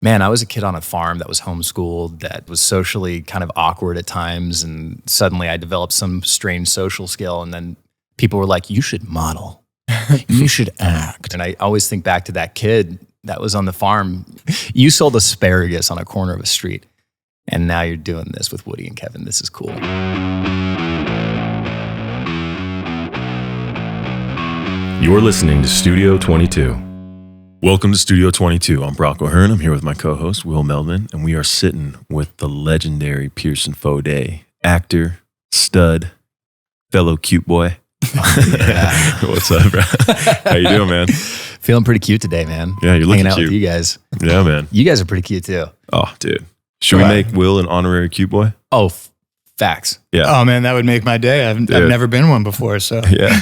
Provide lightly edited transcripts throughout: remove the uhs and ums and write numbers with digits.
Man, I was a kid on a farm that was homeschooled, that was socially kind of awkward at times. And suddenly I developed some strange social skill. And then people were like, you should model, you should act. And I always think back to that kid that was on the farm. You sold asparagus on a corner of a street. And now you're doing this with Woody and Kevin. This is cool. You're listening to Studio 22. Welcome to Studio 22. I'm Brock O'Hearn. I'm here with my co-host, Will Meldman, and we are sitting with the legendary Pierson Fode, actor, stud, fellow cute boy. Yeah. What's up, bro? How you doing, man? Feeling pretty cute today, man. Yeah, you're looking hanging out cute. with you guys. Yeah, man. You guys are pretty cute too. Oh, dude. Should we make Will an honorary cute boy? Oh, facts. Yeah. Oh man, that would make my day. I've never been one before, so. Yeah.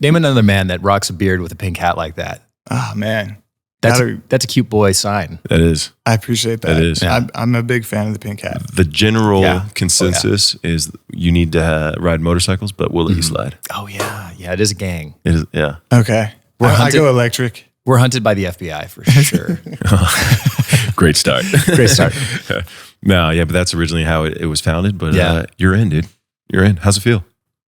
Name another man that rocks a beard with a pink hat like that. Oh man, That's a cute boy sign. That is. I appreciate that. That is. Yeah. I'm a big fan of the pink hat. The general Yeah. consensus is you need to ride motorcycles, but we'll let you slide. Oh yeah. Yeah, it is a gang. It is, yeah. Okay, We're I hunted- go electric. We're hunted by the FBI for sure. Great start. Great start. No, yeah, but that's originally how it was founded. But Yeah. You're in, dude. You're in. How's it feel?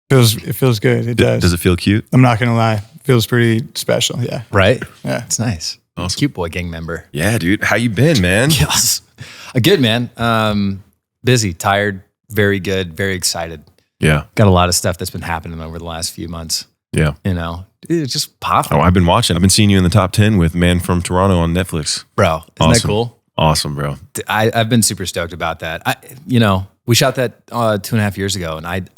It feels good. It does. Does it feel cute? I'm not gonna lie. It feels pretty special. Yeah. Right? Yeah. It's nice. Awesome. Cute boy gang member. Yeah, dude. How you been, man? Yes. Good, man. Busy, tired, very good, very excited. Yeah, Got a lot of stuff that's been happening over the last few months. yeah. You know, it's just popping. Oh, I've been watching. I've been seeing you in the top 10 with Man from Toronto on Netflix. Bro, isn't that Awesome. cool? Awesome, bro. I've been super stoked about that. We shot that 2.5 years ago, and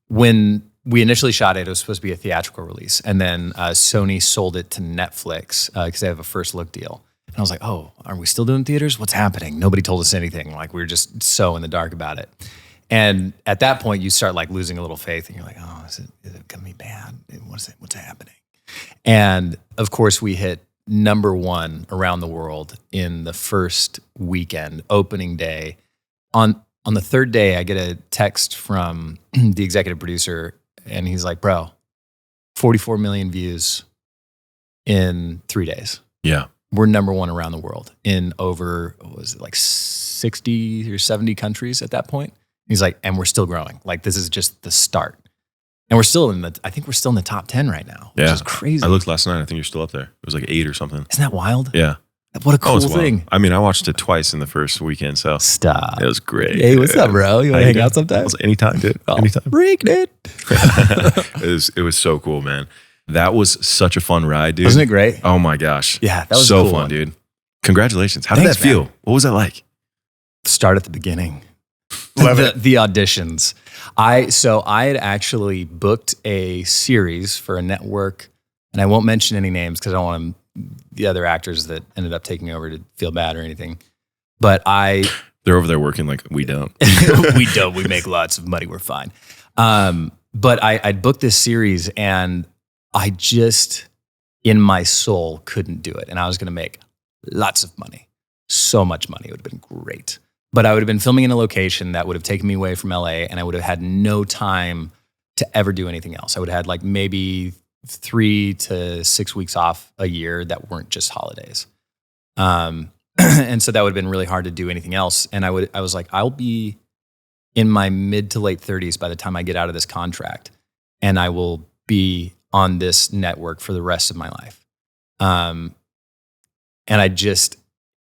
when we initially shot it, it was supposed to be a theatrical release, and then Sony sold it to Netflix because they have a first look deal. And I was like, oh, are we still doing theaters? What's happening? Nobody told us anything. Like, we were just so in the dark about it. And at that point, you start like losing a little faith, and you're like, oh, is it gonna be bad? What's happening? And of course, we hit #1 around the world in the first weekend, opening day. On the third day, I get a text from the executive producer, and he's like, bro, 44 million views in 3 days. Yeah. We're #1 around the world in over, what was it, like 60 or 70 countries at that point. He's like, and we're still growing. Like, this is just the start. And I think we're still in the top 10 right now, which Yeah. is crazy. I looked last night. I think you're still up there. It was like 8 or something. Isn't that wild? Yeah. What a cool it's wild. thing. I mean, I watched it twice in the first weekend, so Stop. it was great. Hey, what's up, bro? You want to hang out sometime? Anytime, dude. Oh, Anytime. Break it. It was so cool, man. That was such a fun ride, dude. Wasn't it great? Oh my gosh. Yeah, that was so a cool fun, one. dude. Congratulations. How did Thanks, that feel? man. What was that like? Start at the beginning. Love it. The auditions. I had actually booked a series for a network, and I won't mention any names because I don't want the other actors that ended up taking over to feel bad or anything. But They're over there working like we don't. we make lots of money. We're fine. But I'd booked this series, and I just, in my soul, couldn't do it. And I was going to make lots of money, so much money. It would have been great. But I would have been filming in a location that would have taken me away from LA, and I would have had no time to ever do anything else. I would have had like maybe 3 to 6 weeks off a year that weren't just holidays. And so that would have been really hard to do anything else. And I was like, I'll be in my mid to late 30s by the time I get out of this contract, and I will be on this network for the rest of my life. And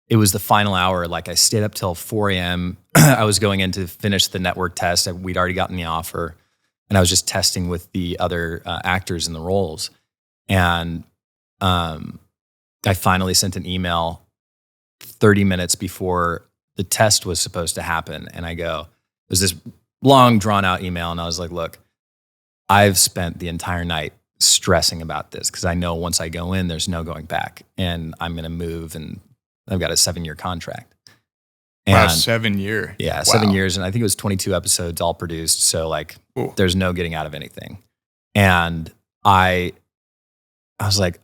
it was the final hour. Like, I stayed up till 4 a.m. I was going in to finish the network test. We'd already gotten the offer, and I was just testing with the other actors in the roles. And I finally sent an email 30 minutes before the test was supposed to happen. And it was this long drawn out email. And I was like, look, I've spent the entire night stressing about this because I know once I go in, there's no going back, and I'm going to move, and I've got a 7-year contract. And Wow, 7 year. yeah, Wow. 7 years. And I think it was 22 episodes all produced. So like, Cool. there's no getting out of anything. And I was like,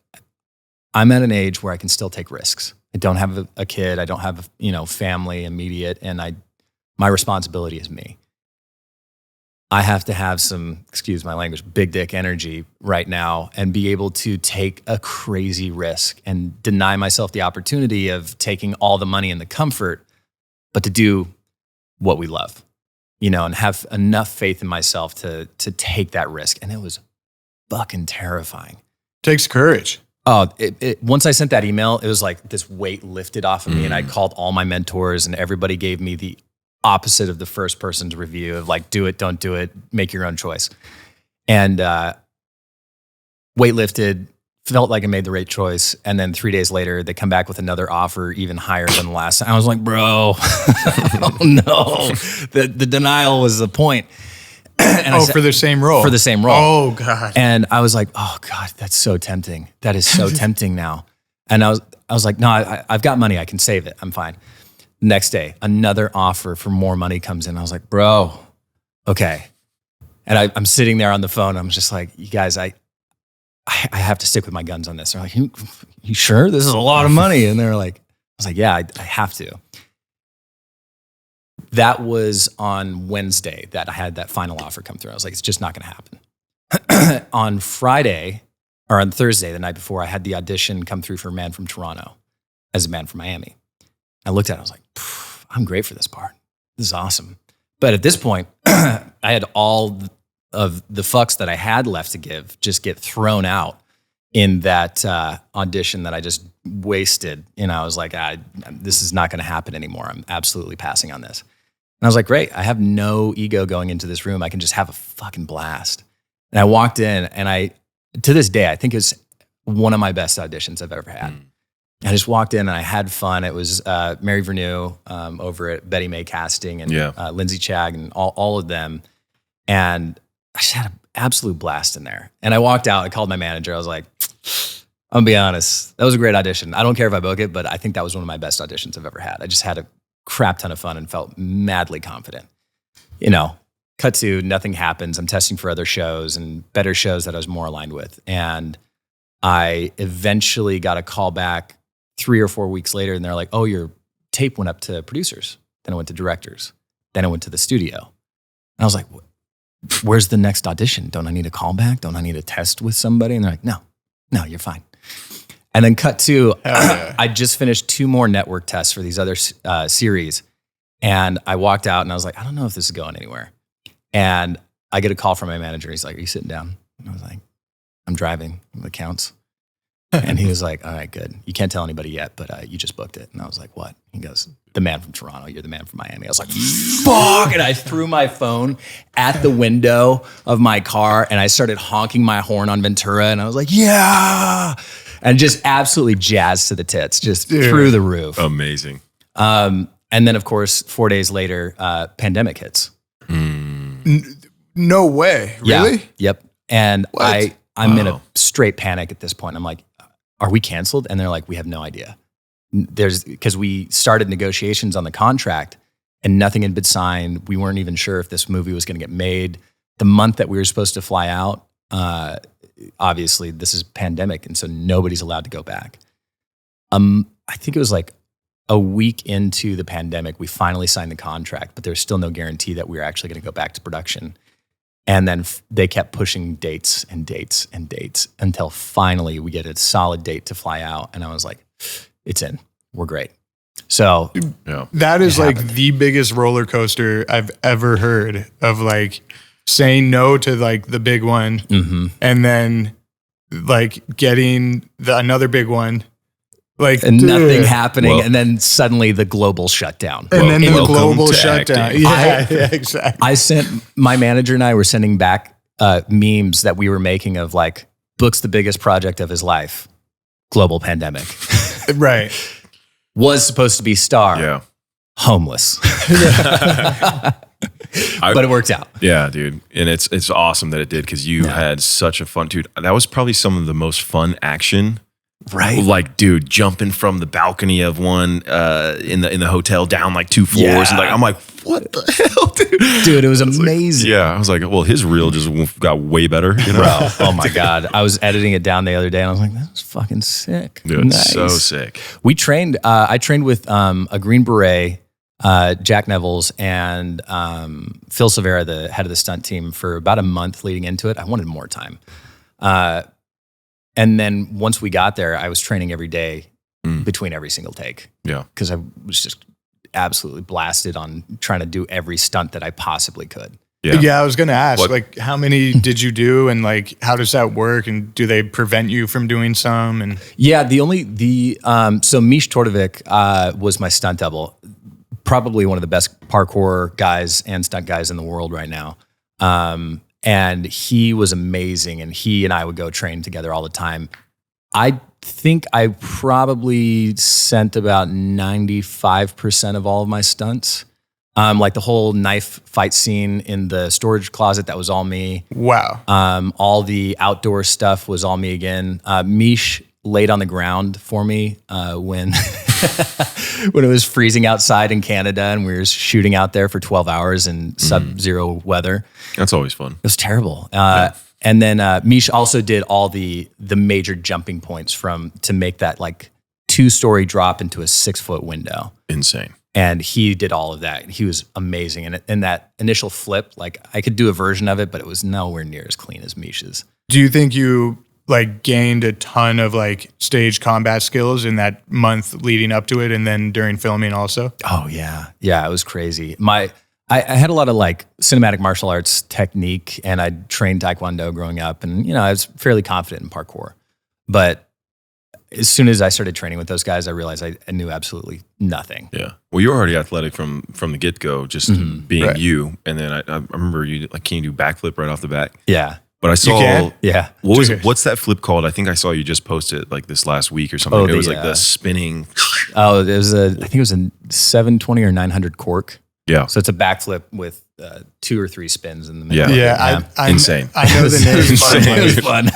I'm at an age where I can still take risks. I don't have a kid. I don't have, family immediate. And my responsibility is me. I have to have some, excuse my language, big dick energy right now and be able to take a crazy risk and deny myself the opportunity of taking all the money and the comfort, but to do what we love, and have enough faith in myself to take that risk. And it was fucking terrifying. Takes courage. Oh, once I sent that email, it was like this weight lifted off of me, and I called all my mentors, and everybody gave me the opposite of the first person's review of like, do it, don't do it, make your own choice. And weight lifted, felt like I made the right choice. And then 3 days later, they come back with another offer even higher than the last. I was like, bro, oh no, the denial was the point. And for the same role? For the same role. Oh, God. And I was like, oh, God, that's so tempting. That is so tempting now. And I was like, no, I've got money. I can save it. I'm fine. Next day, another offer for more money comes in. I was like, bro, okay. And I'm sitting there on the phone. I'm just like, you guys, I have to stick with my guns on this. They're like, you sure? This is a lot of money. And they're like, I was like, yeah, I have to. That was on Wednesday that I had that final offer come through. I was like, it's just not going to happen. On Friday, or on Thursday, the night before, I had the audition come through for Man from Toronto as a Man from Miami. I looked at it, I was like, I'm great for this part. This is awesome. But at this point, I had all of the fucks that I had left to give just get thrown out in that audition that I just wasted. And I was like, this is not going to happen anymore. I'm absolutely passing on this. And I was like, great. I have no ego going into this room. I can just have a fucking blast. And I walked in, and to this day, I think it's one of my best auditions I've ever had. I just walked in and I had fun. It was Mary Vernew over at Betty May Casting and Lindsay Chag and all of them. And I just had an absolute blast in there. And I walked out, I called my manager. I was like, I'm gonna be honest, that was a great audition. I don't care if I book it, but I think that was one of my best auditions I've ever had. I just had a crap ton of fun and felt madly confident. Cut to nothing happens. I'm testing for other shows and better shows that I was more aligned with. And I eventually got a call back 3 or 4 weeks later, and they're like, oh, your tape went up to producers. Then it went to directors. Then it went to the studio. And I was like, where's the next audition? Don't I need a call back? Don't I need a test with somebody? And they're like, no, you're fine. And then cut to, I just finished 2 more network tests for these other series. And I walked out and I was like, I don't know if this is going anywhere. And I get a call from my manager. He's like, are you sitting down? And I was like, I'm driving. It counts. And he was like, all right, good. You can't tell anybody yet, but you just booked it. And I was like, what? He goes, the Man from Toronto, you're the Man from Miami. I was like, fuck. And I threw my phone at the window of my car and I started honking my horn on Ventura. And I was like, yeah. And just absolutely jazzed to the tits, just through the roof. Amazing. And then, of course, 4 days later, pandemic hits. No way. Really? Yeah. Yep. And I'm in a straight panic at this point. I'm like, are we canceled? And they're like, we have no idea. Because we started negotiations on the contract and nothing had been signed. We weren't even sure if this movie was going to get made. The month that we were supposed to fly out, obviously this is pandemic. And so nobody's allowed to go back. I think it was like a week into the pandemic, we finally signed the contract, but there's still no guarantee that we were actually going to go back to production. And then they kept pushing dates and dates and dates until finally we get a solid date to fly out. And I was like, it's in. We're great. So that is like the biggest roller coaster I've ever heard of, like saying no to like the big one and then like getting another big one. Like and nothing happening, and then suddenly the global shutdown. And then the global shutdown. Yeah, exactly. My manager and I were sending back memes that we were making of like, book's the biggest project of his life, global pandemic. Right. Was supposed to be star, homeless. But it worked out. Yeah, dude. And it's awesome that it did because you had such a fun, dude. That was probably some of the most fun action. Right. Like, dude, jumping from the balcony of one in the hotel down like 2 floors. And like, I'm like, what the hell, dude? Dude, it was amazing. Like, I was like, well, his reel just got way better. You know? Bro, oh my God. I was editing it down the other day and I was like, that was fucking sick. Dude, nice. So sick. We trained, I trained with a Green Beret Jack Nevels and Phil Silvera, the head of the stunt team, for about a month leading into it. I wanted more time. And then once we got there, I was training every day between every single take. Yeah. Because I was just absolutely blasted on trying to do every stunt that I possibly could. Yeah, I was going to ask, like, how many did you do, and like, how does that work, and do they prevent you from doing some? And yeah, so Mish Tordovic was my stunt double, probably one of the best parkour guys and stunt guys in the world right now. And he was amazing, and he and I would go train together all the time. I think I probably sent about 95% of all of my stunts. Like the whole knife fight scene in the storage closet, that was all me. Wow. All the outdoor stuff was all me again. Mish laid on the ground for me when when it was freezing outside in Canada and we were shooting out there for 12 hours in sub-zero weather. That's always fun. It was terrible. And then Mish also did all the major jumping points to make that like 2-story drop into a 6-foot window. Insane. And he did all of that. He was amazing. And that initial flip, like I could do a version of it, but it was nowhere near as clean as Mish's. Do you think you like gained a ton of like stage combat skills in that month leading up to it, and then during filming also? Oh yeah. Yeah, it was crazy. I had a lot of like cinematic martial arts technique, and I trained Taekwondo growing up, and I was fairly confident in parkour. But as soon as I started training with those guys, I realized I knew absolutely nothing. Yeah. Well, you were already athletic from the get-go, just being you. And then I remember you, like, can you do backflip right off the bat? Yeah. But I saw, yeah. What's that flip called? I think I saw you just post it like this last week or something. It was like the spinning. Oh, I think it was a 720 or 900 cork. Yeah. So it's a backflip with 2 or 3 spins in the middle. Yeah. Insane. I know the names. It was fun.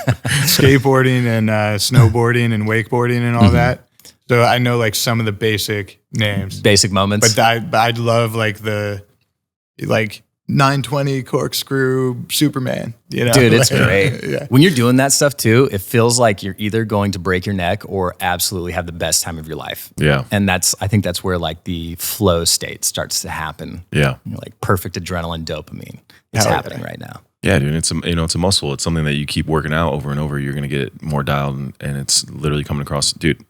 Skateboarding and snowboarding and wakeboarding and all that. So I know like some of the basic names. Basic moments. But I'd love like the 920 corkscrew Superman. Dude, it's great. Yeah. When you're doing that stuff too, it feels like you're either going to break your neck or absolutely have the best time of your life. Yeah. And I think that's where like the flow state starts to happen. Yeah. Like perfect adrenaline dopamine. It's happening right now. Yeah, dude. It's a muscle. It's something that you keep working out over and over. You're going to get more dialed, and it's literally coming across. Dude,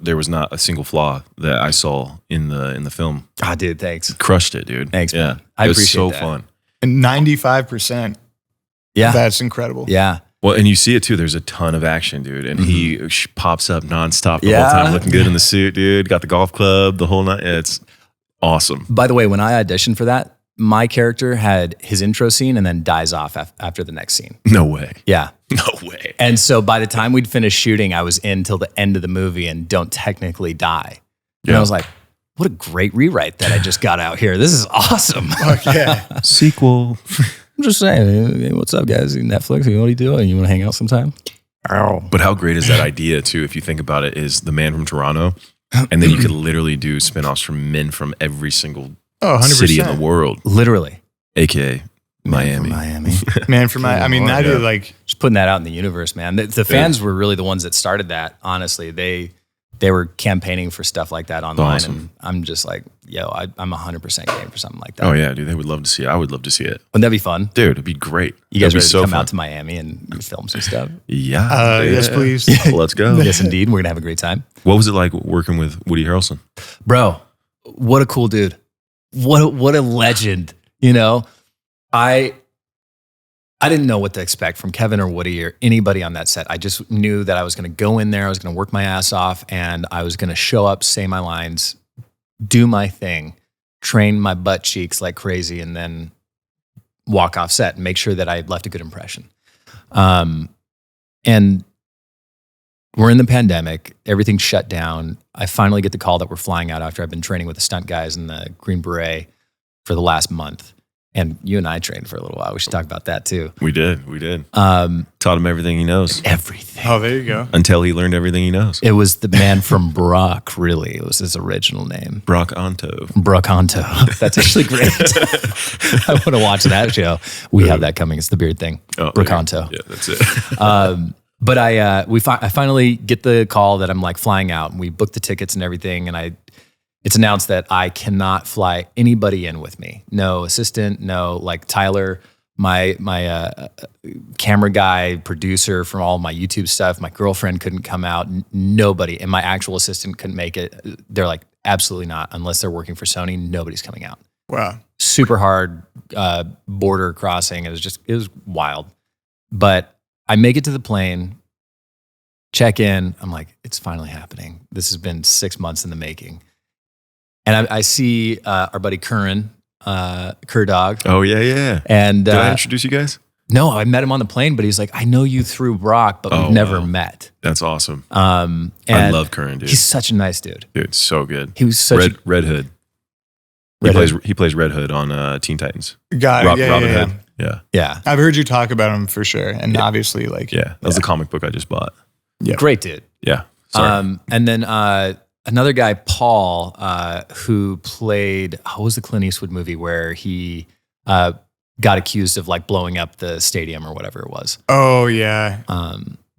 there was not a single flaw that I saw in the film. Ah, dude, thanks. Crushed it, dude. Thanks, yeah. Man. I appreciate it was that. so fun. And 95%. Yeah. That's incredible. Yeah. Well, and you see it too. There's a ton of action, dude. And he pops up nonstop the whole time, looking good in the suit, dude. Got the golf club, the whole night. It's awesome. By the way, when I auditioned for that, my character had his intro scene and then dies off after the next scene. No way. Yeah. No way. And so by the time we'd finished shooting, I was in till the end of the movie and don't technically die. And I was like, what a great rewrite that I just got out here. This is awesome. Okay. Sequel. I'm just saying, hey, what's up, guys? Netflix, what are you doing? You want to hang out sometime? Oh. But how great is that idea, too, if you think about it, is The Man from Toronto. And then you could literally do spinoffs from men from every single 100%. city in the world. Literally. AKA Miami. Man from Miami. I mean, I do like... Just putting that out in the universe, man. The fans were really the ones that started that, honestly. They were campaigning for stuff like that online. Awesome. And I'm just like, yo, I'm 100% game for something like that. Oh, yeah, dude. They would love to see it. I would love to see it. Wouldn't that be fun? Dude, it'd be great. You guys ready to come fun. out to Miami and film some stuff? Yeah. Yes, please. Let's go. Yes, indeed. We're going to have a great time. What was it like working with Woody Harrelson? Bro, what a cool dude. What a legend. I didn't know what to expect from Kevin or Woody or anybody on that set. I just knew that I was going to go in there, I was going to work my ass off, and I was going to show up, say my lines, do my thing, train my butt cheeks like crazy, and then walk off set and make sure that I left a good impression. And we're in the pandemic. Everything's shut down. I finally get the call that we're flying out after I've been training with the stunt guys in the Green Beret for the last month. And you and I trained for a little while. We should talk about that too. We did. Taught him everything he knows. Everything. Oh, there you go. Until he learned everything he knows. It was the man from Brock, really. It was his original name. Brock Onto. That's actually great. I want to watch that show. We have that coming. It's the beard thing. Oh, Brocanto. Yeah, that's it. But I finally get the call that I'm like flying out, and we booked the tickets and everything. And it's announced that I cannot fly anybody in with me. No assistant, no like Tyler, my camera guy, producer from all my YouTube stuff. My girlfriend couldn't come out. Nobody, and my actual assistant couldn't make it. They're like, absolutely not, unless they're working for Sony. Nobody's coming out. Wow. Super hard border crossing. It was wild. But I make it to the plane, check in. I'm like, it's finally happening. This has been 6 months in the making. And I see our buddy Curran, Cur Dog. Oh, yeah. And did I introduce you guys? No, I met him on the plane, but he's like, I know you through Brock, but we've never met. That's awesome. And I love Curran, dude. He's such a nice dude. Dude, so good. He was such Red Hood. He plays Red Hood on Teen Titans. Got it. Robin Hood. Yeah. I've heard you talk about him for sure. And obviously like. Yeah. That was the comic book I just bought. Yeah. Great dude. Yeah. Sorry. And then another guy, Paul, who played, what was the Clint Eastwood movie where he got accused of like blowing up the stadium or whatever it was. Oh yeah.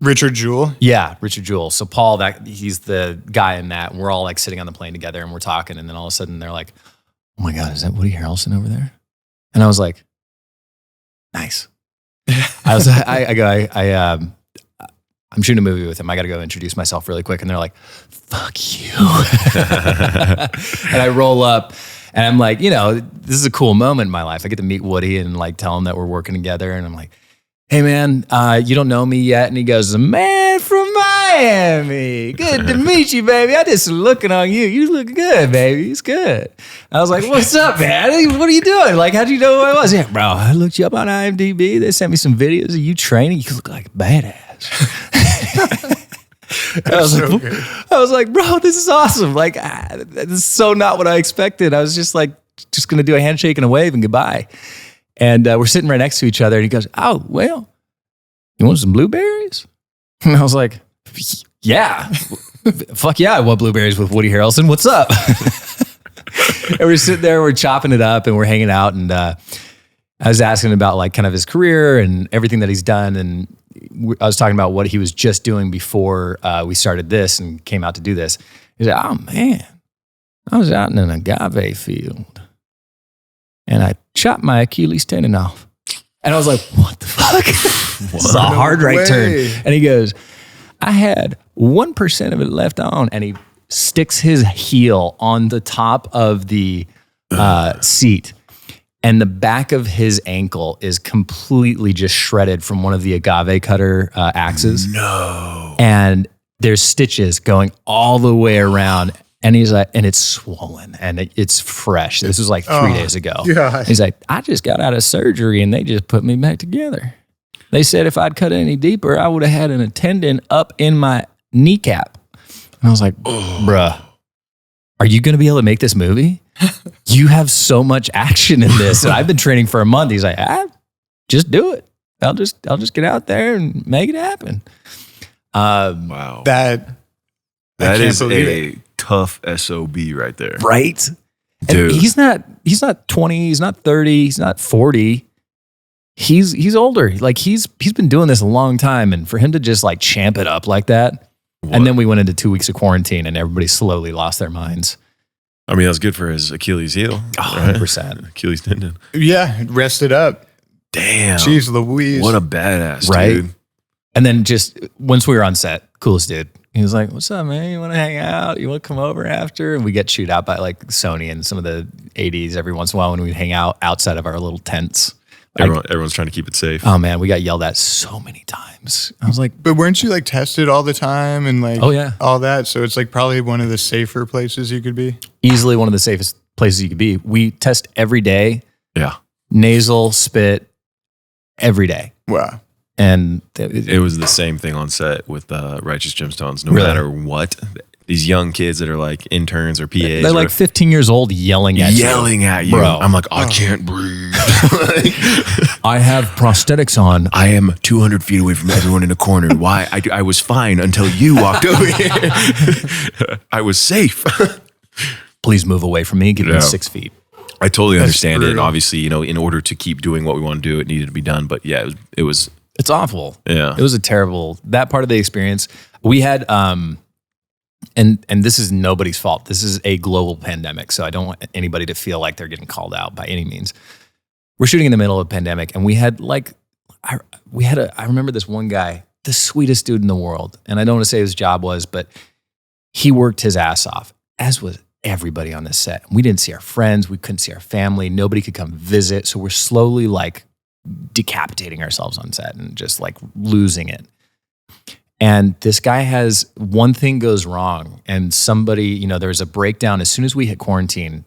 Richard Jewell. Yeah, Richard Jewell. So Paul, he's the guy in that, and we're all like sitting on the plane together and we're talking, and then all of a sudden they're like, "Oh my God, is that Woody Harrelson over there?" And I was like, "Nice." I'm shooting a movie with him. I got to go introduce myself really quick. And they're like, "Fuck you." And I roll up and I'm like, this is a cool moment in my life. I get to meet Woody and like tell him that we're working together. And I'm like, "Hey man, you don't know me yet." And he goes, "A man from Miami. Good to meet you, baby. I just looking on you. You look good, baby. It's good." I was like, "What's up, man? What are you doing? Like, how'd you know who I was?" "Yeah, bro, I looked you up on IMDb. They sent me some videos of you training. You look like a badass." I was like, "Bro, this is awesome. Like, this is so not what I expected." I was just going to do a handshake and a wave and goodbye. And we're sitting right next to each other. And he goes, "Oh, well, you want some blueberries?" And I was like, "Yeah, fuck yeah, I want blueberries with Woody Harrelson. What's up?" And we're sitting there, we're chopping it up and we're hanging out. And I was asking about like kind of his career and everything that he's done. And I was talking about what he was just doing before we started this and came out to do this. He said, "Oh man, I was out in an agave field and I chopped my Achilles tendon off." And I was like, "What the fuck?" It's a hard right turn. And he goes, "I had 1% of it left on." And he sticks his heel on the top of the seat. And the back of his ankle is completely just shredded from one of the agave cutter axes. No. And there's stitches going all the way around. And he's like, and it's swollen and it's fresh. This was like 3 days ago. God. He's like, "I just got out of surgery and they just put me back together. They said if I'd cut it any deeper, I would have had a tendon up in my kneecap." And I was like, "Bruh, are you going to be able to make this movie? You have so much action in this." And I've been training for a month. He's like, "Just do it. I'll just get out there and make it happen." Wow. That is a tough SOB right there. Right? Dude. And he's not 20, he's not 30, he's not 40. He's older. Like he's been doing this a long time. And for him to just like champ it up like that. What? And then we went into 2 weeks of quarantine and everybody slowly lost their minds. I mean, that was good for his Achilles heel. 100%. Achilles tendon. Yeah, rested up. Damn. Jeez Louise. What a badass, right? dude. And then just once we were on set, coolest dude. He was like, "What's up, man? You want to hang out? You want to come over after?" And we get chewed out by like Sony and some of the 80s every once in a while when we'd hang out outside of our little tents. Everyone's trying to keep it safe. Oh man, we got yelled at so many times. I was like, But weren't you like tested all the time and like oh yeah, all that? So it's like probably one of the safer places you could be. Easily one of the safest places you could be. We test every day. Yeah. Nasal, spit, every day. Wow. And it was the same thing on set with Righteous Gemstones. No Really? matter what, these young kids that are like interns or PAs. they're like 15 years old yelling at you. Bro. I'm like, I can't breathe. I have prosthetics on. I am 200 feet away from everyone in the corner. Why? I was fine until you walked over here. I was safe. Please move away from me. Give me Yeah. 6 feet. I totally understand it. And brutal. obviously, in order to keep doing what we want to do, it needed to be done. But yeah, it was It's awful. Yeah. It was a terrible, that part of the experience. We had, and this is nobody's fault. This is a global pandemic, so I don't want anybody to feel like they're getting called out by any means. We're shooting in the middle of a pandemic, and we had I remember this one guy, the sweetest dude in the world, and I don't want to say his job was, but he worked his ass off, as was everybody on this set. We didn't see our friends, we couldn't see our family, nobody could come visit, so we're slowly like decapitating ourselves on set and just like losing it. And this guy has one thing goes wrong, and somebody, there's a breakdown. As soon as we hit quarantine,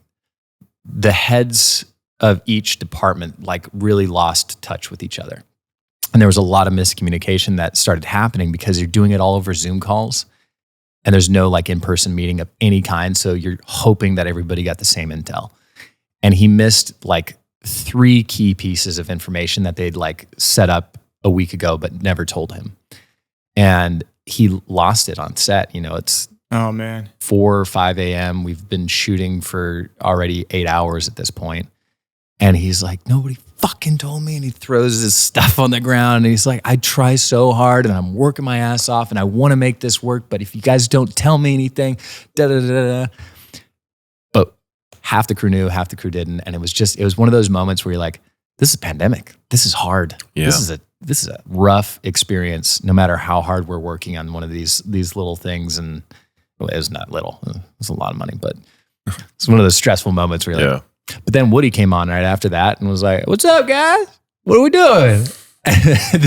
the heads of each department like really lost touch with each other. And there was a lot of miscommunication that started happening because you're doing it all over Zoom calls and there's no like in-person meeting of any kind. So you're hoping that everybody got the same intel. And he missed like 3 key pieces of information that they'd like set up a week ago, but never told him. And he lost it on set. It's oh man, 4 or 5 a.m. We've been shooting for already 8 hours at this point. And he's like, nobody fucking told me. And he throws his stuff on the ground. And he's like, I try so hard and I'm working my ass off and I want to make this work. But if you guys don't tell me anything, But half the crew knew, half the crew didn't. And it was one of those moments where you're like, this is a pandemic. This is hard. Yeah. This is a rough experience, no matter how hard we're working on one of these little things. And well, it was not little. It was a lot of money, but it's one of those stressful moments where you're like, but then Woody came on right after that and was like, what's up, guys? What are we doing?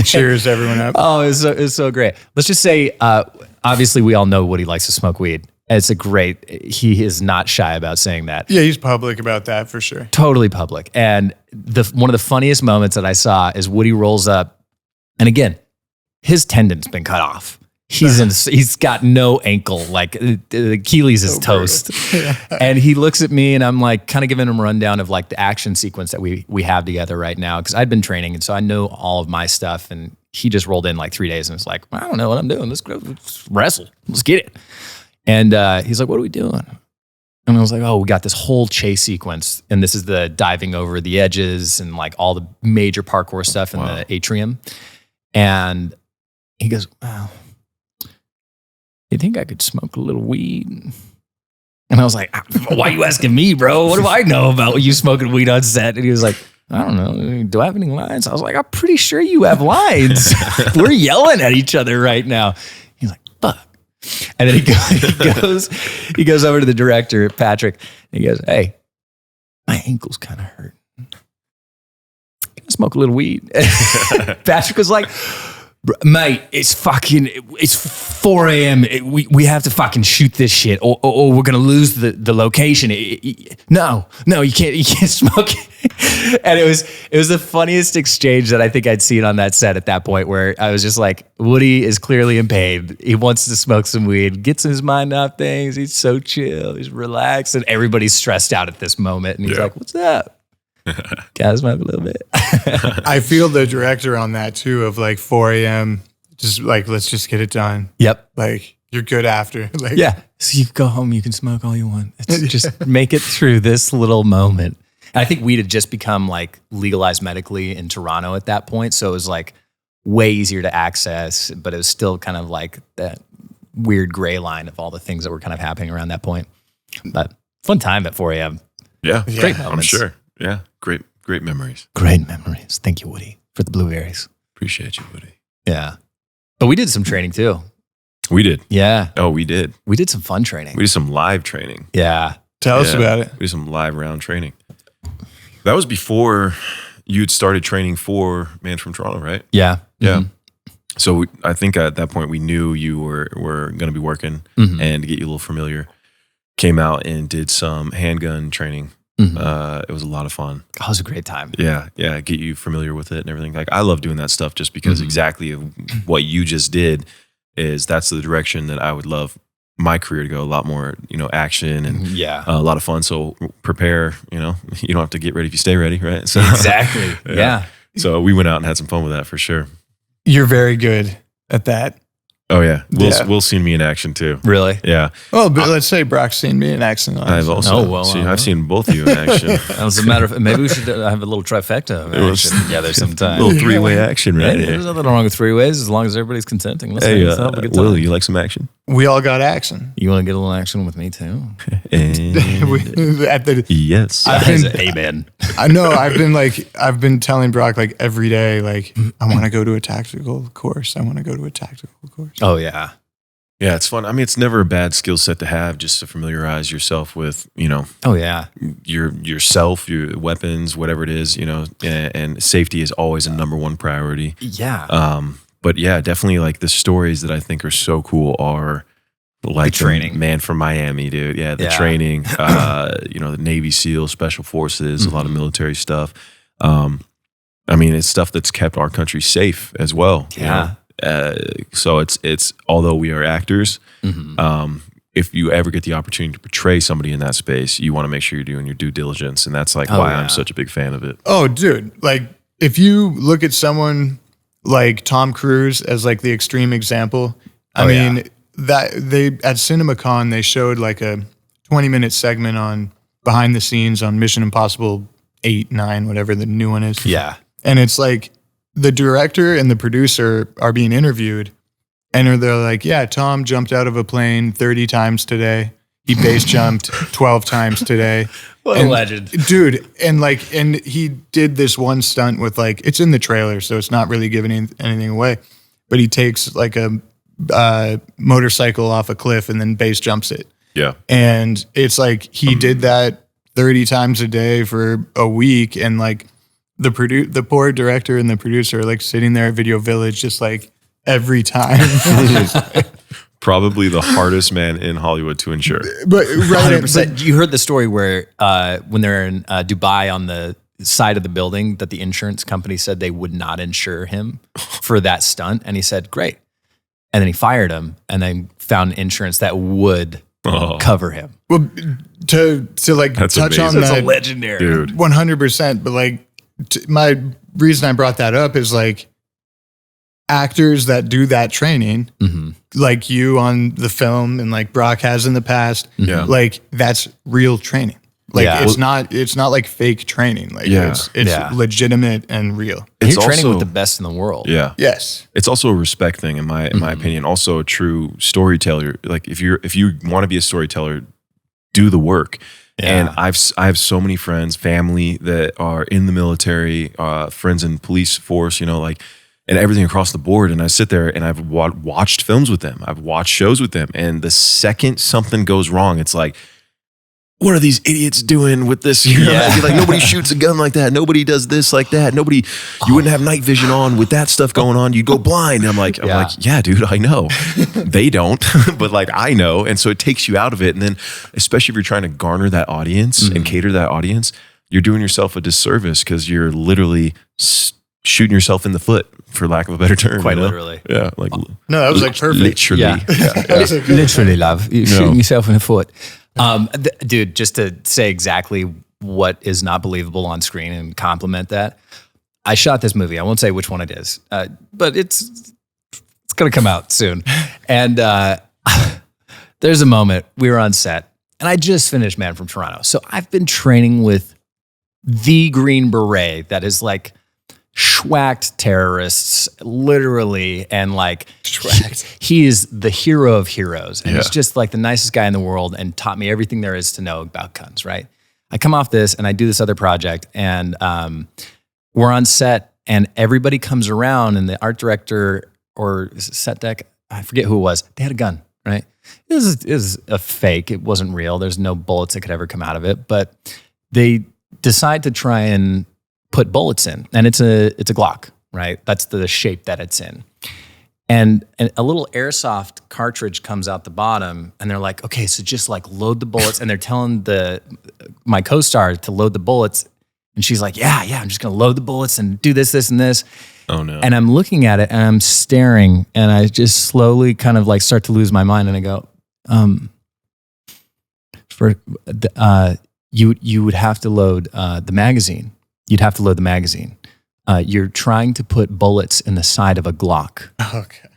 Cheers everyone up. Oh, it was so great. Let's just say, obviously we all know Woody likes to smoke weed. He is not shy about saying that. Yeah, he's public about that for sure. Totally public. And one of the funniest moments that I saw is Woody rolls up, and again, his tendon's been cut off. He's got no ankle, like the Achilles is toast. Yeah. And he looks at me and I'm like kind of giving him a rundown of like the action sequence that we have together right now. Cause I'd been training and so I know all of my stuff, and he just rolled in like 3 days and was like, I don't know what I'm doing. Let's go wrestle. Let's get it. And he's like, what are we doing? And I was like, oh, we got this whole chase sequence. And this is the diving over the edges and like all the major parkour stuff in the atrium. And he goes, wow. You think I could smoke a little weed? And I was like, why are you asking me, bro? What do I know about you smoking weed on set? And he was like, I don't know. Do I have any lines? I was like, I'm pretty sure you have lines. We're yelling at each other right now. He's like, fuck. And then he goes over to the director, Patrick, and he goes, hey, my ankle's kind of hurt. Can I smoke a little weed? Patrick was like, mate, it's 4 a.m. We have to fucking shoot this shit or we're going to lose the location. No, you can't smoke it. And it was the funniest exchange that I think I'd seen on that set at that point, where I was just like, Woody is clearly in pain. He wants to smoke some weed, gets his mind off things. He's so chill. He's relaxed. And everybody's stressed out at this moment. And he's like, what's up? Guys, smoke a little bit. I feel the director on that too, of like 4 a.m. Just like, let's just get it done. Yep. Like, you're good after. Like, yeah. So you go home, you can smoke all you want. It's just make it through this little moment. And I think weed had just become like legalized medically in Toronto at that point. So it was like way easier to access, but it was still kind of like that weird gray line of all the things that were kind of happening around that point. But fun time at 4 a.m. Yeah. Great moments. I'm sure. Yeah. Great memories. Great memories. Thank you, Woody, for the blueberries. Appreciate you, Woody. Yeah. But we did some training too. We did. Yeah. Oh, we did. We did some fun training. We did some live training. Yeah. Tell us about it. We did some live round training. That was before you'd started training for Man from Toronto, right? Yeah. Yeah. Mm-hmm. So I think at that point we knew you were going to be working, and to get you a little familiar, came out and did some handgun training. It was a lot of fun. Oh, it was a great time. Yeah. Get you familiar with it and everything. Like, I love doing that stuff just because exactly what you just did that's the direction that I would love my career to go. A lot more, action and a lot of fun. So prepare, you don't have to get ready if you stay ready, right? So exactly. Yeah. So we went out and had some fun with that for sure. You're very good at that. Oh yeah, Yeah. Will's seen me in action too. Really? Yeah. Oh, but let's say Brock's seen me in action. I've also I've seen both of you in action. As a matter of maybe we should have a little trifecta of action together sometime. A little 3-way action right Hey, here. there's nothing wrong with 3 ways as long as everybody's consenting. Let's Hey, have a good time. Will, you like some action? We all got action. You want to get a little action with me too? And At the, yes. Amen. I know. I've been telling Brock like every day, like I want to go to a tactical course. I want to go to a tactical course. Oh yeah. Yeah, it's fun. I mean, it's never a bad skill set to have, just to familiarize yourself with, Oh yeah. yourself, your weapons, whatever it is, and safety is always a number one priority. Yeah. But yeah, definitely like the stories that I think are so cool are like The training. Man from Miami, dude. Yeah, the training, the Navy SEAL, Special Forces, a lot of military stuff. I mean, it's stuff that's kept our country safe as well. Yeah. So it's although we are actors, if you ever get the opportunity to portray somebody in that space, you want to make sure you're doing your due diligence, and that's like why I'm such a big fan of it. Oh, dude! Like if you look at someone like Tom Cruise as like the extreme example, I mean that they at CinemaCon they showed like a 20-minute segment on behind the scenes on Mission Impossible 8, 9, whatever the new one is. Yeah. And it's like the director and the producer are being interviewed, and they're like, yeah, Tom jumped out of a plane 30 times today. He base jumped 12 times today. What a legend. Dude, and he did this one stunt with like, it's in the trailer, so it's not really giving anything away, but he takes like a motorcycle off a cliff and then base jumps it. Yeah. And it's like he did that 30 times a day for a week, and like the poor director and the producer are like sitting there at Video Village just like every time. Probably the hardest man in Hollywood to insure. But 100%. You heard the story where when they're in Dubai on the side of the building that the insurance company said they would not insure him for that stunt. And he said, great. And then he fired him and then found insurance that would cover him. Well, to like That's touch amazing. on That's that, a legendary. Dude. 100%. But like my reason I brought that up is like actors that do that training, like you on the film and like Brock has in the past, like that's real training. Like it's not like fake training. Like it's legitimate and real. You're training with the best in the world. Yeah. Yes. It's also a respect thing in my opinion. Also a true storyteller. Like if you want to be a storyteller, do the work. Yeah. And I have so many friends, family that are in the military, friends in police force, and everything across the board. And I sit there and I've watched films with them. I've watched shows with them. And the second something goes wrong, it's like, what are these idiots doing with this? Like nobody shoots a gun like that. Nobody does this like that. You wouldn't have night vision on with that stuff going on. You'd go blind. And I'm like, yeah, dude, I know. They don't, but like I know. And so it takes you out of it. And then especially if you're trying to garner that audience and cater that audience, you're doing yourself a disservice because you're literally shooting yourself in the foot, for lack of a better term. Quite literally. Yeah. Like no, that was like perfect. Literally. Yeah. Literally, love. You're shooting yourself in the foot. Dude, just to say exactly what is not believable on screen and compliment that, I shot this movie. I won't say which one it is, but it's going to come out soon. And there's a moment we were on set, and I just finished Man from Toronto. So I've been training with the Green Beret that is like schwacked terrorists, literally, and like he is the hero of heroes, and he's just like the nicest guy in the world, and taught me everything there is to know about guns. Right? I come off this, and I do this other project, and we're on set, and everybody comes around, and the art director or set deck, I forget who it was, they had a gun. Right? It was a fake. It wasn't real. There's no bullets that could ever come out of it, but they decide to try and put bullets in, and it's a Glock, right? That's the shape that it's in. And a little airsoft cartridge comes out the bottom, and they're like, okay, so just like load the bullets. And they're telling my co-star to load the bullets. And she's like, yeah, I'm just gonna load the bullets and do this, and this. Oh no. And I'm looking at it and I'm staring, and I just slowly kind of like start to lose my mind, and I go, you would have to load the magazine. You'd have to load the magazine. You're trying to put bullets in the side of a Glock. Okay.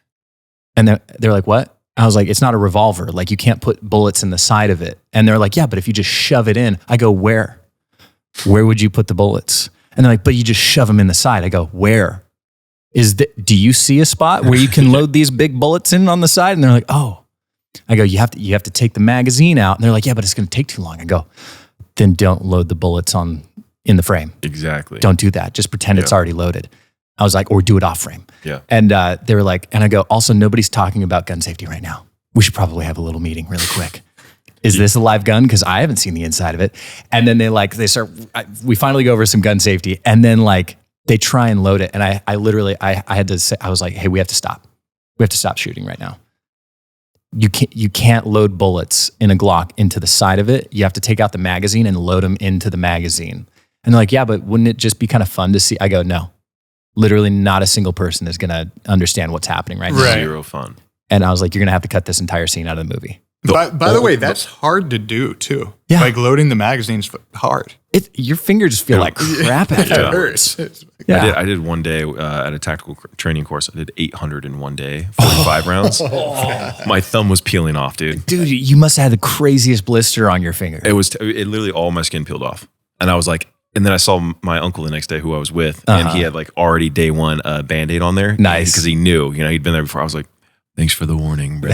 And they're like, what? I was like, it's not a revolver. Like, you can't put bullets in the side of it. And they're like, yeah, but if you just shove it in. I go, where? Where would you put the bullets? And they're like, but you just shove them in the side. I go, where? Do you see a spot where you can load these big bullets in on the side? And they're like, oh. I go, you have to take the magazine out. And they're like, yeah, but it's going to take too long. I go, then don't load the bullets in the frame. Exactly. Don't do that. Just pretend it's already loaded. I was like, or do it off frame. Yeah. And they were like, and I go, also, nobody's talking about gun safety right now. We should probably have a little meeting really quick. Is this a live gun? Because I haven't seen the inside of it. And then we finally go over some gun safety, and then like they try and load it. And I literally had to say, I was like, hey, we have to stop. We have to stop shooting right now. You can't load bullets in a Glock into the side of it. You have to take out the magazine and load them into the magazine. And they're like, yeah, but wouldn't it just be kind of fun to see? I go, no. Literally not a single person is going to understand what's happening right now. Zero fun. And I was like, you're going to have to cut this entire scene out of the movie. By the way, that's hard to do too. Yeah. Like loading the magazine's hard. Your fingers feel like crap after. It hurts. Yeah. I did one day at a tactical training course. I did 800 in one day, 45 rounds. My thumb was peeling off, dude. Dude, you must have had the craziest blister on your finger. It literally all my skin peeled off. And I was like, and then I saw my uncle the next day who I was with, and he had like already day one Band-Aid on there. Nice. Because he knew, he'd been there before. I was like, thanks for the warning, bro.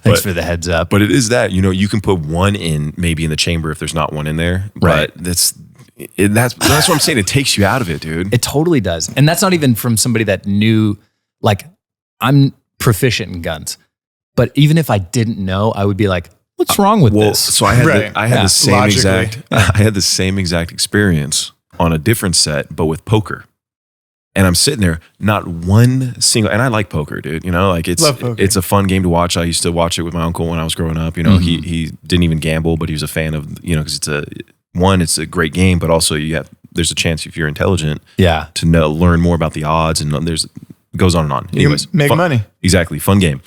Thanks for the heads up. But it is that, you can put one in maybe in the chamber if there's not one in there. Right. But that's what I'm saying. It takes you out of it, dude. It totally does. And that's not even from somebody that knew, like, I'm proficient in guns. But even if I didn't know, I would be like, what's wrong with this? So I had the same exact experience on a different set, but with poker. And I'm sitting there, not one single, and I like poker, dude. It's a fun game to watch. I used to watch it with my uncle when I was growing up. He didn't even gamble, but he was a fan of, because it's a great game, but also there's a chance if you're intelligent, to learn more about the odds, and it goes on and on. Anyways, you make money. Exactly, fun game.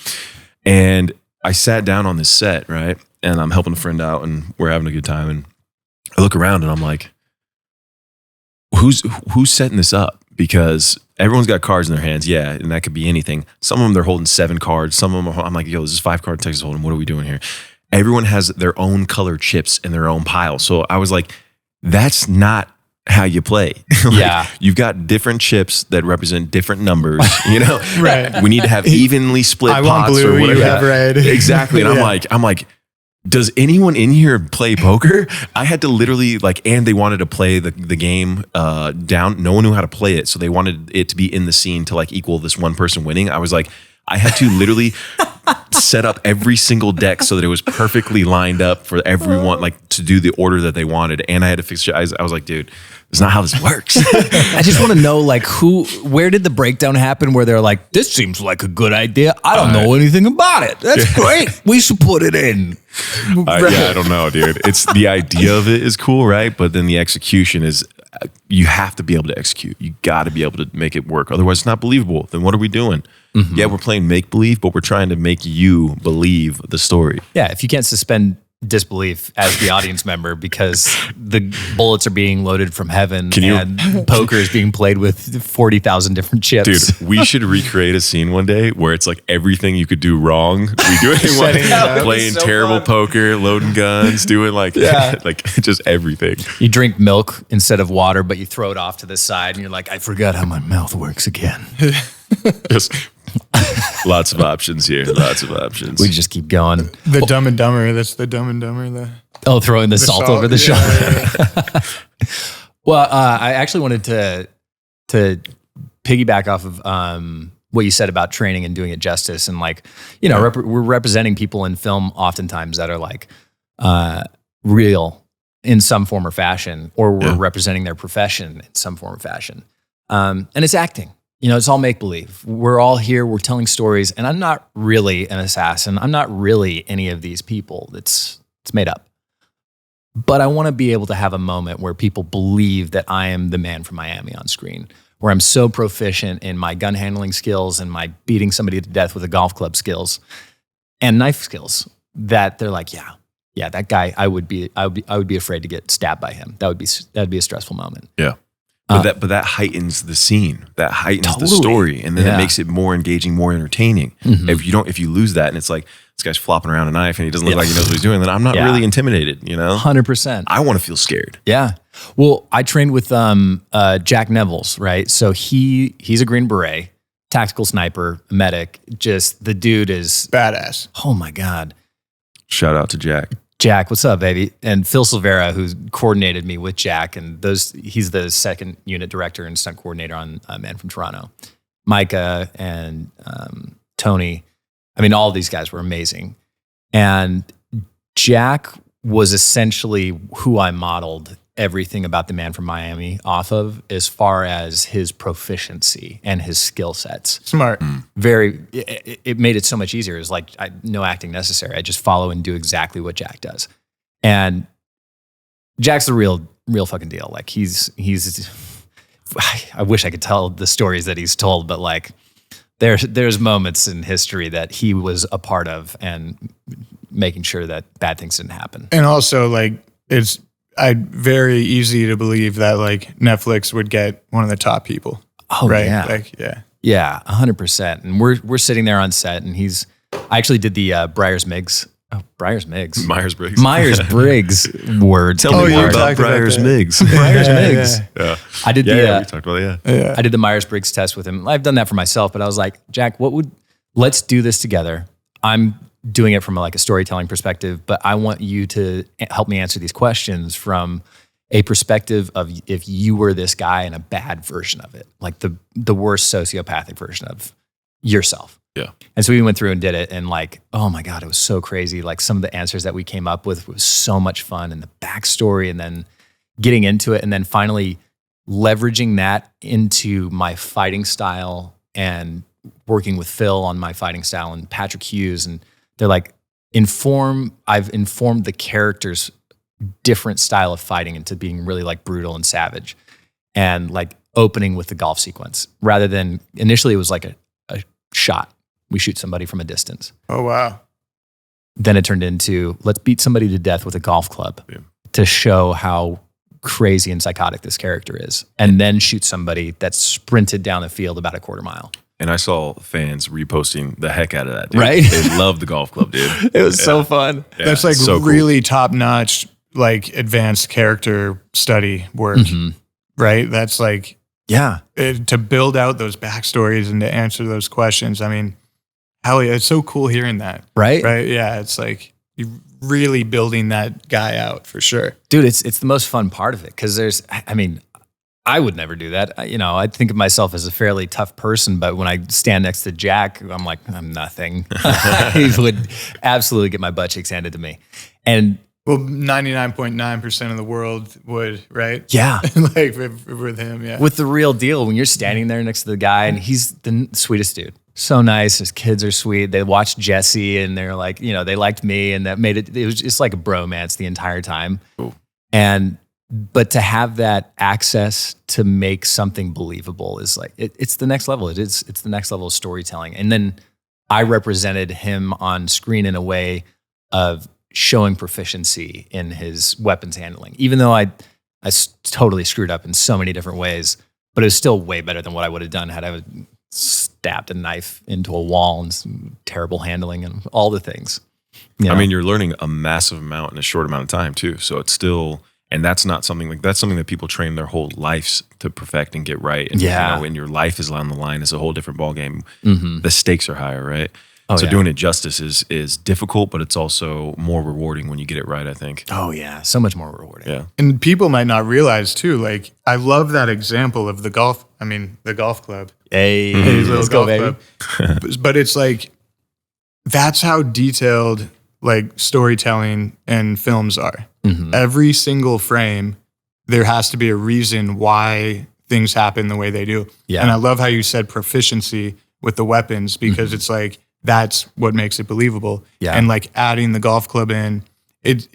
And I sat down on this set, right? And I'm helping a friend out, and we're having a good time. And I look around, and I'm like, who's setting this up? Because everyone's got cards in their hands, and that could be anything. Some of them, they're holding 7 cards. Some of them, I'm like, yo, this is 5-card Texas Hold'em. What are we doing here? Everyone has their own colored chips in their own pile. So I was like, that's not how you play. You've got different chips that represent different numbers, Right. We need to have evenly split I pots want blue, or whatever. you have red. Exactly. And I'm like, does anyone in here play poker? I had to literally and they wanted to play the game down. No one knew how to play it. So they wanted it to be in the scene to equal this one person winning. I was like, I had to literally set up every single deck so that it was perfectly lined up for everyone, to do the order that they wanted. And I had to fix it. I was like, dude, that's not how this works. I just want to know, where did the breakdown happen where they're like, this seems like a good idea. I don't know anything about it. That's great. We should put it in. I don't know, dude. It's the idea of it is cool, right? But then the execution is, you have to be able to execute. You got to be able to make it work. Otherwise, it's not believable. Then what are we doing? Mm-hmm. Yeah, we're playing make-believe, but we're trying to make you believe the story. Yeah, if you can't suspend disbelief as the audience member because the bullets are being loaded from heaven and poker is being played with 40,000 different chips. Dude, we should recreate a scene one day where it's everything you could do wrong. We do it playing so terrible poker, loading guns, doing just everything. You drink milk instead of water, but you throw it off to the side and you're like, I forgot how my mouth works again. Just lots of options here. Lots of options. We just keep going. The Dumb and Dumber. That's the Dumb and Dumber. Throwing the salt over the shoulder. Well, I actually wanted to piggyback off of what you said about training and doing it justice, and we're representing people in film oftentimes that are real in some form or fashion, or we're representing their profession in some form or fashion, and it's acting. It's all make-believe. We're all here, we're telling stories, and I'm not really an assassin. I'm not really any of these people. It's made up. But I want to be able to have a moment where people believe that I am the man from Miami on screen, where I'm so proficient in my gun handling skills and my beating somebody to death with a golf club skills and knife skills that they're like, yeah, that guy, I would be afraid to get stabbed by him. That'd be a stressful moment. Yeah. But that heightens the scene. That heightens the Totally. story, and then Yeah. it makes it more engaging, more entertaining. If you lose that, and it's like this guy's flopping around a knife, and he doesn't look like he knows what he's doing, then I'm not really intimidated. 100%. I want to feel scared. Yeah. Well, I trained with Jack Nevels, right? So he's a Green Beret, tactical sniper, medic. Just the dude is Badass. oh my God. Shout out to Jack. Jack, what's up, baby? And Phil Silvera, who coordinated me with Jack, and he's the second unit director and stunt coordinator on Man from Toronto. Micah and Tony. I mean, all these guys were amazing. And Jack was essentially who I modeled everything about the Man from Miami off of, as far as his proficiency and his skill sets. Smart. It made it so much easier. It was like no acting necessary. I just follow and do exactly what Jack does. And Jack's the real fucking deal. Like he's I wish I could tell the stories that he's told, but like there's moments in history that he was a part of and making sure that bad things didn't happen. And also, like, it's very easy to believe that like Netflix would get one of the top people. Oh, right? yeah. Like, yeah. Yeah, 100%. And we're sitting there on set, and I actually did the Myers-Briggs word. Tell Oh, me you more talked about about Myers-Briggs. Myers-Briggs. Yeah. I did We talked about it. Yeah. I did the Myers-Briggs test with him. I've done that for myself, but I was like, Jack, let's do this together. I'm doing it from a storytelling perspective, but I want you to help me answer these questions from a perspective of if you were this guy in a bad version of it, like the worst sociopathic version of yourself. Yeah. And so we went through and did it, and like, oh my God, it was so crazy. Like some of the answers that we came up with was so much fun, and the backstory, and then getting into it, and then finally leveraging that into my fighting style and working with Phil on my fighting style and Patrick Hughes. And they're like, I've informed the character's different style of fighting into being really like brutal and savage, and like opening with the golf sequence rather than initially it was like a shot. We shoot somebody from a distance. Oh, wow. Then it turned into let's beat somebody to death with a golf club to show how crazy and psychotic this character is, and then shoot somebody that sprinted down the field about a quarter mile. And I saw fans reposting the heck out of that, dude. Right? They love the golf club, dude. It was so fun. Yeah, That's like so cool. really top-notch, like advanced character study work, right? That's like, to build out those backstories and to answer those questions. I mean, hell yeah, it's so cool hearing that. Right? Right? Yeah, it's like you're really building that guy out for sure. Dude, it's the most fun part of it because I would never do that. I think of myself as a fairly tough person, but when I stand next to Jack, I'm like, I'm nothing. He would absolutely get my butt cheeks handed to me. And well, 99.9% of the world would, right? Yeah. Like with him, yeah. With the real deal, when you're standing there next to the guy, and he's the sweetest dude. So nice. His kids are sweet. They watched Jessie, and they're like, they liked me, and that made it was just like a bromance the entire time. Cool. But to have that access to make something believable is like, it's the next level. It's the next level of storytelling. And then I represented him on screen in a way of showing proficiency in his weapons handling, even though I totally screwed up in so many different ways, but it was still way better than what I would have done had I stabbed a knife into a wall and some terrible handling and all the things. I mean, you're learning a massive amount in a short amount of time too. So it's still, and that's not something that's something that people train their whole lives to perfect and get right. And when your life is on the line, it's a whole different ballgame. The stakes are higher, right? So doing it justice is difficult, but it's also more rewarding when you get it right, I think. Oh yeah, so much more rewarding. Yeah. And people might not realize too, like I love that example of the golf club. Hey, Let's go, baby. But it's like, that's how detailed like storytelling and films are. Every single frame, there has to be a reason why things happen the way they do. Yeah. And I love how you said proficiency with the weapons, because it's like, that's what makes it believable. Yeah. And like adding the golf club in, it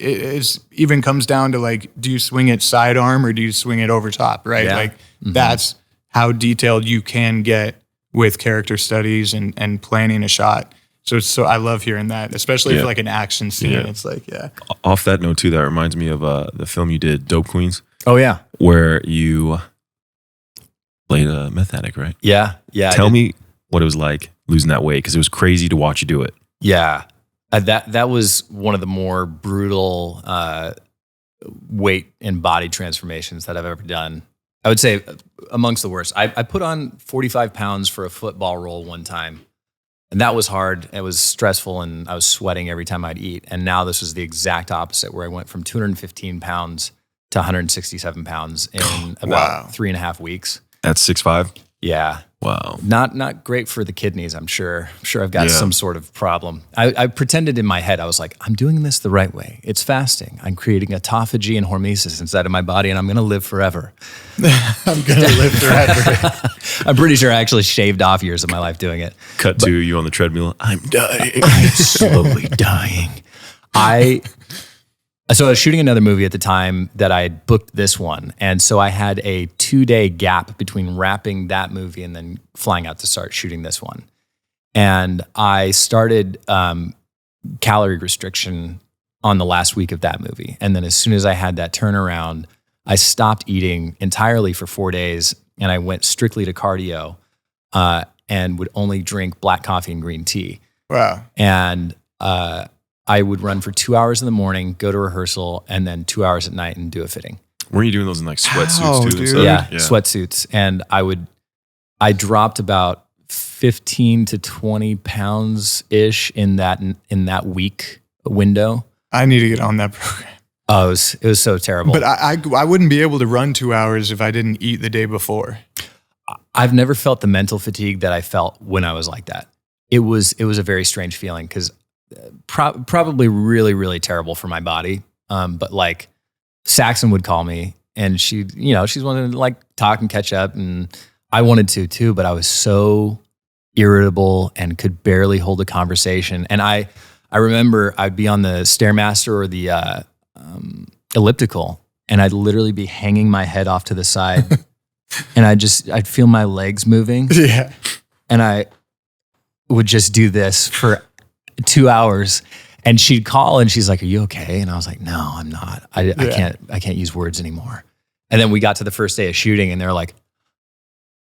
even comes down to like, do you swing it sidearm or do you swing it over top? Right. Yeah. Like that's how detailed you can get with character studies and planning a shot. So I love hearing that, especially for like an action scene. Yeah. It's like, Off that note too, that reminds me of the film you did, Dope Queens. Oh yeah. Where you played a meth addict, right? Yeah. Tell me what it was like losing that weight, because it was crazy to watch you do it. Yeah. That was one of the more brutal weight and body transformations that I've ever done. I would say amongst the worst. I put on 45 pounds for a football roll one time, and that was hard. It was stressful, and I was sweating every time I'd eat. And now this was the exact opposite, where I went from 215 pounds to 167 pounds in about 3.5 weeks. That's 6'5"? Yeah. Wow. Not great for the kidneys, I'm sure. I'm sure I've got some sort of problem. I pretended in my head, I was like, I'm doing this the right way. It's fasting. I'm creating autophagy and hormesis inside of my body, and I'm going to live forever. I'm going to live forever. I'm pretty sure I actually shaved off years of my life doing it. Cut to you on the treadmill. I'm dying. I'm slowly dying. So I was shooting another movie at the time that I had booked this one. And so I had a 2-day gap between wrapping that movie and then flying out to start shooting this one. And I started calorie restriction on the last week of that movie. And then as soon as I had that turnaround, I stopped eating entirely for 4 days, and I went strictly to cardio and would only drink black coffee and green tea. Wow. And I would run for 2 hours in the morning, go to rehearsal, and then 2 hours at night and do a fitting. Were you doing those in like sweatsuits too? Dude. So, Yeah, sweatsuits. And I dropped about 15 to 20 pounds ish in that week window. I need to get on that program. Oh, it was so terrible. But I wouldn't be able to run 2 hours if I didn't eat the day before. I've never felt the mental fatigue that I felt when I was like that. It was a very strange feeling, because probably really, really terrible for my body. But like Saxon would call me, and she's wanted to like talk and catch up, and I wanted to too, but I was so irritable and could barely hold a conversation. And I remember I'd be on the Stairmaster or the elliptical, and I'd literally be hanging my head off to the side and I'd feel my legs moving. Yeah. And I would just do this for 2 hours, and she'd call and she's like, "Are you okay?" And I was like, "No, I'm not. I can't use words anymore." And then we got to the first day of shooting, and they're like,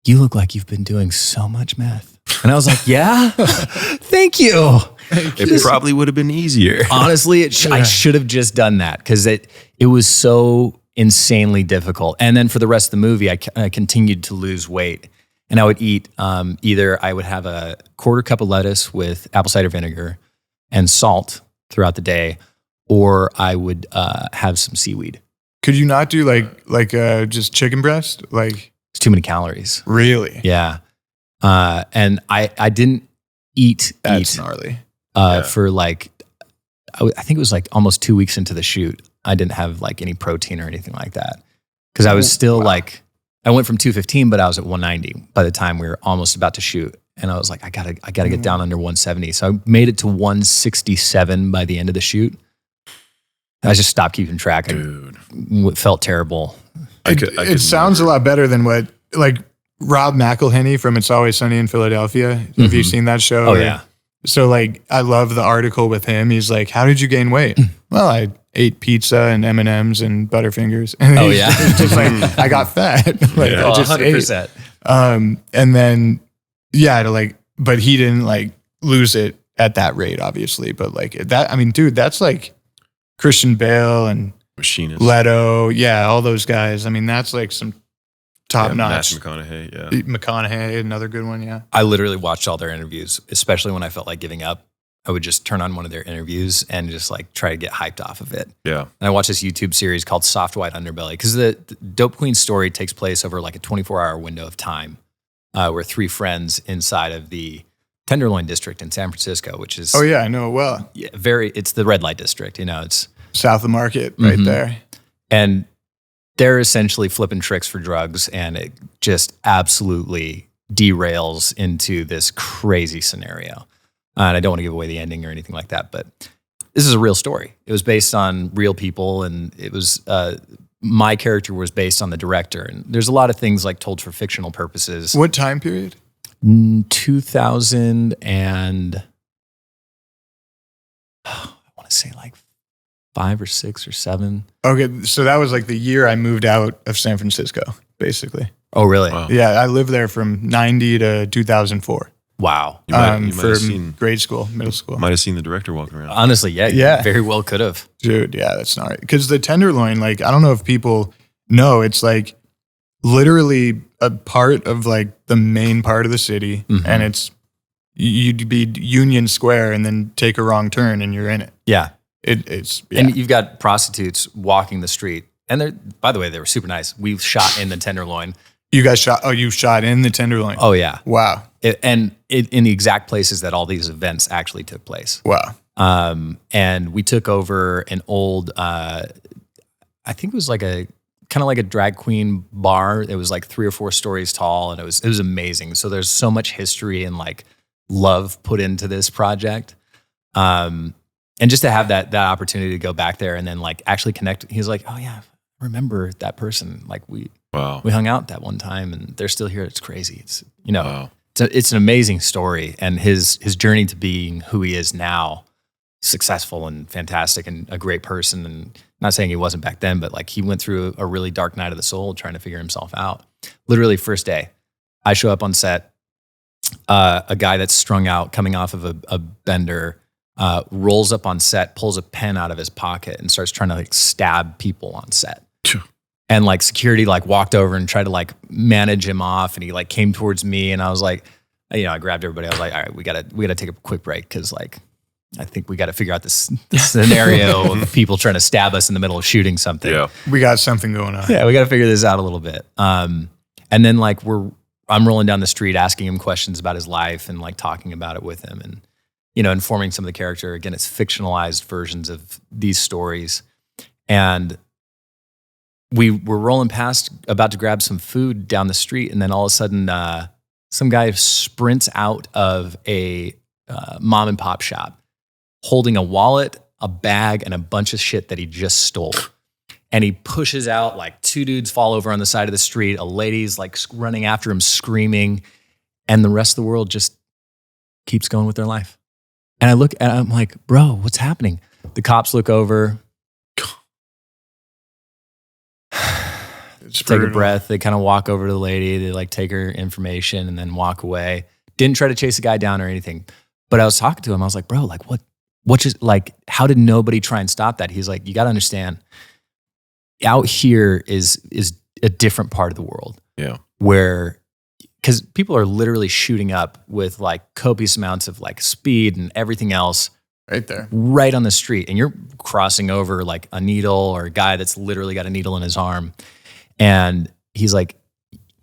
"You look like you've been doing so much meth." And I was like, "Yeah, thank you." It probably would have been easier. Honestly, I should have just done that, because it was so insanely difficult. And then for the rest of the movie, I continued to lose weight. And I would eat either I would have a quarter cup of lettuce with apple cider vinegar and salt throughout the day, or I would have some seaweed. Could you not do like just chicken breast? Like, It's too many calories. Really? Yeah. And I didn't eat gnarly. For like, I think it was like almost 2 weeks into the shoot. I didn't have like any protein or anything like that, because I was still like, I went from 215, but I was at 190 by the time we were almost about to shoot. And I was like, I gotta get down under 170. So I made it to 167 by the end of the shoot. I just stopped keeping track. Dude. It felt terrible. It sounds a lot better than what, like, Rob McElhenney from It's Always Sunny in Philadelphia. Have you seen that show? Oh, yeah. So, like, I love the article with him. He's like, "How did you gain weight?" "Well, I ate pizza and M&Ms and Butterfingers." And it's just like, I got fat. Like, I just 100%. ate. And then, but he didn't like lose it at that rate, obviously. But like that, I mean, dude, that's like Christian Bale and Machinist. Leto. Yeah, all those guys. I mean, that's like some top notch. Matthew McConaughey, yeah. McConaughey, another good one, yeah. I literally watched all their interviews, especially when I felt like giving up. I would just turn on one of their interviews and just like try to get hyped off of it. Yeah. And I watched this YouTube series called Soft White Underbelly, because the Dope Queen story takes place over like a 24-hour window of time, where three friends inside of the Tenderloin District in San Francisco, which is... Oh yeah, I know it well. Yeah, it's the red light district, it's... South of Market, right there. And they're essentially flipping tricks for drugs, and it just absolutely derails into this crazy scenario. And I don't want to give away the ending or anything like that, but this is a real story. It was based on real people, and it was my character was based on the director. And there's a lot of things like told for fictional purposes. What time period? 2000 and I want to say like 5 or 6 or 7. Okay, so that was like the year I moved out of San Francisco, basically. Oh, really? Wow. Yeah, I lived there from 90 to 2004. Wow. You might For have seen grade school, middle school. might have seen the director walking around. Honestly, yeah. Yeah. You very well could have. Dude, yeah, that's not right. Because the Tenderloin, like, I don't know if people know, it's like literally a part of like the main part of the city. Mm-hmm. And it's, you'd be Union Square and then take a wrong turn and you're in it. Yeah. It's And you've got prostitutes walking the street. And they're, by the way, they were super nice. We shot in the Tenderloin. You guys you shot in the Tenderloin. Oh, yeah. Wow. In the exact places that all these events actually took place. Wow. And we took over an old, I think it was like a kind of like a drag queen bar. It was like 3 or 4 stories tall, and it was amazing. So there's so much history and like love put into this project. And just to have that opportunity to go back there and then like actually connect. He was like, oh yeah, I remember that person. Like we hung out that one time, and they're still here. It's crazy. It's Wow. it's an amazing story, and his journey to being who he is now, successful and fantastic and a great person. And not saying he wasn't back then, but like he went through a really dark night of the soul trying to figure himself out. Literally first day, I show up on set, a guy that's strung out coming off of a bender, rolls up on set, pulls a pen out of his pocket and starts trying to like stab people on set. And like security like walked over and tried to like manage him off, and he like came towards me, and I was like, I grabbed everybody. I was like, all right, we gotta take a quick break, because like I think we got to figure out this scenario of people trying to stab us in the middle of shooting something. Yeah. We got something going on. Yeah, we got to figure this out a little bit. And then like I'm rolling down the street asking him questions about his life and like talking about it with him, and informing some of the character. Again, it's fictionalized versions of these stories. And we were rolling past, about to grab some food down the street, and then all of a sudden, some guy sprints out of a mom and pop shop, holding a wallet, a bag, and a bunch of shit that he just stole. And he pushes out, like 2 dudes fall over on the side of the street. A lady's like running after him, screaming, and the rest of the world just keeps going with their life. And I look, and I'm like, bro, what's happening? The cops look over. Take a breath. They kind of walk over to the lady. They like take her information and then walk away. Didn't try to chase the guy down or anything. But I was talking to him. I was like, bro, like what just like, how did nobody try and stop that? He's like, you got to understand, out here is a different part of the world. Yeah. Where, because people are literally shooting up with like copious amounts of like speed and everything else. Right there. Right on the street. And you're crossing over like a needle, or a guy that's literally got a needle in his arm. And he's like,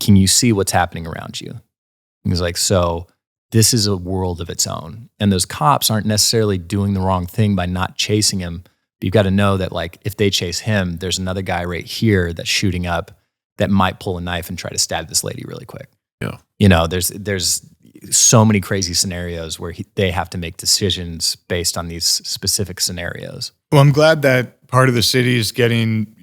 can you see what's happening around you? And he's like, so this is a world of its own. And those cops aren't necessarily doing the wrong thing by not chasing him. But you've got to know that like, if they chase him, there's another guy right here that's shooting up that might pull a knife and try to stab this lady really quick. Yeah. There's so many crazy scenarios where they have to make decisions based on these specific scenarios. Well, I'm glad that part of the city is getting,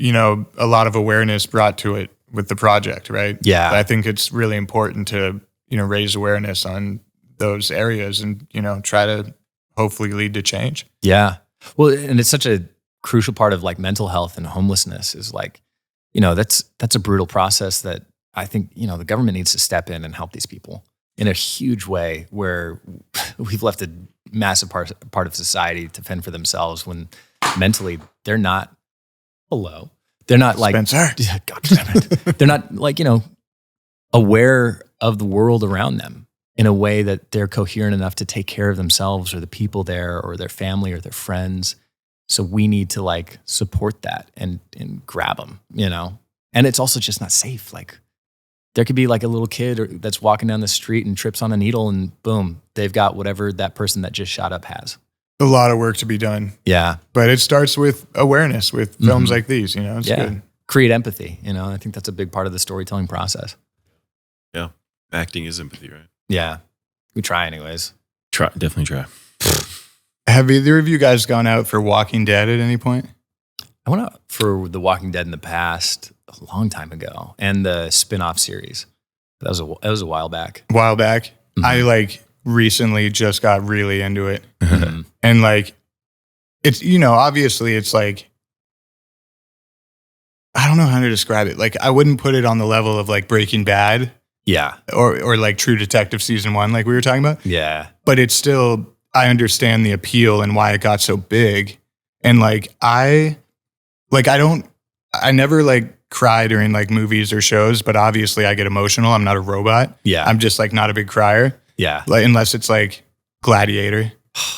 a lot of awareness brought to it with the project, right? Yeah. I think it's really important to, raise awareness on those areas and, try to hopefully lead to change. Yeah. Well, and it's such a crucial part of like mental health and homelessness is like, that's a brutal process that I think, the government needs to step in and help these people in a huge way, where we've left a massive part of society to fend for themselves when mentally they're not below. They're not like, Spencer. God damn it. They're not like, aware of the world around them in a way that they're coherent enough to take care of themselves or the people there or their family or their friends. So we need to like support that and grab them, and it's also just not safe. Like there could be like a little kid that's walking down the street and trips on a needle, and boom, they've got whatever that person that just shot up has. A lot of work to be done. Yeah. But it starts with awareness with films like these, it's good. Create empathy, I think that's a big part of the storytelling process. Yeah. Acting is empathy, right? Yeah. We try anyways. Definitely try. Have either of you guys gone out for Walking Dead at any point? I went out for The Walking Dead in the past a long time ago, and the spin-off series. That was a while back. A while back. Mm-hmm. I like recently just got really into it. Mm-hmm. And like, it's, obviously it's like, I don't don't know how to describe it. Like, I wouldn't put it on the level of like Breaking Bad. Yeah. Or like True Detective season 1, like we were talking about. Yeah. But it's still, I understand the appeal and why it got so big. And like, I never like cry during like movies or shows, but obviously I get emotional. I'm not a robot. Yeah. I'm just like not a big crier. Yeah. Like, unless it's like Gladiator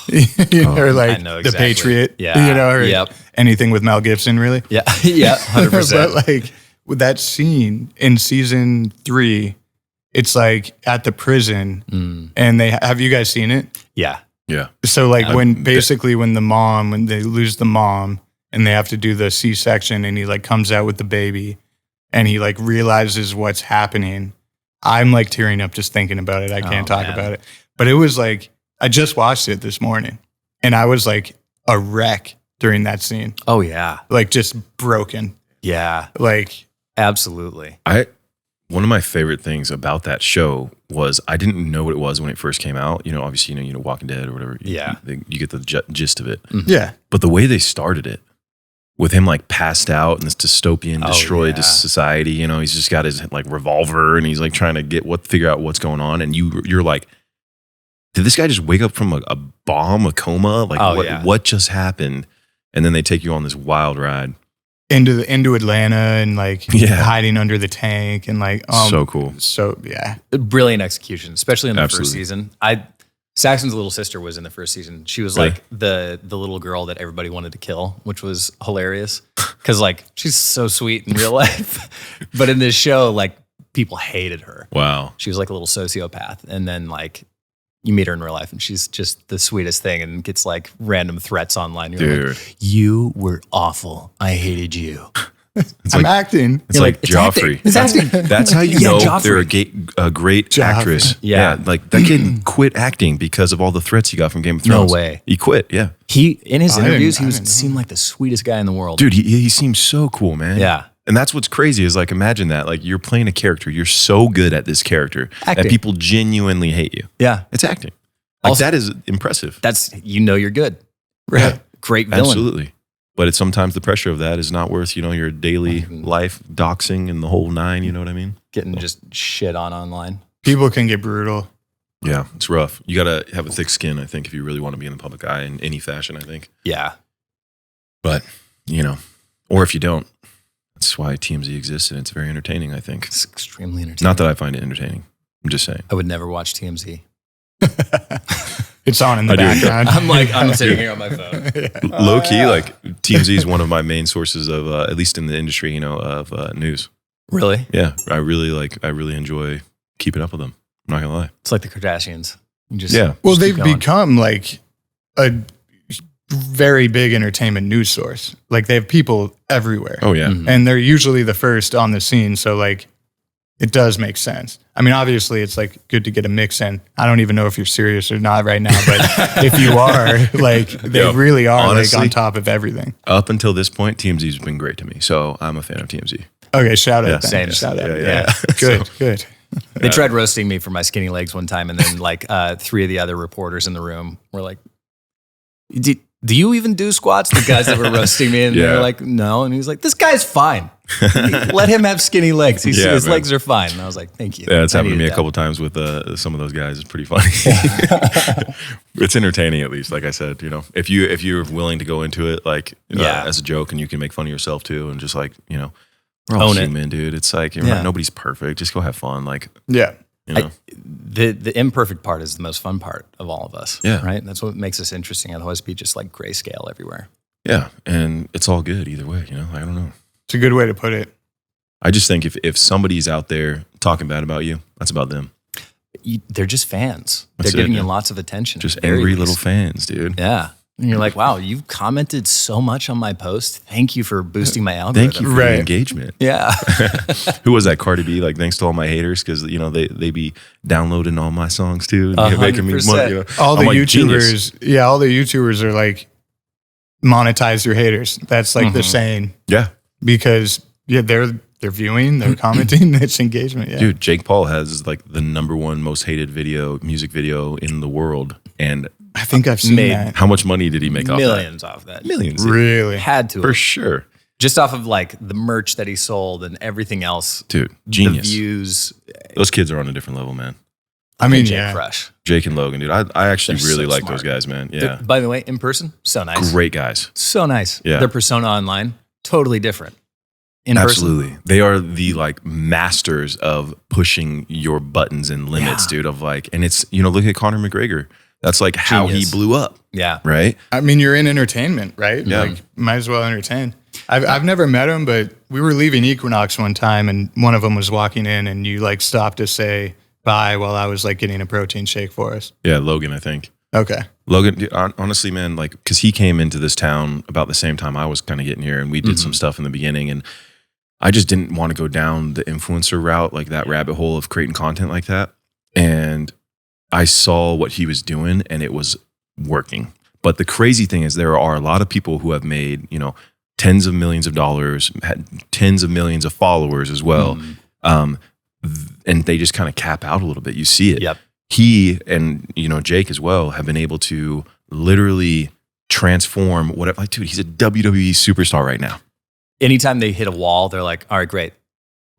or like exactly. The Patriot, Yeah. or anything with Mel Gibson, really. Yeah. Yeah. 100%. But like with that scene in season 3, it's like at the prison and have you guys seen it? Yeah. Yeah. So like when they lose the mom and they have to do the C-section and he like comes out with the baby and he like realizes what's happening. I'm like tearing up just thinking about it. I can't talk about it. But it was like, I just watched it this morning and I was like a wreck during that scene. Oh yeah. Like just broken. Yeah. Like absolutely. One of my favorite things about that show was I didn't know what it was when it first came out. You know, obviously, you know, Walking Dead or whatever. Yeah. You get the gist of it. Yeah. But the way they started it, with him like passed out in this dystopian, destroyed society, you know, he's just got his like revolver and he's like trying to figure out what's going on. And you're like, did this guy just wake up from a bomb, a coma? Like what just happened? And then they take you on this wild ride. Into Atlanta and like hiding under the tank and like so cool. So yeah, brilliant execution, especially in the first season. Saxon's little sister was in the first season. She was like the little girl that everybody wanted to kill, which was hilarious because like she's so sweet in real life, but in this show like people hated her. Wow, she was like a little sociopath, and then like you meet her in real life and she's just the sweetest thing and gets like random threats online. You're like, you were awful. I hated you. I'm acting. It's like Joffrey. It's acting. That's how you know Joffrey. they're a great actress. Yeah. Like that kid quit acting because of all the threats he got from Game of Thrones. No way. He quit, yeah. He, in his interviews, he seemed like the sweetest guy in the world. Dude, he seems so cool, man. Yeah. And that's what's crazy is like, imagine that. Like you're playing a character. You're so good at this character that people genuinely hate you. Yeah. It's acting. Like also, that is impressive. That's, you're good. Right. Yeah. Great villain. Absolutely. But it's sometimes the pressure of that is not worth, you know, your daily life, doxing and the whole 9, you know what I mean? Getting just shit on online. People can get brutal. Yeah, it's rough. You got to have a thick skin, I think, if you really want to be in the public eye in any fashion, I think. Yeah. But, you know, or if you don't, that's why TMZ exists and it's very entertaining, I think. It's extremely entertaining. Not that I find it entertaining. I'm just saying. I would never watch TMZ. It's on in the background. I'm sitting here on my phone. Low key, like TMZ is one of my main sources of, at least in the industry, you know, of news. Really? Yeah, I really enjoy keeping up with them. I'm not gonna lie. It's like the Kardashians. Well, they've become like a very big entertainment news source. Like they have people everywhere. Oh yeah, and they're usually the first on the scene. So like, it does make sense. I mean, obviously, it's like good to get a mix in. I don't even know if you're serious or not right now, but if you are, like, they really are honestly, like on top of everything. Up until this point, TMZ's been great to me, so I'm a fan of TMZ. Okay, shout out. Same. Shout out. Yeah. Good. They tried roasting me for my skinny legs one time, and then like 3 of the other reporters in the room were like, do you even do squats? The guys that were roasting me, and they were like, no. And he was like, this guy's fine. Let him have skinny legs. His legs are fine. And I was like, thank you. Yeah, it's happened to me a couple times with some of those guys. It's pretty funny. It's entertaining, at least. Like I said, you know, if you're willing to go into it, like as a joke, and you can make fun of yourself too, and just like, you know, we're all human, dude. It's like nobody's perfect. Just go have fun. Like, yeah. You know? The imperfect part is the most fun part of all of us. Yeah. Right? That's what makes us interesting. Otherwise, it'd be just like grayscale everywhere. Yeah. And it's all good either way, you know? I don't know. It's a good way to put it. I just think if somebody's out there talking bad about you, that's about them. They're just fans. They're giving you lots of attention. Just angry little fans, dude. Yeah. And you're like, wow, you've commented so much on my post. Thank you for boosting my algorithm. Thank you for the engagement. Yeah. Who was that? Cardi B? Like, thanks to all my haters, because, you know, they be downloading all my songs too. And making me money. You know? All the YouTubers, all the YouTubers are like, monetize your haters. That's like the saying. Yeah. Because they're viewing, they're commenting, it's engagement. Yeah. Dude, Jake Paul has like the #1 most hated music video in the world. And I think I've seen that. How much money did he make off that? Millions off that. Millions. Really? Had to. For sure. just off of like the merch that he sold and everything else. Dude, genius. The views. Those kids are on a different level, man. I mean, Jake Crush. Jake and Logan, dude. I actually They're really so like smart. those guys, man. Yeah. By the way, in person, so nice. Great guys. So nice. Yeah. Their persona online, totally different. In Absolutely. They are the like masters of pushing your buttons and limits, dude, of like, and it's, you know, look at Conor McGregor. That's like how he blew up. Yeah. Right? I mean, you're in entertainment, right? Yeah. Like, might as well entertain. I've never met him, but we were leaving Equinox one time, and one of them was walking in, and you like stopped to say bye while I was like getting a protein shake for us. Yeah, Logan, I think. Okay. Logan, dude, honestly, man, like, because he came into this town about the same time I was kind of getting here, and we did some stuff in the beginning, and I just didn't want to go down the influencer route, like that rabbit hole of creating content like that. And I saw what he was doing, and it was working. But the crazy thing is there are a lot of people who have made, you know, tens of millions of dollars, had tens of millions of followers as well. And they just kind of cap out a little bit. You see it. Yep. He and, you know, Jake as well have been able to literally transform whatever. Like, dude, he's a WWE superstar right now. Anytime they hit a wall, they're like, all right, great.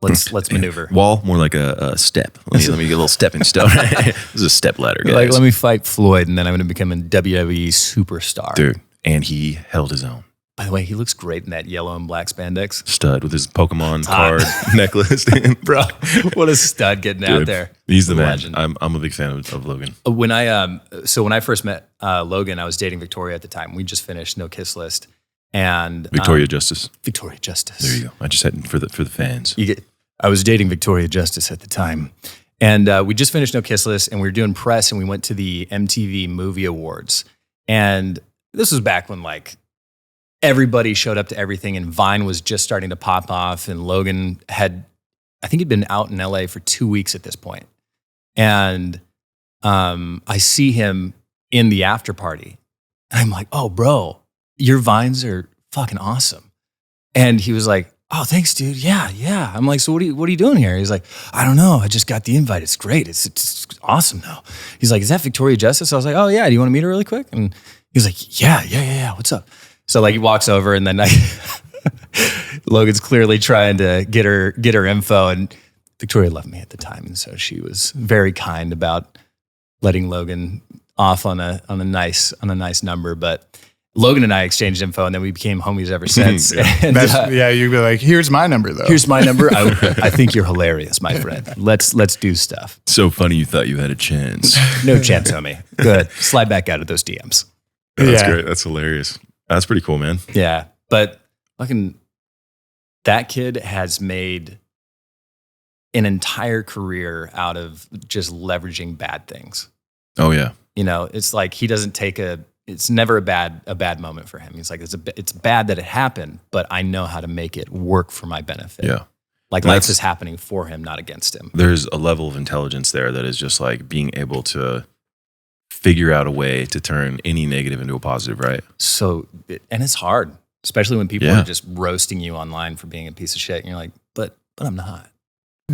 Let's maneuver. Wall, more like a step. Let me get a little stepping stone. This is a step ladder, guys. Like, let me fight Floyd, and then I'm going to become a WWE superstar. Dude, and he held his own. By the way, he looks great in that yellow and black spandex. Stud with his Pokemon card necklace. Bro, what a stud getting out there. He's the man. Legend. I'm a big fan of Logan. When I first met Logan, I was dating Victoria at the time. We just finished No Kiss List. And Victoria Justice. Victoria Justice. There you go. I just had for the fans. I was dating Victoria Justice at the time. And we just finished No Kiss List, and we were doing press, and we went to the MTV Movie Awards. And this was back when like everybody showed up to everything, and Vine was just starting to pop off, and Logan I think he'd been out in LA for 2 weeks at this point. And I see him in the after party, and I'm like, oh, bro, your Vines are fucking awesome. And he was like, oh, thanks, dude. Yeah. I'm like, so what are you doing here? He's like, I don't know. I just got the invite. It's great. It's awesome though. He's like, is that Victoria Justice? I was like, oh yeah. Do you want to meet her really quick? And he's like, yeah. What's up? So like he walks over, and then Logan's clearly trying to get her info, and Victoria loved me at the time, and so she was very kind about letting Logan off on a nice number, but. Logan and I exchanged info, and then we became homies ever since. And, you'd be like, here's my number though. Here's my number. I think you're hilarious, my friend. Let's do stuff. So funny you thought you had a chance. No chance, homie. Good. Slide back out of those DMs. That's great. That's hilarious. That's pretty cool, man. Yeah. But fucking that kid has made an entire career out of just leveraging bad things. Oh yeah. You know, it's like he doesn't take it's never a bad moment for him. He's like, it's bad that it happened, but I know how to make it work for my benefit. Yeah. Like life is happening for him, not against him. There's a level of intelligence there that is just like being able to figure out a way to turn any negative into a positive, right? So, and it's hard, especially when people are just roasting you online for being a piece of shit. And you're like, but I'm not.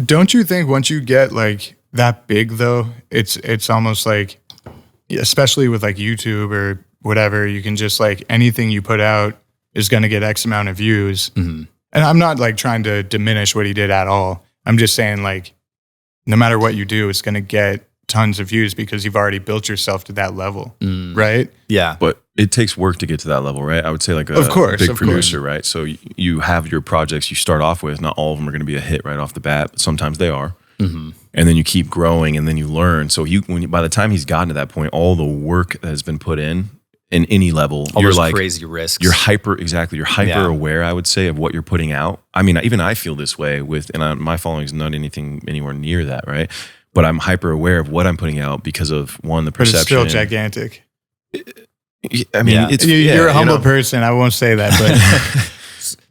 Don't you think once you get like that big though, it's almost like, especially with like YouTube or whatever, you can just like anything you put out is going to get X amount of views. Mm-hmm. And I'm not like trying to diminish what he did at all. I'm just saying like, no matter what you do, it's going to get tons of views because you've already built yourself to that level. Right? Yeah. But it takes work to get to that level, right? I would say like a big producer, right? So you have your projects you start off with. Not all of them are going to be a hit right off the bat, but sometimes they are. Mm-hmm. And then you keep growing, and then you learn. So by the time he's gotten to that point, all the work that has been put in any level, all you're those like crazy risks. You're hyper aware, I would say, of what you're putting out. I mean, even I feel this way my following is not anything anywhere near that, right? But I'm hyper aware of what I'm putting out because of one, the perception. But it's still gigantic. I mean, you're a humble person. I won't say that, but.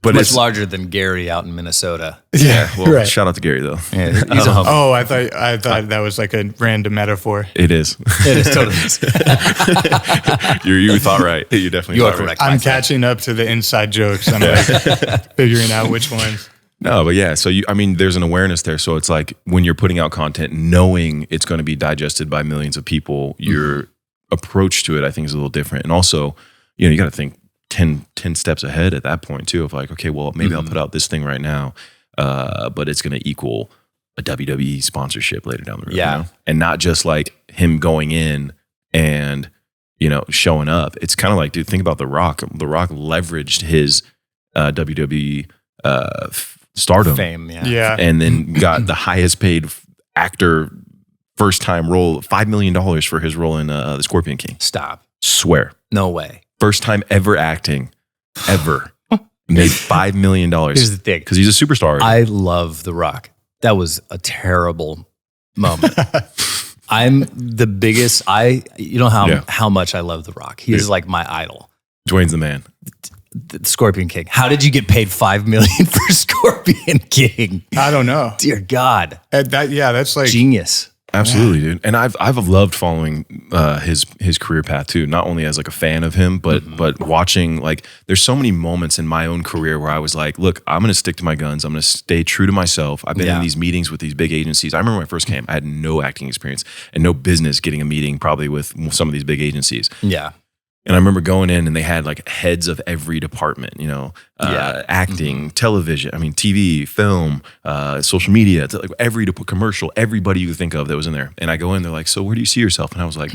But much larger than Gary out in Minnesota. Yeah, well, shout out to Gary though. Yeah, he's a humble. Oh, I thought that was like a random metaphor. It is. It is totally. You thought right. You definitely thought correct. Right. I'm catching up to the inside jokes. I'm like figuring out which ones. No, but yeah. So there's an awareness there. So it's like when you're putting out content, knowing it's going to be digested by millions of people, your approach to it, I think, is a little different. And also, you got to think. 10 steps ahead at that point too, of like, okay, well, maybe I'll put out this thing right now, but it's going to equal a WWE sponsorship later down the road. Yeah. You know? And not just like him going in and, you know, showing up. It's kind of like, dude, think about The Rock. The Rock leveraged his WWE stardom. Fame, Yeah. And then got the highest paid actor first time role, $5 million for his role in The Scorpion King. Stop. Swear. No way. First time ever acting, ever. Made $5 million. Here's the thing. Because he's a superstar. I love The Rock. That was a terrible moment. I'm the biggest, you know how much I love The Rock. He's like my idol. Dwayne's the man. The Scorpion King. How did you get paid $5 million for Scorpion King? I don't know. Dear God. That's like Genius. Absolutely, dude. And I've loved following his career path too. Not only as like a fan of him, but watching, like, there's so many moments in my own career where I was like, look, I'm going to stick to my guns. I'm going to stay true to myself. I've been in these meetings with these big agencies. I remember when I first came, I had no acting experience and no business getting a meeting probably with some of these big agencies. Yeah. And I remember going in and they had like heads of every department, you know, acting, television, TV, film, social media, like every commercial, everybody you could think of that was in there. And I go in, they're like, so where do you see yourself? And I was like,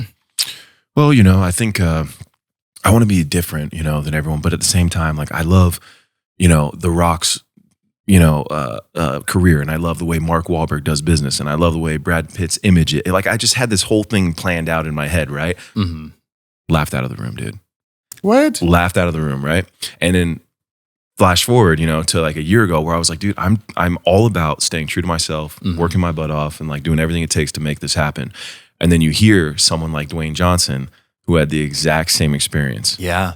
well, you know, I think I want to be different, you know, than everyone. But at the same time, like, I love, you know, The Rock's, you know, career. And I love the way Mark Wahlberg does business. And I love the way Brad Pitt's image. Like, I just had this whole thing planned out in my head, right? Mm-hmm. Laughed out of the room, dude. What? Laughed out of the room, right? And then flash forward, you know, to like a year ago where I was like, dude, I'm all about staying true to myself, working my butt off, and like doing everything it takes to make this happen. And then you hear someone like Dwayne Johnson who had the exact same experience. Yeah.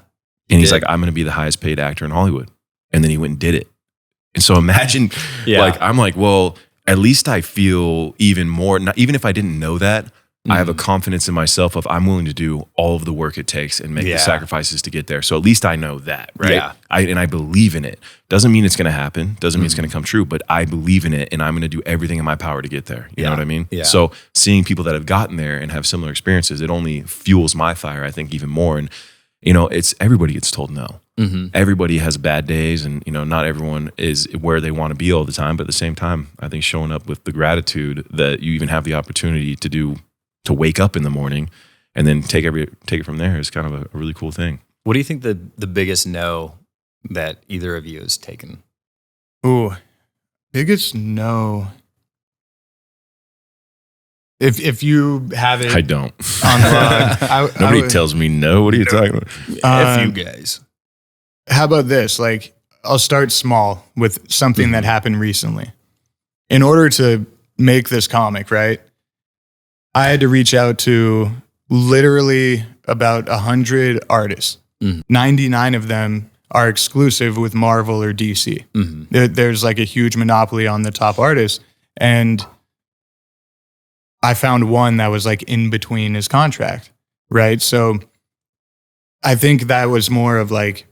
And he's like, I'm going to be the highest paid actor in Hollywood. And then he went and did it. And so imagine, like, I'm like, well, at least I feel even more, even if I didn't know that, I have a confidence in myself of I'm willing to do all of the work it takes and make the sacrifices to get there. So at least I know that, right? Yeah. I believe in it. Doesn't mean it's going to happen. Doesn't mean it's going to come true, but I believe in it and I'm going to do everything in my power to get there. You know what I mean? Yeah. So seeing people that have gotten there and have similar experiences, it only fuels my fire, I think, even more. And, you know, it's everybody gets told no. Everybody has bad days and, you know, not everyone is where they want to be all the time. But at the same time, I think showing up with the gratitude that you even have the opportunity to wake up in the morning and then take it from there is kind of a really cool thing. What do you think the biggest no that either of you has taken? Ooh, biggest no. If you have it, I don't. on the Nobody tells me no. What are you talking about? F you guys. How about this? Like, I'll start small with something that happened recently. In order to make this comic, right, I had to reach out to literally about 100 artists. 99 of them are exclusive with Marvel or DC. There's like a huge monopoly on the top artists. And I found one that was like in between his contract, right? So I think that was more of like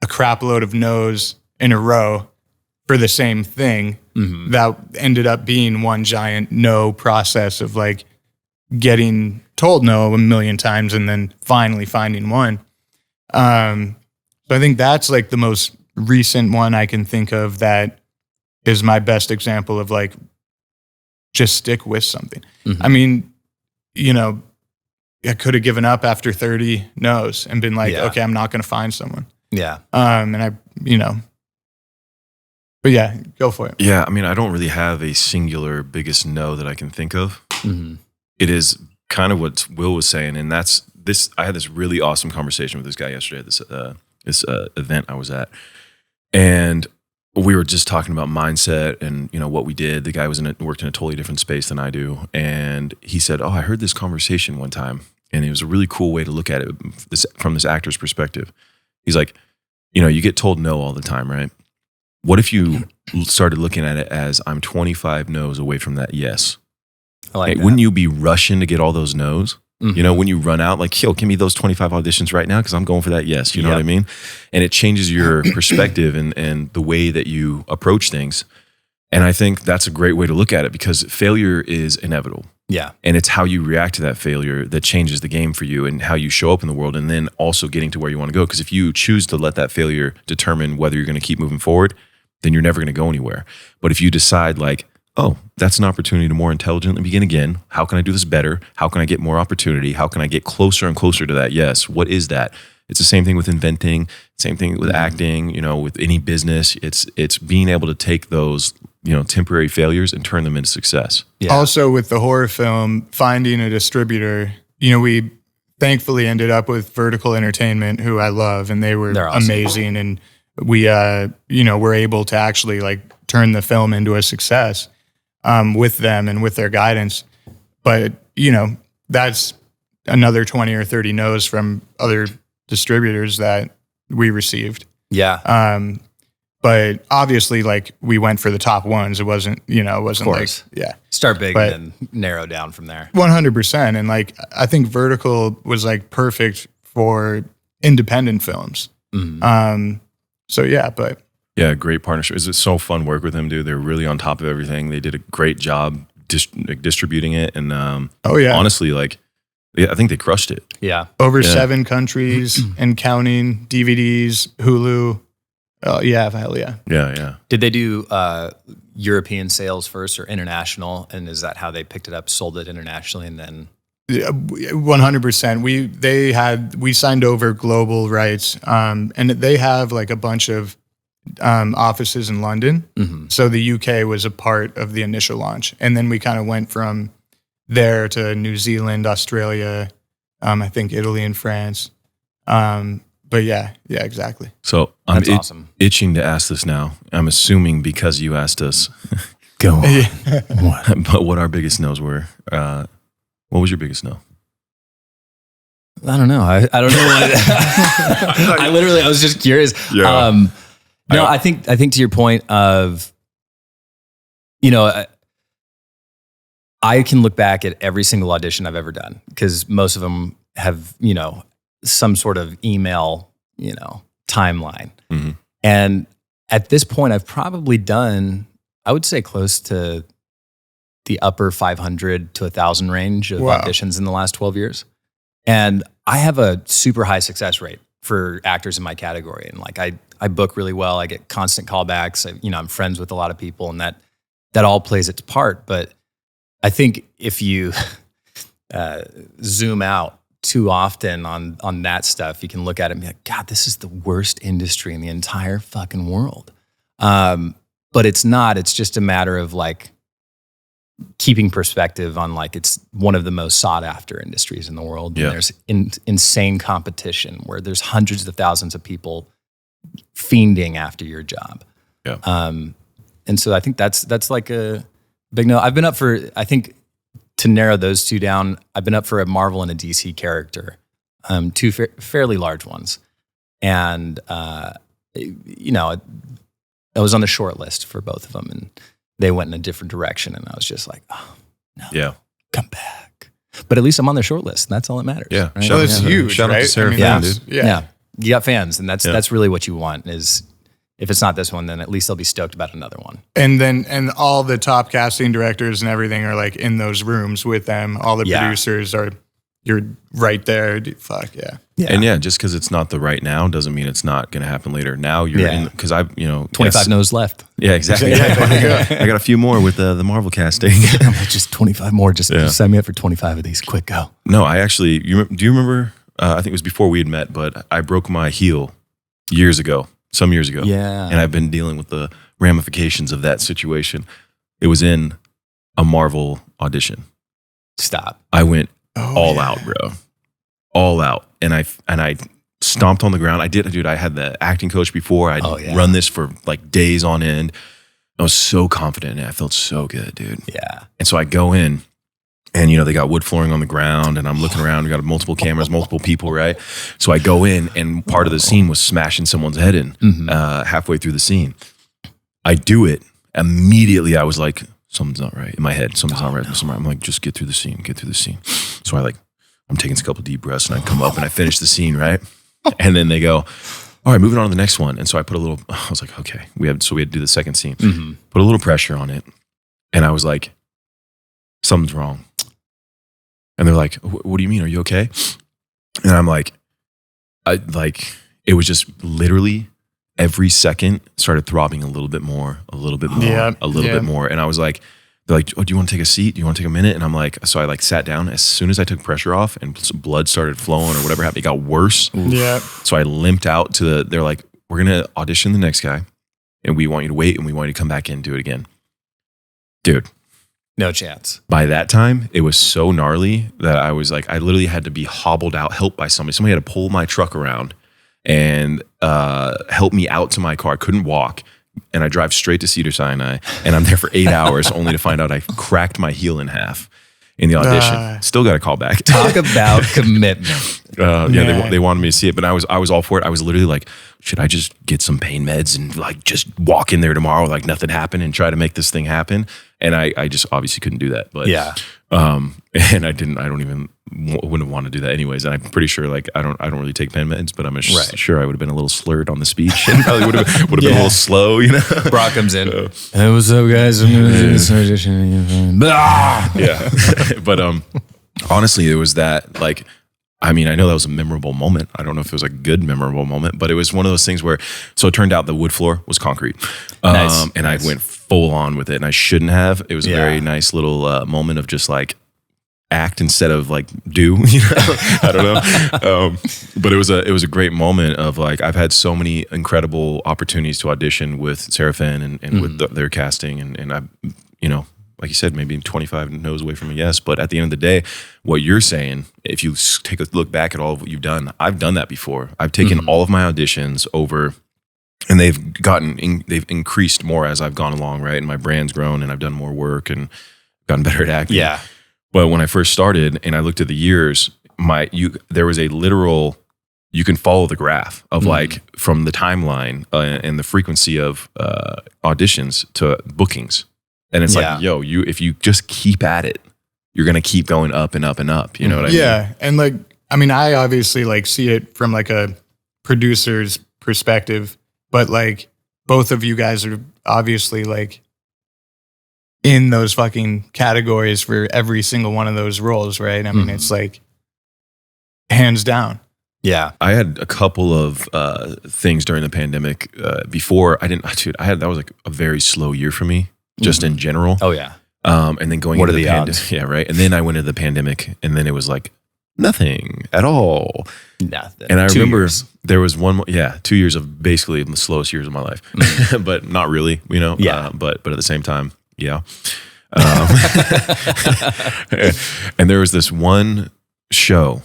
a crap load of no's in a row for the same thing. That ended up being one giant no process of like getting told no a million times and then finally finding one. So I think that's like the most recent one I can think of that is my best example of like, just stick with something. I mean, you know, I could have given up after 30 no's and been like, okay, I'm not going to find someone. Yeah. And I, you know, but yeah, go for it. Yeah. I mean, I don't really have a singular biggest no that I can think of. It is kind of what Will was saying. And that's this, I had this really awesome conversation with this guy yesterday at this event I was at. And we were just talking about mindset and, you know, what we did. The guy worked in a totally different space than I do. And he said, I heard this conversation one time. And it was a really cool way to look at it from this actor's perspective. He's like, you know, you get told no all the time, right? What if you started looking at it as I'm 25 no's away from that yes? I like that. Wouldn't you be rushing to get all those no's? You know, when you run out, like, yo, give me those 25 auditions right now because I'm going for that yes. You know what I mean? And it changes your perspective and the way that you approach things. And I think that's a great way to look at it because failure is inevitable. Yeah. And it's how you react to that failure that changes the game for you and how you show up in the world, and then also getting to where you want to go. Because if you choose to let that failure determine whether you're going to keep moving forward, then you're never going to go anywhere. But if you decide like, oh, that's an opportunity to more intelligently begin again. How can I do this better? How can I get more opportunity? How can I get closer and closer to that? Yes. What is that? It's the same thing with inventing, same thing with acting, with any business. It's being able to take those, temporary failures and turn them into success. Yeah. Also with the horror film, finding a distributor, we thankfully ended up with Vertical Entertainment, who I love, and they're awesome. Amazing. And we, were able to actually like turn the film into a success with them and with their guidance. But, that's another 20 or 30 no's from other distributors that we received. Yeah. But obviously, like, we went for the top ones. It wasn't like, yeah. Start big and then narrow down from there. 100%. And like, I think Vertical was like perfect for independent films. So yeah, but. Yeah, great partnership. It's so fun work with them, dude. They're really on top of everything. They did a great job distributing it. And honestly, like, I think they crushed it. Yeah. Over 7 countries and counting, DVDs, Hulu. Oh, yeah, hell yeah. Yeah. Did they do European sales first or international? And is that how they picked it up, sold it internationally, and then? 100%. We signed over global rights, and they have like a bunch of offices in London. So the UK was a part of the initial launch. And then we kind of went from there to New Zealand, Australia, I think Italy and France. But yeah, exactly. So I'm awesome. Itching to ask this now. I'm assuming because you asked us. Go on. What? But what our biggest no's were. What was your biggest no? I don't know. I don't know. I was just curious. Yeah. No, I think to your point of, I can look back at every single audition I've ever done because most of them have, some sort of email, timeline. And at this point, I've probably done, I would say, close to the upper 500 to 1,000 range of auditions in the last 12 years. And I have a super high success rate for actors in my category. And like, I book really well. I get constant callbacks. I'm friends with a lot of people, and that all plays its part. But I think if you zoom out too often on that stuff, you can look at it and be like, God, this is the worst industry in the entire fucking world. But it's not. It's just a matter of like keeping perspective on like it's one of the most sought after industries in the world. Yeah. And there's insane competition where there's hundreds of thousands of people fiending after your job. Yeah. And so I think that's like a big no. I've been up for, I think, to narrow those two down, I've been up for a Marvel and a DC character, 2 fairly large ones. And, I was on the short list for both of them, and they went in a different direction. And I was just like, oh, no, come back. But at least I'm on their short list, and that's all that matters. Yeah. Right? Well, it's huge, Shout out right? to Sarah Fan, Fan, dude. Yeah. You got fans, and that's really what you want is, if it's not this one, then at least they'll be stoked about another one. And all the top casting directors and everything are like in those rooms with them. All the producers you're right there. Fuck yeah. And just because it's not the right now doesn't mean it's not going to happen later. Now you're in, because I've, 25 no's left. Yeah, exactly. I got a few more with the Marvel casting. Just 25 more. Just sign me up for 25 of these. Quick, go. No, I actually, do you remember, I think it was before we had met, but I broke my heel some years ago. Yeah. And I've been dealing with the ramifications of that situation. It was in a Marvel audition. Stop. I went all out, bro. All out. And I stomped on the ground. I had the acting coach before. I'd run this for like days on end. I was so confident and I felt so good, dude. Yeah. And so I go in, and, they got wood flooring on the ground, and I'm looking around. We got multiple cameras, multiple people, right? So I go in, and part of the scene was smashing someone's head in halfway through the scene. I do it. Immediately, I was like, something's not right. In my head, something's not right. I'm like, just get through the scene. So I'm taking a couple deep breaths, and I come up, and I finish the scene, right? And then they go, all right, moving on to the next one. And so I was like, okay. We had to do the second scene. Put a little pressure on it. And I was like, something's wrong. And they're like, what do you mean? Are you okay? And I'm like, it was just literally every second started throbbing a little bit more, a little bit more, a little bit more. And I was like, they're like, oh, do you want to take a seat? Do you want to take a minute? And I'm like, so I like sat down. As soon as I took pressure off and some blood started flowing or whatever happened, it got worse. Yeah. So I limped out to they're like, we're going to audition the next guy and we want you to wait and we want you to come back in and do it again. Dude. No chance. By that time, it was so gnarly that I was like, I literally had to be hobbled out, helped by somebody. Somebody had to pull my truck around and help me out to my car. I couldn't walk. And I drive straight to Cedars-Sinai, and I'm there for 8 hours only to find out I cracked my heel in half in the audition. Still got a call back. Talk about commitment. They wanted me to see it, but I was all for it. I was literally like, should I just get some pain meds and like just walk in there tomorrow like nothing happened and try to make this thing happen? And I just obviously couldn't do that. But and I wouldn't want to do that anyways. And I'm pretty sure like I don't really take pain meds, but I'm sure I would have been a little slurred on the speech and probably would have been a little slow, you know. Brock comes in. Hey, what's up, guys? I'm gonna do this audition. Yeah. But honestly, it was that like, I mean, I know that was a memorable moment. I don't know if it was a good memorable moment, but it was one of those things where, so it turned out the wood floor was concrete. And I went full on with it and I shouldn't have. It was a very nice little moment of just like act instead of like do, you know, I don't know. But it was a great moment of like, I've had so many incredible opportunities to audition with Seraphin and with their casting. And I, you know, like you said, maybe 25 no's away from a yes. But at the end of the day, what you're saying, if you take a look back at all of what you've done, I've done that before. I've taken all of my auditions over, and they've increased more as I've gone along, right? And my brand's grown, and I've done more work and gotten better at acting. Yeah. But when I first started, and I looked at the years, there was a literal. You can follow the graph of like from the timeline and the frequency of auditions to bookings. And it's like, yo, if you just keep at it, you're going to keep going up and up and up. You know what I mean? Yeah. And like, I mean, I obviously like see it from like a producer's perspective, but like both of you guys are obviously like in those fucking categories for every single one of those roles, right? I mean, it's like hands down. Yeah. I had a couple of things during the pandemic before that was like a very slow year for me. Just in general. Oh yeah. And then going what into are the odds? Yeah, right. And then I went into the pandemic and then it was like nothing at all. Nothing. And I remember there was 2 years of basically the slowest years of my life, but not really, you know? Yeah. But at the same time, yeah. And there was this one show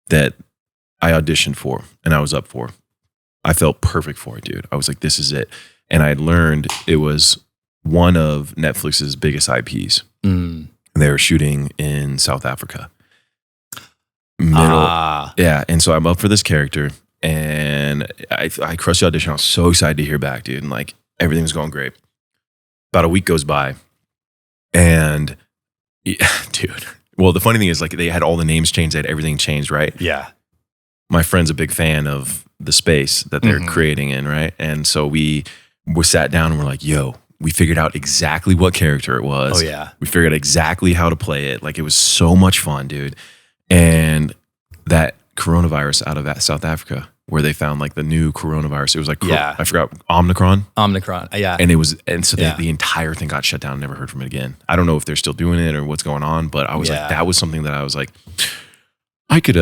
that I auditioned for and I was up for. I felt perfect for it, dude. I was like, this is it. And I had learned it was one of Netflix's biggest IPs. And they were shooting in South Africa. Yeah. And so I'm up for this character and I crushed the audition. I was so excited to hear back, dude. And like everything was going great. About a week goes by and dude. Well, the funny thing is like they had all the names changed, they had everything changed, right? Yeah. My friend's a big fan of the space that they're creating in, right? And so we sat down and we're like, yo, we figured out exactly what character it was. Oh, yeah. We figured out exactly how to play it. Like, it was so much fun, dude. And that coronavirus out of that South Africa, where they found like the new coronavirus, it was like, I forgot, Omicron. Yeah. And so the entire thing got shut down. Never heard from it again. I don't know if they're still doing it or what's going on, but I was like, that was something that I was like, I could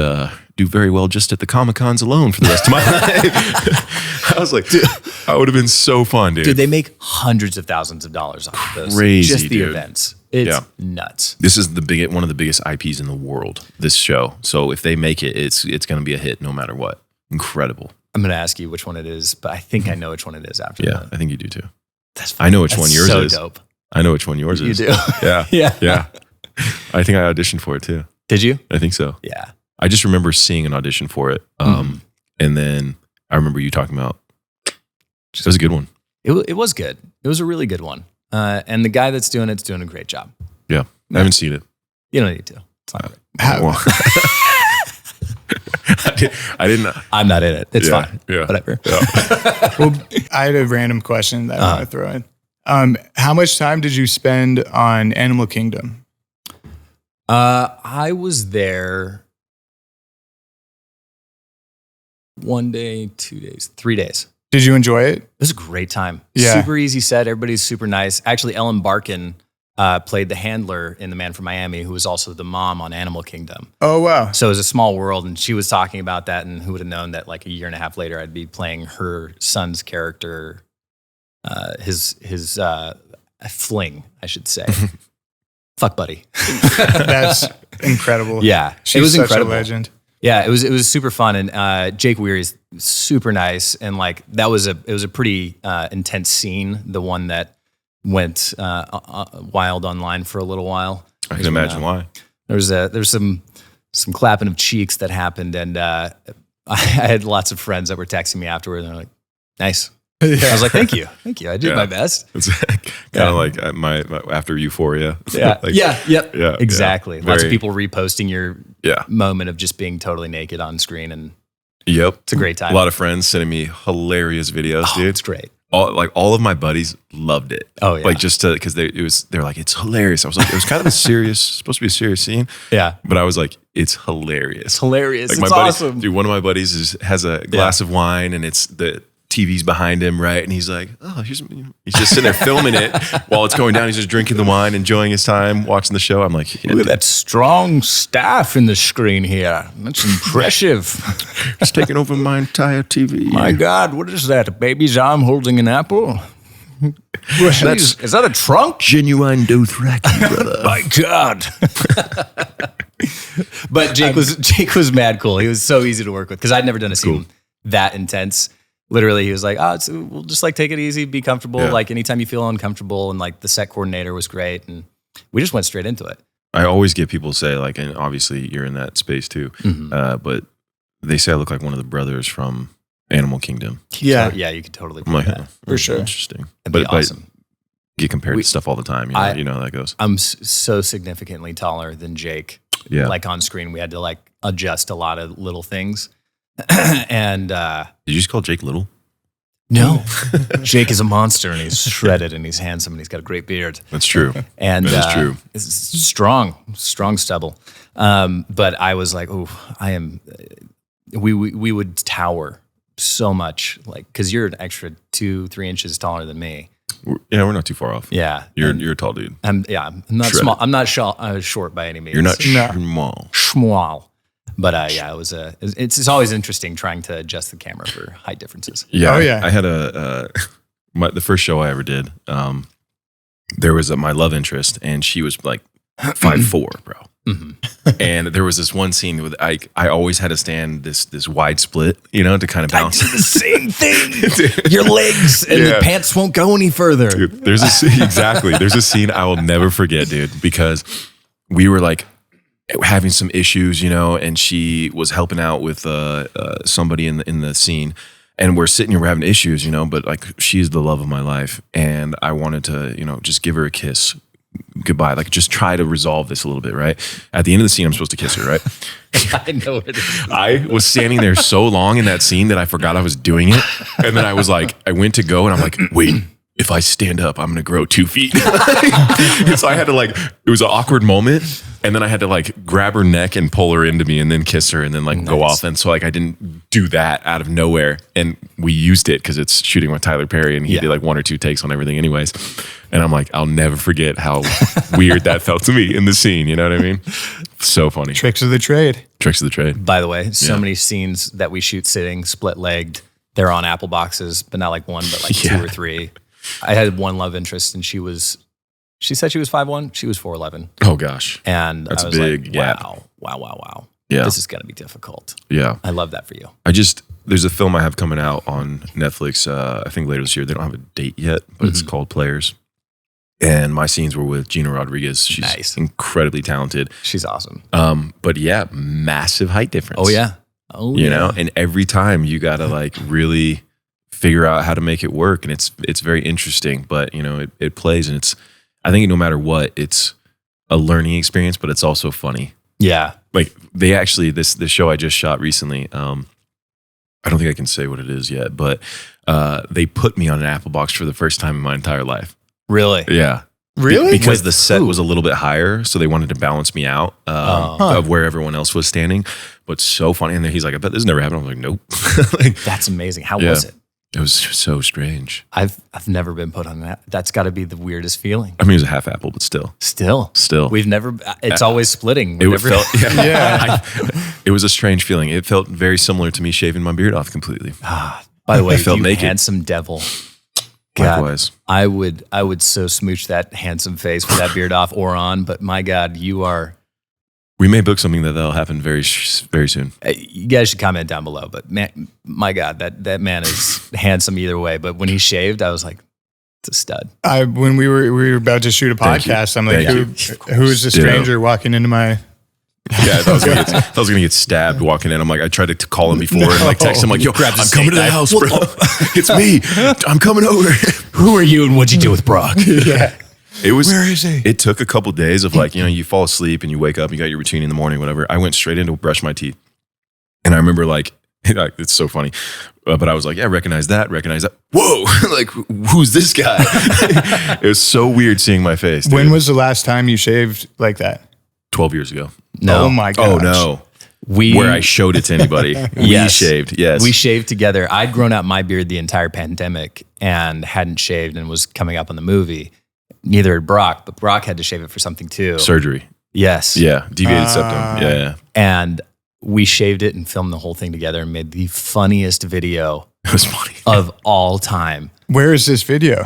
do very well just at the Comic-Cons alone for the rest of my life. I was like, dude, that would have been so fun, dude. Dude, they make hundreds of thousands of dollars off of this. Crazy, just the dude. Events. It's nuts. This is one of the biggest IPs in the world, this show. So if they make it, it's going to be a hit no matter what. Incredible. I'm going to ask you which one it is, but I think I know which one it is after that. Yeah, I think you do too. That's I know which one yours is. So dope. I know which one yours is. You do? Yeah. Yeah. I think I auditioned for it too. Did you? I think so. Yeah. I just remember seeing an audition for it. And then I remember you talking about, it was a good one. It was good. It was a really good one. And the guy that's doing it's doing a great job. Yeah. I haven't seen it. You don't need to. It's not I didn't. I'm not in it. It's fine. Yeah. Whatever. Yeah. Well, I had a random question that I want to throw in. How much time did you spend on Animal Kingdom? I was there 1 day, 2 days, 3 days. Did you enjoy it? It was a great time. Yeah. Super easy set. Everybody's super nice. Actually, Ellen Barkin played the handler in The Man from Miami, who was also the mom on Animal Kingdom. Oh, wow. So it was a small world, and she was talking about that, and who would have known that like a year and a half later, I'd be playing her son's character, his fling, I should say. Fuck buddy. That's incredible. Yeah. She's it was such incredible. a legend. Yeah, it was super fun, and Jake Weary's super nice, and like it was a pretty intense scene, the one that went wild online for a little while. I can imagine why. There's some clapping of cheeks that happened, and I had lots of friends that were texting me afterward, and they're like, "Nice." Yeah. I was like, "Thank you, I did my best." It's kind of like my after Euphoria. Yeah, Like, yeah, exactly. Yeah. Lots of people reposting your Yeah. moment of just being totally naked on screen, and Yep. it's a great time. A lot of friends sending me hilarious videos, dude. It's great. All of my buddies loved it. Oh, yeah. Like just because they're like, it's hilarious. I was like, it was kind of supposed to be a serious scene. Yeah, But I was like, it's hilarious. it's hilarious. Like It's my buddy, awesome. dude, one of my buddies has a glass of wine, and it's the TV's behind him, right? And he's like, oh, he's just sitting there filming it while it's going down. He's just drinking the wine, enjoying his time, watching the show. I'm like, yeah, Look at that strong staff in the screen here. That's impressive. it's taking over my entire TV. My God, what is that? A baby's arm holding an apple? Is that a trunk? Genuine Dothraki, brother. My God. But Jake was mad cool. He was so easy to work with because I'd never done a scene that intense. Literally, he was like, we'll just like take it easy, be comfortable. Yeah. Like anytime you feel uncomfortable, and like the set coordinator was great, and we just went straight into it. I always get people say like, and obviously you're in that space too, but they say I look like one of the brothers from Animal Kingdom. Yeah. Yeah, you could totally I'm do like, that. oh, For sure. Interesting. That'd be awesome. Get compared to stuff all the time. You know how that goes. I'm so significantly taller than Jake. Yeah. Like on screen, we had to like adjust a lot of little things. And Did you just call Jake little? no, Jake is a monster, and he's shredded, and he's handsome, and he's got a great beard. That's true. And That is true. It's strong stubble. But I was like, oh, I am. We would tower so much, like because you're an extra 2-3 inches taller than me. We're not too far off. Yeah, You're a tall dude. I'm not Shredded. small. I'm not short by any means. You're not No. small. small. But yeah, it's always interesting trying to adjust the camera for height differences. Yeah. Oh, yeah. I had the first show I ever did. There was my love interest, and she was like 5'4", bro. And there was this one scene with I always had to stand this wide split, to kind of bounce. I did the same thing. Your legs and the pants won't go any further. Dude, there's a scene, exactly. There's a scene I will never forget, dude, because we were like having some issues, and she was helping out with somebody in the scene, and we're sitting here, we're having issues, but like she's the love of my life, and I wanted to, just give her a kiss goodbye, like just try to resolve this a little bit, right? At the end of the scene, I'm supposed to kiss her, right? I know it is. I was standing there so long in that scene that I forgot I was doing it. And then I was like, I went to go and I'm like, wait, if I stand up, I'm going to grow 2 feet. And so I had to it was an awkward moment. And then I had to grab her neck and pull her into me and then kiss her and then go off. And so I didn't do that out of nowhere. And we used it because it's shooting with Tyler Perry and he did 1 or 2 takes on everything anyways. And I'm like, I'll never forget how weird that felt to me in the scene. You know what I mean? So funny. Tricks of the trade. Tricks of the trade. By the way, so many scenes that we shoot sitting, split-legged. They're on Apple boxes, but not like one, but like 2 or 3. I had one love interest, and she said she was 5'1". She was 4'11". Oh gosh. And That's I was big, like, yeah. wow. Yeah. This is going to be difficult. Yeah. I love that for you. There's a film I have coming out on Netflix, I think later this year. They don't have a date yet, but it's called Players. And my scenes were with Gina Rodriguez. She's incredibly talented. She's awesome. But yeah, massive height difference. Oh, yeah. You know, and every time you got to really figure out how to make it work. And it's very interesting, but it plays, and I think no matter what, it's a learning experience, but it's also funny. Yeah. They actually, this show I just shot recently, I don't think I can say what it is yet, but they put me on an Apple box for the first time in my entire life. Really? Yeah. Really? Because the set was a little bit higher, so they wanted to balance me out of where everyone else was standing. But so funny. And then he's like, I bet this never happened. I was like, nope. Like, That's amazing. How was it? It was so strange. I've never been put on that. That's got to be the weirdest feeling. I mean, it was a half apple, but still. Still. We've never, it's always splitting. It was a strange feeling. It felt very similar to me shaving my beard off completely. By the way, I felt you naked. handsome devil. God, Likewise. I would so smooch that handsome face with that beard off or on, but my God, you are. We may book something that'll happen very soon. You guys should comment down below, but man, my God, that man is handsome either way. But when he shaved, I was like, it's a stud. When we were about to shoot a podcast, I'm like, who is the stranger walking into my? Yeah, I was gonna get stabbed walking in. I'm like, I tried to call him before and like text him like, yo, I'm coming to the house, bro. It's me. I'm coming over. Who are you and what'd you do with Brock? Yeah. Where is he? It took a couple days of like, you fall asleep and you wake up, you got your routine in the morning, whatever. I went straight in to brush my teeth. And I remember like, it's so funny. But I was like, yeah, recognize that. Whoa, like, who's this guy? It was so weird seeing my face. Dude. When was the last time you shaved like that? 12 years ago. No. Oh my gosh. Oh no. Where I showed it to anybody. We shaved. Yes. We shaved together. I'd grown out my beard the entire pandemic and hadn't shaved and was coming up on the movie. Neither had Brock, but Brock had to shave it for something too. Surgery. Yes. Yeah. Deviated septum. Yeah. And we shaved it and filmed the whole thing together and made the funniest video It was funny. of all time. Where is this video?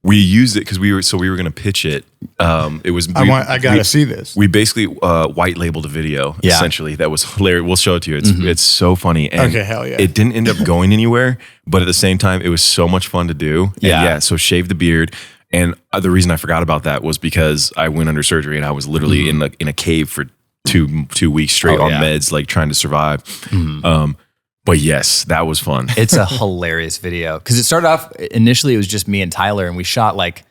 We used it because we were going to pitch it. It was. I gotta see this. We basically white labeled a video essentially that was hilarious. We'll show it to you. It's so funny. And okay, hell yeah. It didn't end up going anywhere, but at the same time, it was so much fun to do. And so shave the beard. And the reason I forgot about that was because I went under surgery and I was literally in a cave for two weeks straight on meds, like trying to survive. But yes, that was fun. It's a hilarious video because it started off initially. It was just me and Tyler, and we shot like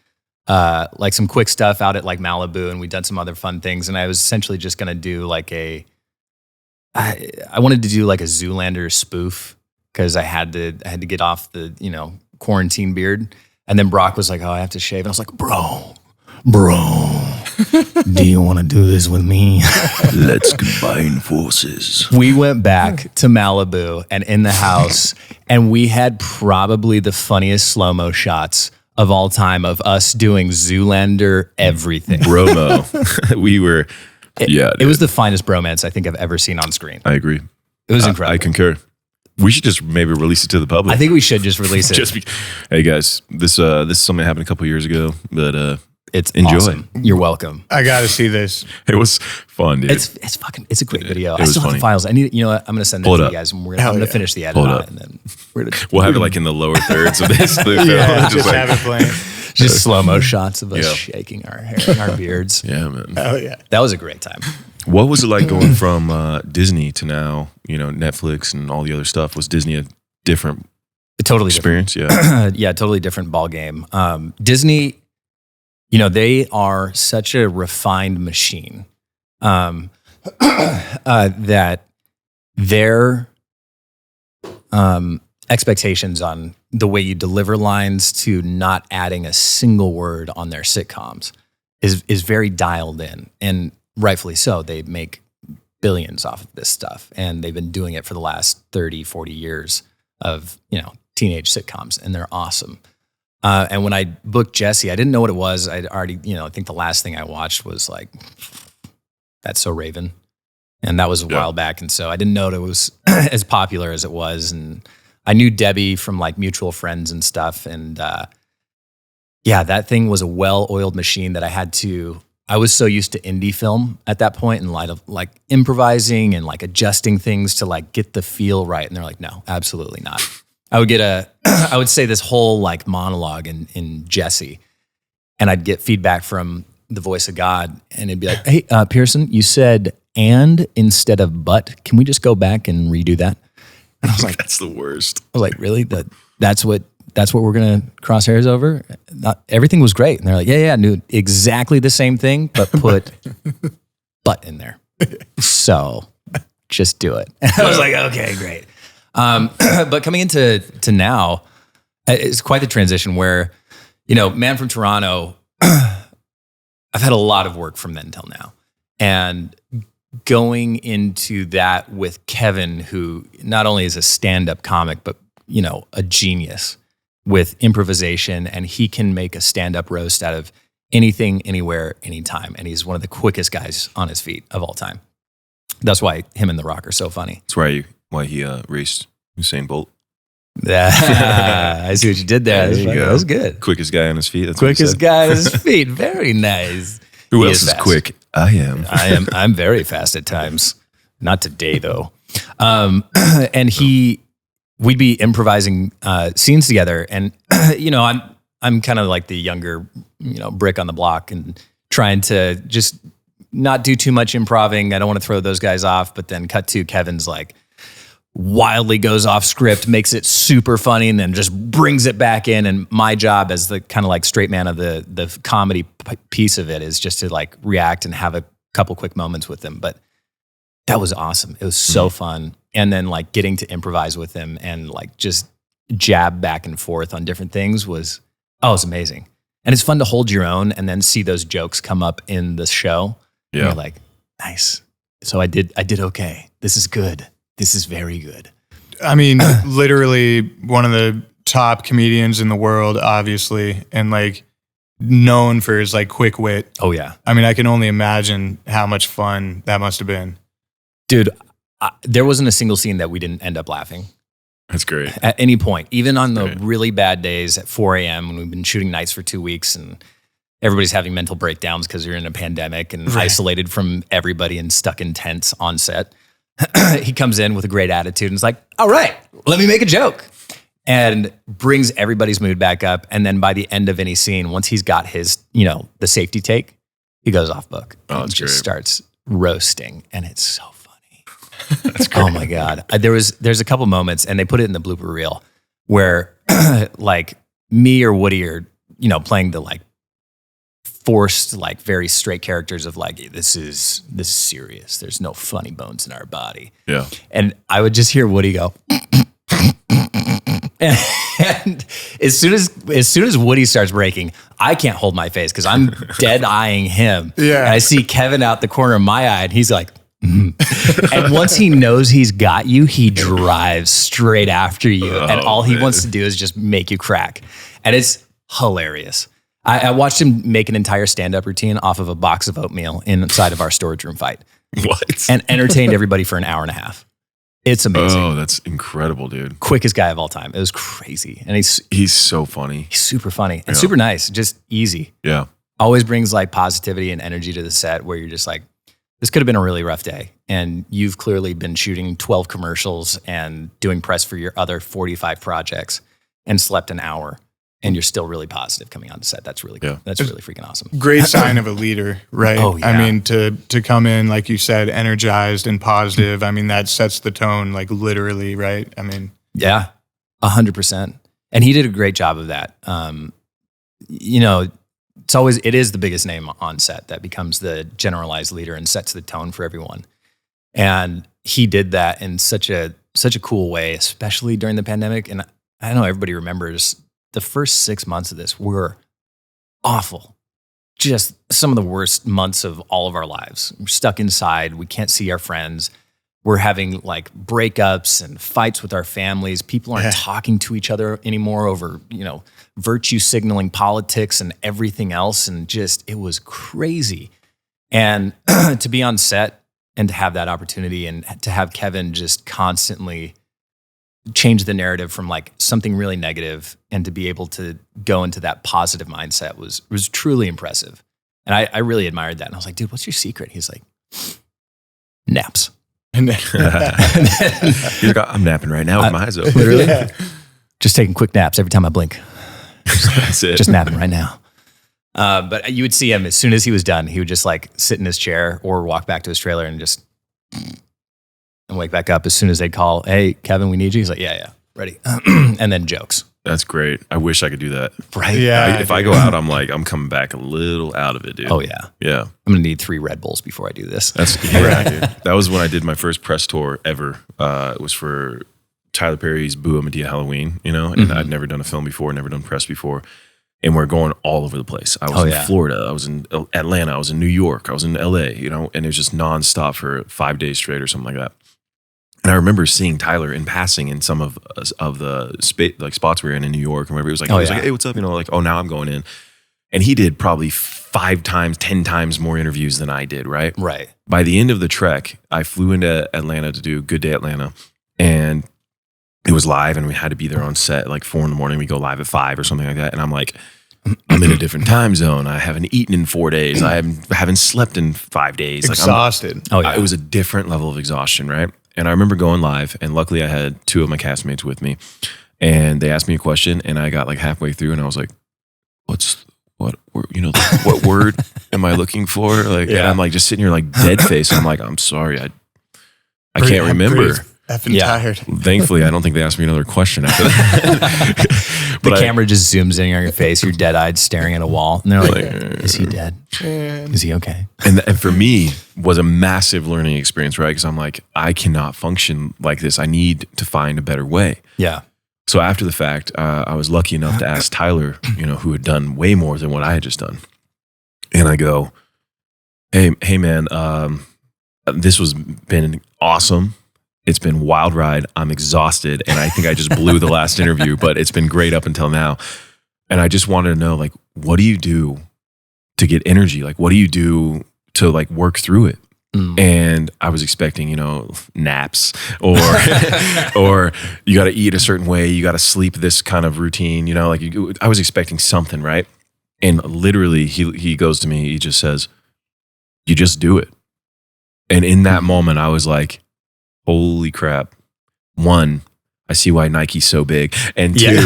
some quick stuff out at like Malibu, and we'd done some other fun things. And I was essentially just gonna do like I wanted to do like a Zoolander spoof because I had to get off the quarantine beard. And then Brock was like, "Oh, I have to shave," and I was like, "Bro, do you want to do this with me?" Let's combine forces. We went back to Malibu and in the house, and we had probably the funniest slow-mo shots of all time of us doing Zoolander everything. Bromo. We were, It was the finest bromance I think I've ever seen on screen. I agree. It was incredible. I concur. We should just maybe release it to the public. I think we should just release it. Hey guys, this is something that happened a couple years ago, but it's enjoy. Awesome. You're welcome. I gotta see this. It was fun, dude. It's a great video. It I was still have funny. the files. I need, I'm gonna send them to you guys, and I'm gonna finish the edit on it, and then we'll have it like in the lower thirds of this. Just have it playing. Just slow-mo shots of us shaking our hair and our beards. Yeah, man. Oh yeah, that was a great time. What was it like going from Disney to now, Netflix and all the other stuff? Was Disney a different experience? Yeah. Yeah, totally different ball game. Disney, they are such a refined machine that their expectations on the way you deliver lines to not adding a single word on their sitcoms is very dialed in, and rightfully so. They make billions off of this stuff, and they've been doing it for the last 30, 40 years of, teenage sitcoms, and they're awesome. And when I booked Jessie, I didn't know what it was. I'd already, I think the last thing I watched was like, That's So Raven. And that was a while back. And so I didn't know it was as popular as it was. And I knew Debbie from like mutual friends and stuff. And that thing was a well-oiled machine that I was so used to indie film at that point in light of like improvising and like adjusting things to like get the feel right. And they're like, no, absolutely not. I would say this whole like monologue in Jessie, and I'd get feedback from the voice of God, and it'd be like, hey, Pierson, you said and instead of but. Can we just go back and redo that? And I was like, that's the worst. I was like, really? That's what we're going to cross hairs over? Everything was great. And they're like, yeah, knew exactly the same thing, but put but in there. So just do it. And I was like, okay, great. But coming into now, it's quite the transition where, Man from Toronto, I've had a lot of work from then till now. And going into that with Kevin, who not only is a stand-up comic, but, you know, a genius with improvisation, and he can make a stand-up roast out of anything, anywhere, anytime. And he's one of the quickest guys on his feet of all time. That's why him and The Rock are so funny. That's why he raced Usain Bolt. I see what you did there. That was good. Quickest guy on his feet. That's quickest guy on his feet. Very nice. Who else is quick? I am. I'm very fast at times. Not today though. And we'd be improvising scenes together, and you know, I'm kind of like the younger, you know, brick on the block, and trying to just not do too much improving. I don't want to throw those guys off, but then cut to Kevin's like wildly goes off script, makes it super funny, and then just brings it back in. And my job as the kind of like straight man of the comedy piece of it is just to like react and have a couple quick moments with him. But that was awesome. It was so fun. And then like getting to improvise with him and like just jab back and forth on different things was amazing. And it's fun to hold your own and then see those jokes come up in the show. Yeah. And you're like, nice. So I did okay. This is good. This is very good. I mean, literally one of the top comedians in the world, obviously, and like known for his like quick wit. Oh yeah. I mean, I can only imagine how much fun that must have been. Dude, there wasn't a single scene that we didn't end up laughing. That's great. At any point, even on the really bad days at 4 a.m. when we've been shooting nights for 2 weeks and everybody's having mental breakdowns because you're in a pandemic and isolated from everybody and stuck in tents on set. He comes in with a great attitude and is like, all right, let me make a joke. And brings everybody's mood back up. And then by the end of any scene, once he's got his, you know, the safety take, he goes off book. And just starts roasting. And it's so funny. That's great. Oh my God. There's a couple moments, and they put it in the blooper reel, where like me or Woody are, you know, playing the like forced, like very straight characters of like, this is serious. There's no funny bones in our body. Yeah. And I would just hear Woody go, and as soon as Woody starts breaking, I can't hold my face because I'm dead eyeing him. Yeah. And I see Kevin out the corner of my eye, and he's like, and once he knows he's got you, he drives straight after you. And all he wants to do is just make you crack. And it's hilarious. I watched him make an entire stand-up routine off of a box of oatmeal inside of our storage room fight. What? And entertained everybody for an hour and a half. It's amazing. Oh, that's incredible, dude. Quickest guy of all time. It was crazy. And he's so funny. He's super funny and super nice, just easy. Yeah. Always brings like positivity and energy to the set where you're just like, this could have been a really rough day. And you've clearly been shooting 12 commercials and doing press for your other 45 projects and slept an hour. And you're still really positive coming onto set. That's really cool. That's really freaking awesome. Great sign of a leader, right? Oh, yeah. I mean, to come in, like you said, energized and positive. I mean, that sets the tone, like literally, right? I mean, yeah, 100%. And he did a great job of that. You know, it is the biggest name on set that becomes the generalized leader and sets the tone for everyone. And he did that in such a cool way, especially during the pandemic. And I know everybody remembers the first 6 months of this were awful. Just some of the worst months of all of our lives. We're stuck inside. We can't see our friends. We're having like breakups and fights with our families. People aren't talking to each other anymore over, you know, virtue signaling politics and everything else. And just, it was crazy. And to be on set and to have that opportunity and to have Kevin just constantly change the narrative from like something really negative and to be able to go into that positive mindset was truly impressive. And I really admired that. And I was like, dude, what's your secret? He's like, naps. He's like, I'm napping right now with my eyes open. Literally. Just taking quick naps every time I blink. That's it. Just napping right now. But you would see him as soon as he was done, he would just like sit in his chair or walk back to his trailer and just and wake back up as soon as they'd call, hey, Kevin, we need you. He's like, yeah, ready. And then jokes. That's great. I wish I could do that. Right? Yeah. If I go out, I'm coming back a little out of it, dude. Oh, yeah. Yeah. I'm going to need 3 Red Bulls before I do this. That's right, dude. That was when I did my first press tour ever. It was for Tyler Perry's Boo Medea Halloween, you know, and I'd never done a film before, never done press before. and we're going all over the place. I was in Florida, I was in Atlanta, I was in New York, I was in LA, you know, and it was just nonstop for 5 days straight or something like that. And I remember seeing Tyler in passing in some of the spots we were in New York, and wherever he was like, hey, what's up? You know, like, oh, now I'm going in. And he did probably 5 times, 10 times more interviews than I did, right? Right. By the end of the trek, I flew into Atlanta to do Good Day Atlanta, and it was live, and we had to be there on set like 4 a.m. We go live at 5 or something like that. And I'm like, I'm in a different time zone. I haven't eaten in 4 days. I haven't slept in 5 days. Exhausted. It was a different level of exhaustion, right? And I remember going live, and luckily I had 2 of my castmates with me, and they asked me a question, and I got like halfway through, and I was like, what word am I looking for? Like, and I'm like just sitting here like dead face. I'm like, I'm sorry, I can't remember. Effing tired. Thankfully, I don't think they asked me another question after that. The camera just zooms in on your face. You're dead-eyed, staring at a wall, and they're like, "Is he dead? Is he okay?" And for me, was a massive learning experience, right? Because I'm like, I cannot function like this. I need to find a better way. Yeah. So after the fact, I was lucky enough to ask Tyler, you know, who had done way more than what I had just done, and I go, "Hey, man, this was been awesome. It's been a wild ride. I'm exhausted. And I think I just blew the last interview, but it's been great up until now. And I just wanted to know, like, what do you do to get energy? Like, what do you do to like work through it? And I was expecting, you know, naps or you got to eat a certain way. You got to sleep this kind of routine, you know, like I was expecting something, right? And literally he goes to me, he just says, you just do it. And in that moment, I was like, holy crap. 1, I see why Nike's so big. And 2,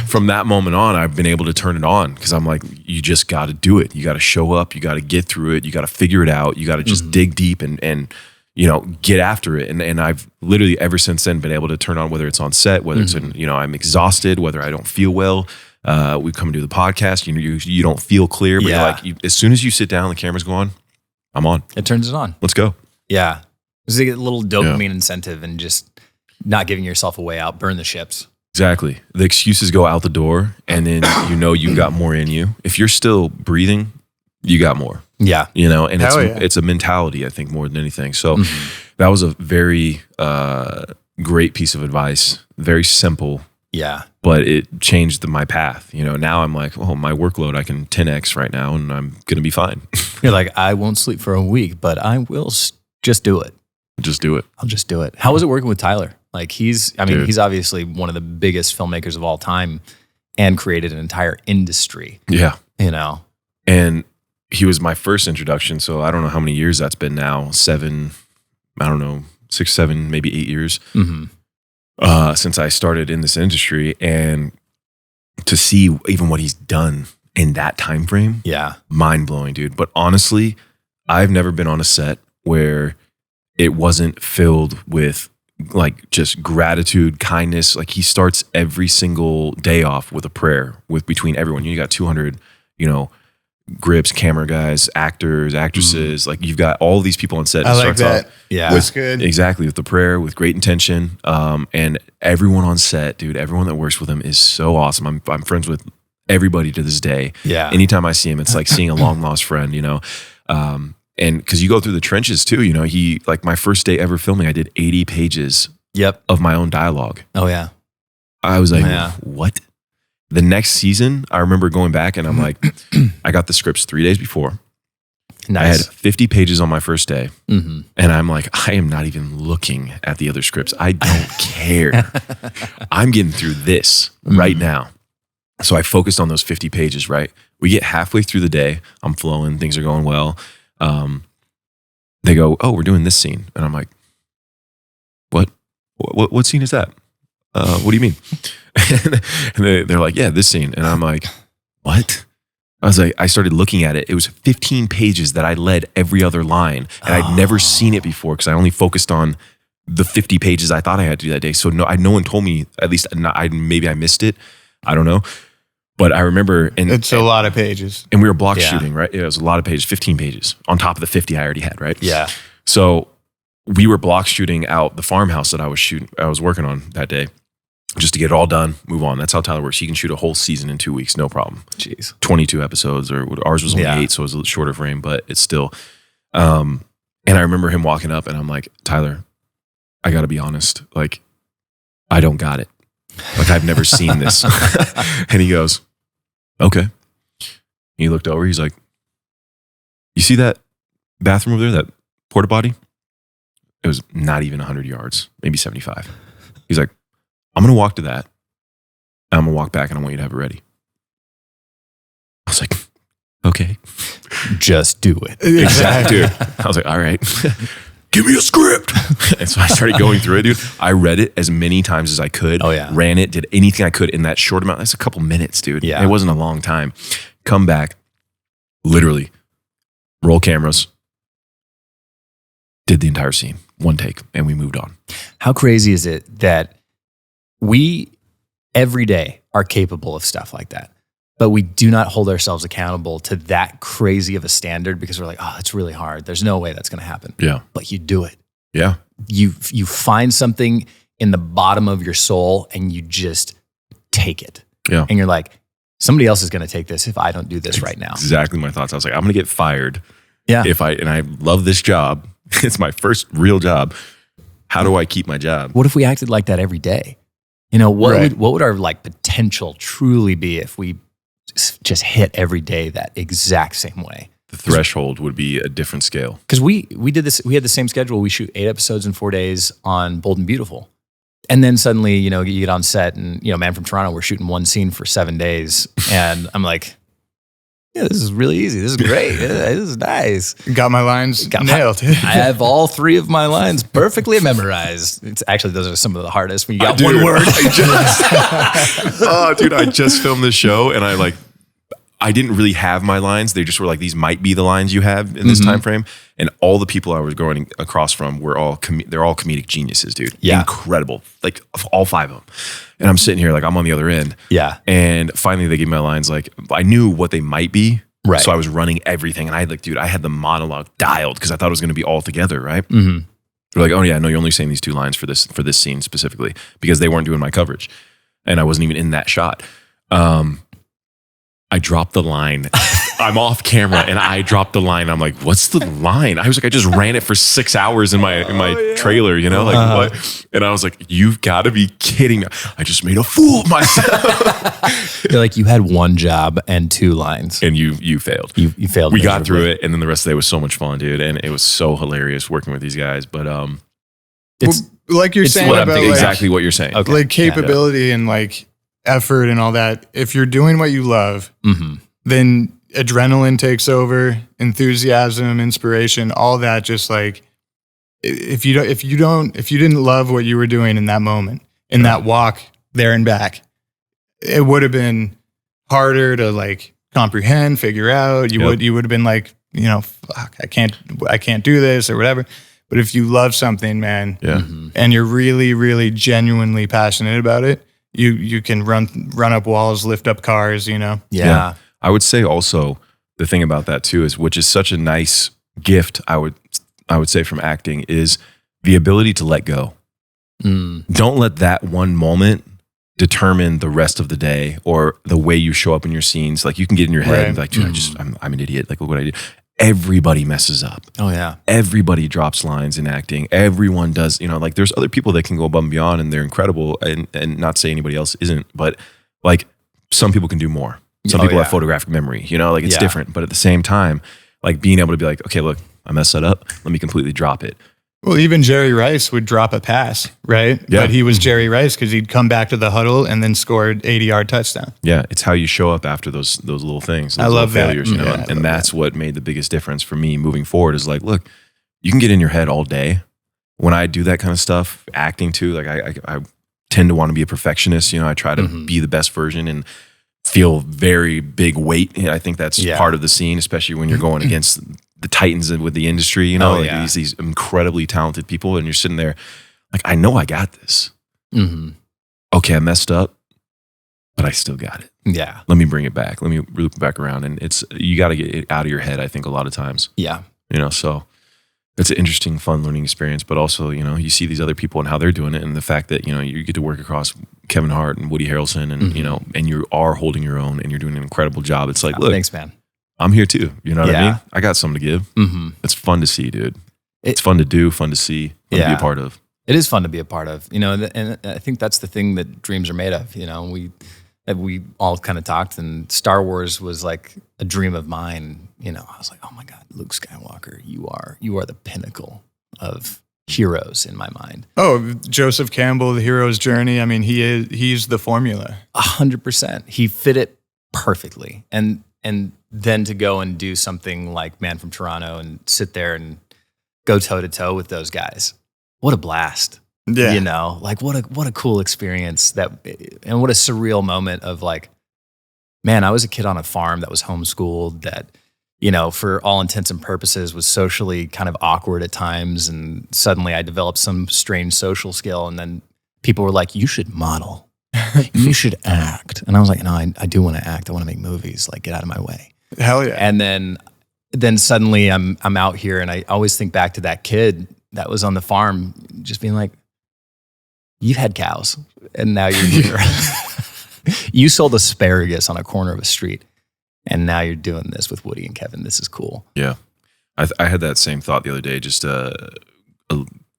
from that moment on, I've been able to turn it on because I'm like, you just got to do it. You got to show up. You got to get through it. You got to figure it out. You got to just dig deep and you know, get after it. And I've literally ever since then been able to turn on, whether it's on set, whether it's in, you know, I'm exhausted, whether I don't feel well. We come and do the podcast, you know, you don't feel clear, but you're like, as soon as you sit down, the camera's going, I'm on. It turns it on. Let's go. Yeah. It's like a little dopamine incentive and just not giving yourself a way out, burn the ships. Exactly. The excuses go out the door, and then you know you got more in you. If you're still breathing, you got more. Yeah. You know, and it's a mentality, I think, more than anything. So that was a very great piece of advice. Very simple. Yeah. But it changed my path. You know, now I'm like, oh, my workload, I can 10x right now, and I'm going to be fine. You're like, I won't sleep for a week, but I will just do it. Just do it. I'll just do it. How was it working with Tyler? Like he's obviously one of the biggest filmmakers of all time and created an entire industry. Yeah. You know? And he was my first introduction. So I don't know how many years that's been now. 7, I don't know, 6, 7, maybe 8 years since I started in this industry. And to see even what he's done in that time frame. Yeah. Mind blowing, dude. But honestly, I've never been on a set where it wasn't filled with like just gratitude, kindness. Like he starts every single day off with a prayer between everyone. You got 200, you know, grips, camera guys, actors, actresses. Like you've got all these people on set. I like that. That's good. Exactly. With the prayer, with great intention. And everyone on set, dude, everyone that works with him is so awesome. I'm friends with everybody to this day. Yeah. Anytime I see him, it's like seeing a long lost friend, you know? And because you go through the trenches too, you know, like my first day ever filming, I did 80 pages of my own dialogue. Oh yeah. I was like, what? The next season, I remember going back and I'm like, I got the scripts 3 days before. Nice. I had 50 pages on my first day. And I'm like, I am not even looking at the other scripts. I don't care. I'm getting through this right now. So I focused on those 50 pages, right? We get halfway through the day. I'm flowing. Things are going well. They go, oh, we're doing this scene. And I'm like, what scene is that? What do you mean? And they're like, yeah, this scene. And I'm like, what? I was like, I started looking at it. It was 15 pages that I led every other line. And I'd never seen it before because I only focused on the 50 pages I thought I had to do that day. So no one told me, at least maybe I missed it. I don't know. But I remember, it's a lot of pages, and we were block shooting, right? It was a lot of pages, 15 pages on top of the 50 I already had, right? Yeah. So we were block shooting out the farmhouse that I was working on that day, just to get it all done, move on. That's how Tyler works. He can shoot a whole season in 2 weeks, no problem. Jeez. 22 episodes, or ours was only 8, so it was a little shorter frame, but it's still. And I remember him walking up, and I'm like, Tyler, I got to be honest. Like, I don't got it. Like, I've never seen this. And he goes, okay. He looked over. He's like, you see that bathroom over there, that porta potty? It was not even 100 yards, maybe 75. He's like, I'm going to walk to that. And I'm going to walk back, and I want you to have it ready. I was like, okay. Just do it. Exactly. Dude. I was like, all right. Give me a script. And so I started going through it, dude. I read it as many times as I could. Oh, yeah. Ran it, did anything I could in that short amount. That's a couple minutes, dude. Yeah. It wasn't a long time. Come back, literally, roll cameras, did the entire scene, one take, and we moved on. How crazy is it that we every day are capable of stuff like that, but we do not hold ourselves accountable to that crazy of a standard because we're like, oh, it's really hard. There's no way that's going to happen. Yeah. But you do it. Yeah. You find something in the bottom of your soul and you just take it. Yeah. And you're like, somebody else is going to take this if I don't do this right now. Exactly my thoughts. I was like, I'm going to get fired. Yeah. And I love this job. It's my first real job. How do I keep my job? What if we acted like that every day? You know, what Right. would our like potential truly be if we just hit every day that exact same way? The threshold would be a different scale. Because we did this, we had the same schedule. We shoot 8 episodes in 4 days on Bold and Beautiful. And then suddenly, you know, you get on set and, you know, Man from Toronto, we're shooting one scene for 7 days. And I'm like, yeah, this is really easy. This is great. This is nice. Got my lines nailed. I have all 3 of my lines perfectly memorized. It's actually, those are some of the hardest when you got Dude, one word. Oh, dude, I just filmed this show and I didn't really have my lines. They just were like, these might be the lines you have in this time frame. And all the people I was going across from were they're all comedic geniuses, dude. Yeah. Incredible. Like all 5 of them. And I'm sitting here like I'm on the other end. Yeah. And finally they gave me my lines. Like I knew what they might be. Right. So I was running everything. And I had the monologue dialed because I thought it was going to be all together, right? Mm-hmm. They're like, oh yeah, no, you're only saying these 2 lines for this scene specifically because they weren't doing my coverage. And I wasn't even in that shot. I dropped the line. I'm off camera and I dropped the line. I'm like, what's the line? I was like, I just ran it for 6 hours in my trailer, you know, like what? And I was like, you've got to be kidding me. I just made a fool of myself. You're like, you had 1 job and 2 lines. And you failed. You failed. We got through it. And then the rest of the day was so much fun, dude. And it was so hilarious working with these guys. But It's like you're saying what I'm about thinking, like, exactly what you're saying. Okay. like capability and like effort and all that. If you're doing what you love, then adrenaline takes over, enthusiasm, inspiration, all that. Just like if you didn't love what you were doing in that moment, in that walk there and back, it would have been harder to like comprehend, figure out. You would have been like, you know, fuck, I can't do this or whatever. But if you love something, man, and you're really, really genuinely passionate about it, you can run up walls, lift up cars, you know? Yeah. I would say also the thing about that too is, which is such a nice gift, I would say from acting, is the ability to let go. Don't let that one moment determine the rest of the day or the way you show up in your scenes. Like you can get in your head and be like, dude, I'm an idiot. Like look what I did. Everybody messes up. Oh yeah. Everybody drops lines in acting. Everyone does, you know, like there's other people that can go above and beyond and they're incredible and not say anybody else isn't, but like some people can do more. Some people have photographic memory, you know, like it's different, but at the same time, like being able to be like, okay, look, I messed that up. Let me completely drop it. Well, even Jerry Rice would drop a pass, right? Yeah. But he was Jerry Rice because he'd come back to the huddle and then scored 80-yard touchdown. Yeah, it's how you show up after those little things. Those I love little that. failures, you know, Yeah, and that's what made the biggest difference for me moving forward is like, look, you can get in your head all day. When I do that kind of stuff, acting too, like I tend to want to be a perfectionist. You know, I try to be the best version and feel very big weight. I think that's part of the scene, especially when you're going against the titans with the industry, you know, these incredibly talented people. And you're sitting there like, I know I got this. Okay, I messed up, but I still got it. Yeah. Let me bring it back. Let me loop it back around. And you got to get it out of your head, I think, a lot of times. Yeah. You know, so it's an interesting, fun learning experience, but also, you know, you see these other people and how they're doing it and the fact that, you know, you get to work across Kevin Hart and Woody Harrelson, and you know, and you are holding your own, and you're doing an incredible job. It's like, look, thanks, man. I'm here too. You know what I mean? I got something to give. It's fun to see, dude. It's fun to do, fun to see, fun to be a part of. It is fun to be a part of, you know, and I think that's the thing that dreams are made of. You know, we all kind of talked, and Star Wars was like a dream of mine. You know, I was like, oh my God, Luke Skywalker, you are the pinnacle of heroes in my mind. Oh, Joseph Campbell, the hero's journey. I mean, he's the formula. 100%. He fit it perfectly, and then to go and do something like Man from Toronto and sit there and go toe to toe with those guys. What a blast. Yeah. You know, like what a cool experience and what a surreal moment of like, man, I was a kid on a farm that was homeschooled that, you know, for all intents and purposes was socially kind of awkward at times. And suddenly I developed some strange social skill. And then people were like, you should model, you should act. And I was like, no, I do want to act. I want to make movies, like get out of my way. Hell yeah. And then suddenly I'm out here, and I always think back to that kid that was on the farm just being like, you had cows and now you're here. You sold asparagus on a corner of a street and now you're doing this with Woody and Kevin. This is cool. Yeah. I had that same thought the other day, just a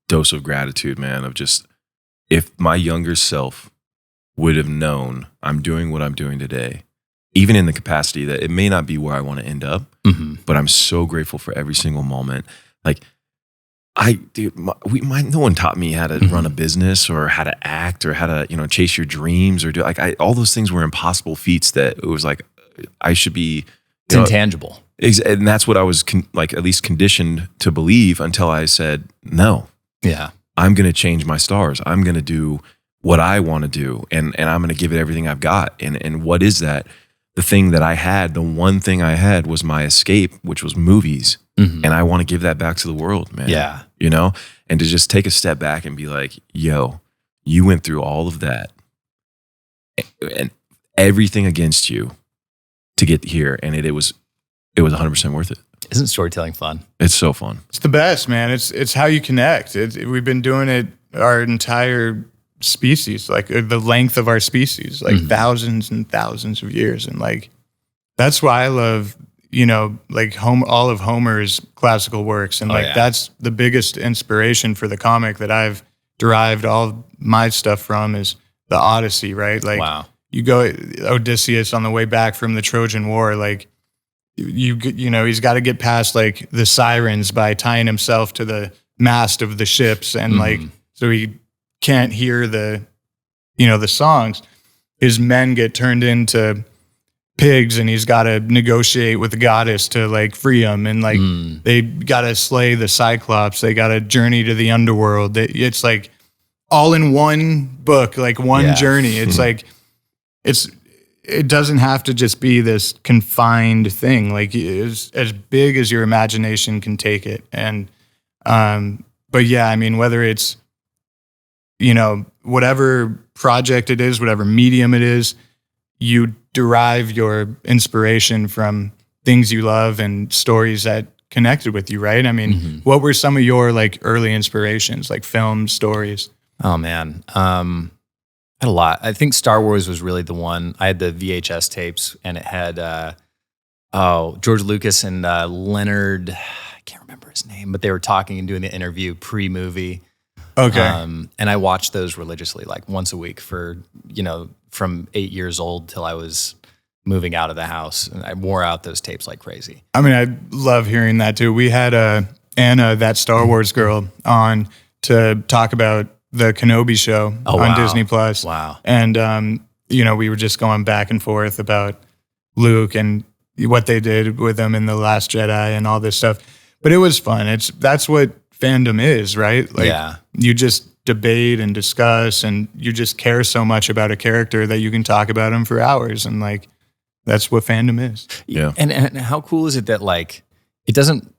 dose of gratitude, man, of just, if my younger self would have known I'm doing what I'm doing today, even in the capacity that it may not be where I want to end up, but I'm so grateful for every single moment. Like, no one taught me how to run a business or how to act or how to, you know, chase your dreams or do all those things were impossible feats that it was like, I should be. It's intangible. And that's what I was at least conditioned to believe until I said, no. Yeah. I'm going to change my stars. I'm going to do what I want to do. And I'm going to give it everything I've got. And what is that? The thing that I had, the one thing I had was my escape, which was movies. And I want to give that back to the world, man. Yeah. You know, and to just take a step back and be like, yo, you went through all of that and everything against you to get here. And it was 100% worth it. Isn't storytelling fun? It's so fun. It's the best, man. It's how you connect. We've been doing it our entire species, like the length of our species, like thousands and thousands of years. And like, that's why I love, you know, like all of Homer's classical works. And that's the biggest inspiration for the comic that I've derived all of my stuff from is the Odyssey, right? Like you go Odysseus on the way back from the Trojan War, like you know, he's got to get past like the sirens by tying himself to the mast of the ships. And like, so he can't hear the songs. His men get turned into pigs and he's got to negotiate with the goddess to like free them. And like, they got to slay the Cyclops. They got to journey to the underworld. It's like all in one book, like one journey. It's like, it doesn't have to just be this confined thing. Like it's as big as your imagination can take it. And, but yeah, I mean, whether it's, you know, whatever project it is, whatever medium it is, you derive your inspiration from things you love and stories that connected with you, right? I mean, what were some of your like early inspirations, like film stories? Oh man, I had a lot. I think Star Wars was really the one. I had the VHS tapes, and it had George Lucas and Leonard. I can't remember his name, but they were talking and doing the interview pre-movie. Okay. And I watched those religiously, like once a week for, you know, from 8 years old till I was moving out of the house. And I wore out those tapes like crazy. I mean, I love hearing that too. We had Anna, that Star Wars girl, on to talk about the Kenobi show on Disney Plus. Wow. And, you know, we were just going back and forth about Luke and what they did with him in The Last Jedi and all this stuff. But it was fun. That's what fandom is, right? Like you just debate and discuss, and you just care so much about a character that you can talk about him for hours. And like, that's what fandom is. Yeah. And how cool is it that like, it doesn't,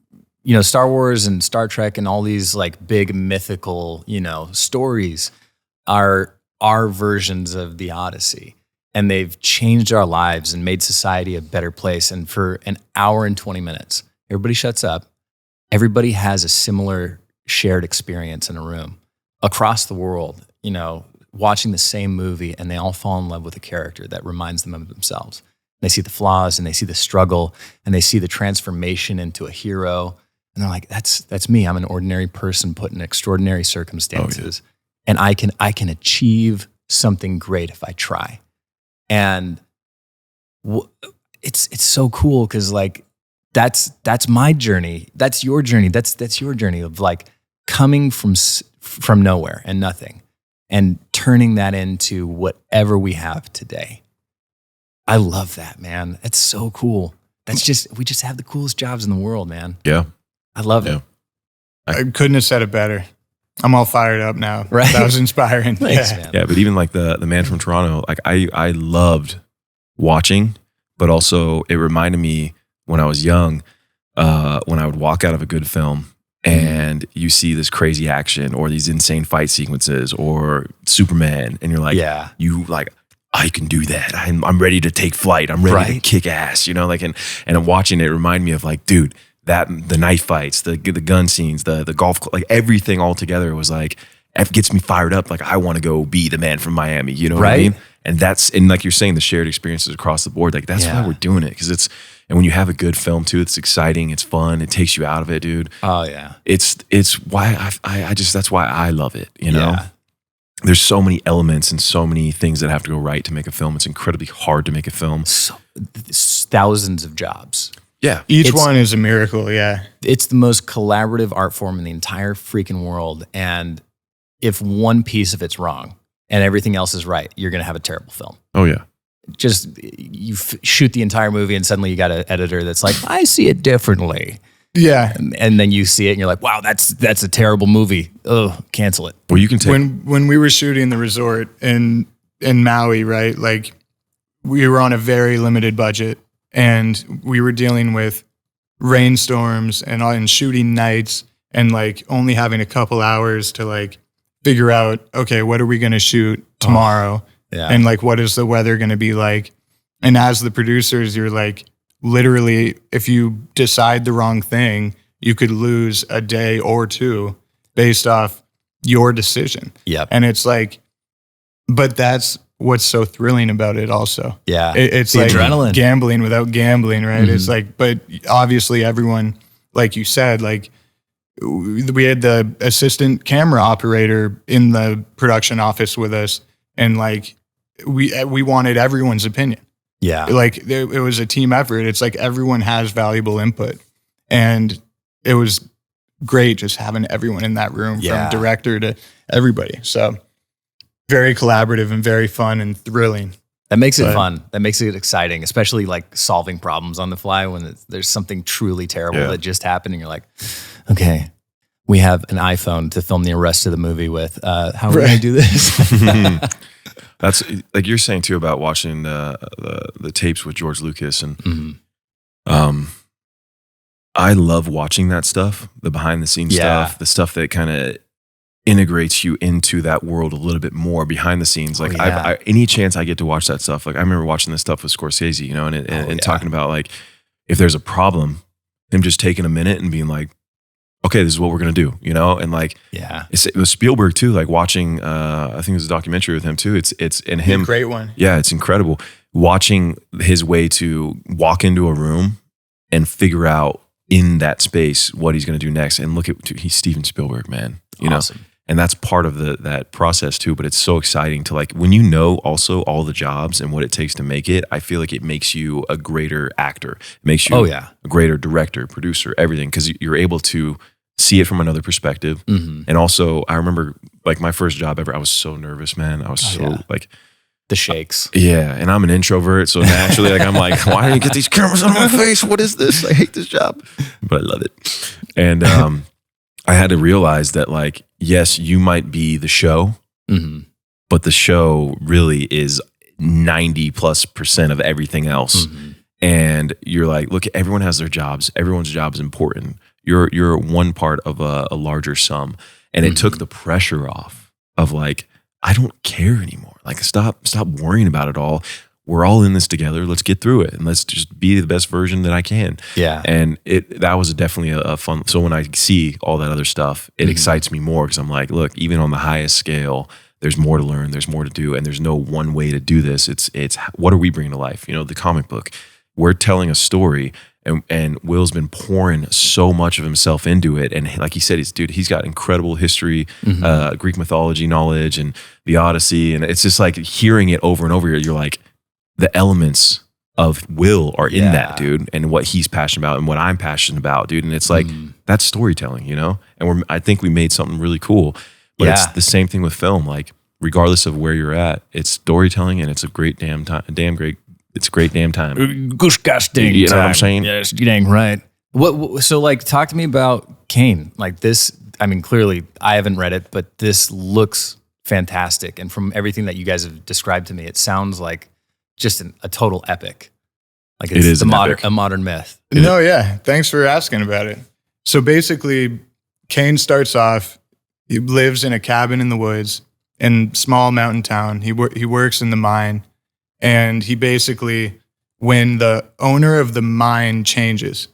you know, Star Wars and Star Trek and all these like big mythical, you know, stories are our versions of the Odyssey. And they've changed our lives and made society a better place. And for an hour and 20 minutes, everybody shuts up. Everybody has a similar shared experience in a room across the world. You know, watching the same movie and they all fall in love with a character that reminds them of themselves. They see the flaws and they see the struggle and they see the transformation into a hero. And they're like, that's me. I'm an ordinary person put in extraordinary circumstances. And I can achieve something great if I try. And it's so cool because like that's my journey. That's your journey. That's your journey of like coming from nowhere and nothing and turning that into whatever we have today. I love that, man. It's so cool. We just have the coolest jobs in the world, man. Yeah. I love it. I couldn't have said it better. I'm all fired up now. Right. That was inspiring. Thanks, man. Yeah, but even like the Man from Toronto, like I loved watching, but also it reminded me when I was young, when I would walk out of a good film and you see this crazy action or these insane fight sequences or Superman, and you're like, I can do that. I'm ready to take flight. I'm ready to kick ass, you know, like, and I'm watching it remind me of like, dude, the knife fights, the gun scenes, the golf, like everything all together was like, it gets me fired up. Like I want to go be the man from Miami, you know what I mean? And and like you're saying, the shared experiences across the board, like that's why we're doing it. Cause and when you have a good film too, it's exciting, it's fun, it takes you out of it, dude. Oh yeah. It's why that's why I love it, you know? Yeah. There's so many elements and so many things that have to go right to make a film. It's incredibly hard to make a film. Thousands of jobs. Yeah. Each one is a miracle, yeah. It's the most collaborative art form in the entire freaking world. And if one piece of it's wrong and everything else is right, you're going to have a terrible film. Oh, yeah. Just you shoot the entire movie and suddenly you got an editor that's like, I see it differently. Yeah. And then you see it and you're like, wow, that's a terrible movie. Oh, cancel it. Well, you can take... When we were shooting the resort in Maui, right? Like we were on a very limited budget and we were dealing with rainstorms and shooting nights and like only having a couple hours to like figure out, okay, what are we going to shoot tomorrow? Yeah. And like, what is the weather going to be like? And as the producers, you're like, literally, if you decide the wrong thing, you could lose a day or two based off your decision. Yep. And it's like, but that's what's so thrilling about it also. Yeah. It's the like adrenaline. gambling without gambling, right? It's like, but obviously everyone, like you said, like we had the assistant camera operator in the production office with us, and like we wanted everyone's opinion. Yeah. Like it was a team effort. It's like everyone has valuable input, and it was great just having everyone in that room, from director to everybody. So very collaborative and very fun and thrilling. That makes it fun. That makes it exciting, especially like solving problems on the fly when there's something truly terrible that just happened and you're like, okay, we have an iPhone to film the rest of the movie with. How are we going to do this? That's like you're saying too about watching the tapes with George Lucas, and I love watching that stuff, the behind the scenes stuff, the stuff that kind of integrates you into that world a little bit more behind the scenes. Like any chance I get to watch that stuff, like I remember watching this stuff with Scorsese, you know, and talking about like if there's a problem, him just taking a minute and being like, okay, this is what we're going to do, you know? And like, it was Spielberg too, like watching, I think it was a documentary with him too. It's in him. A great one. Yeah. It's incredible watching his way to walk into a room and figure out in that space what he's going to do next. And look at, he's Steven Spielberg, man, you know? And that's part of that process too. But it's so exciting to like, when you know also all the jobs and what it takes to make it, I feel like it makes you a greater actor. It makes you a greater director, producer, everything. Because you're able to see it from another perspective. And also, I remember like my first job ever, I was so nervous, man. I was like... The shakes. Yeah, and I'm an introvert, so naturally like I'm like, why do you get these cameras on my face? What is this? I hate this job. But I love it. And I had to realize that like, yes, you might be the show, but the show really is 90+% of everything else. And you're like, look, everyone has their jobs. Everyone's job is important. You're one part of a larger sum. And it took the pressure off of like, I don't care anymore. Like stop worrying about it all. We're all in this together. Let's get through it and let's just be the best version that I can. Yeah. And that was definitely a fun. So when I see all that other stuff, it excites me more because I'm like, look, even on the highest scale, there's more to learn, there's more to do, and there's no one way to do this. It's what are we bringing to life? You know, the comic book, we're telling a story, and Will's been pouring so much of himself into it. And like he said, he's got incredible history, Greek mythology knowledge, and the Odyssey. And it's just like hearing it over and over here, you're like, the elements of Will are in that, dude, and what he's passionate about and what I'm passionate about, dude. And it's like, that's storytelling, you know? And I think we made something really cool. But it's the same thing with film. Like, regardless of where you're at, it's storytelling, and it's a great damn time. It's a great damn time. Gosh dang you know what I'm saying? Yes, you dang right. So like, talk to me about Kane. Like this, I mean, clearly I haven't read it, but this looks fantastic. And from everything that you guys have described to me, it sounds like just a total epic. Like it's a modern myth. No, yeah. Thanks for asking about it. So basically, Kane starts off, he lives in a cabin in the woods in small mountain town. He works in the mine. And he basically, when the owner of the mine changes,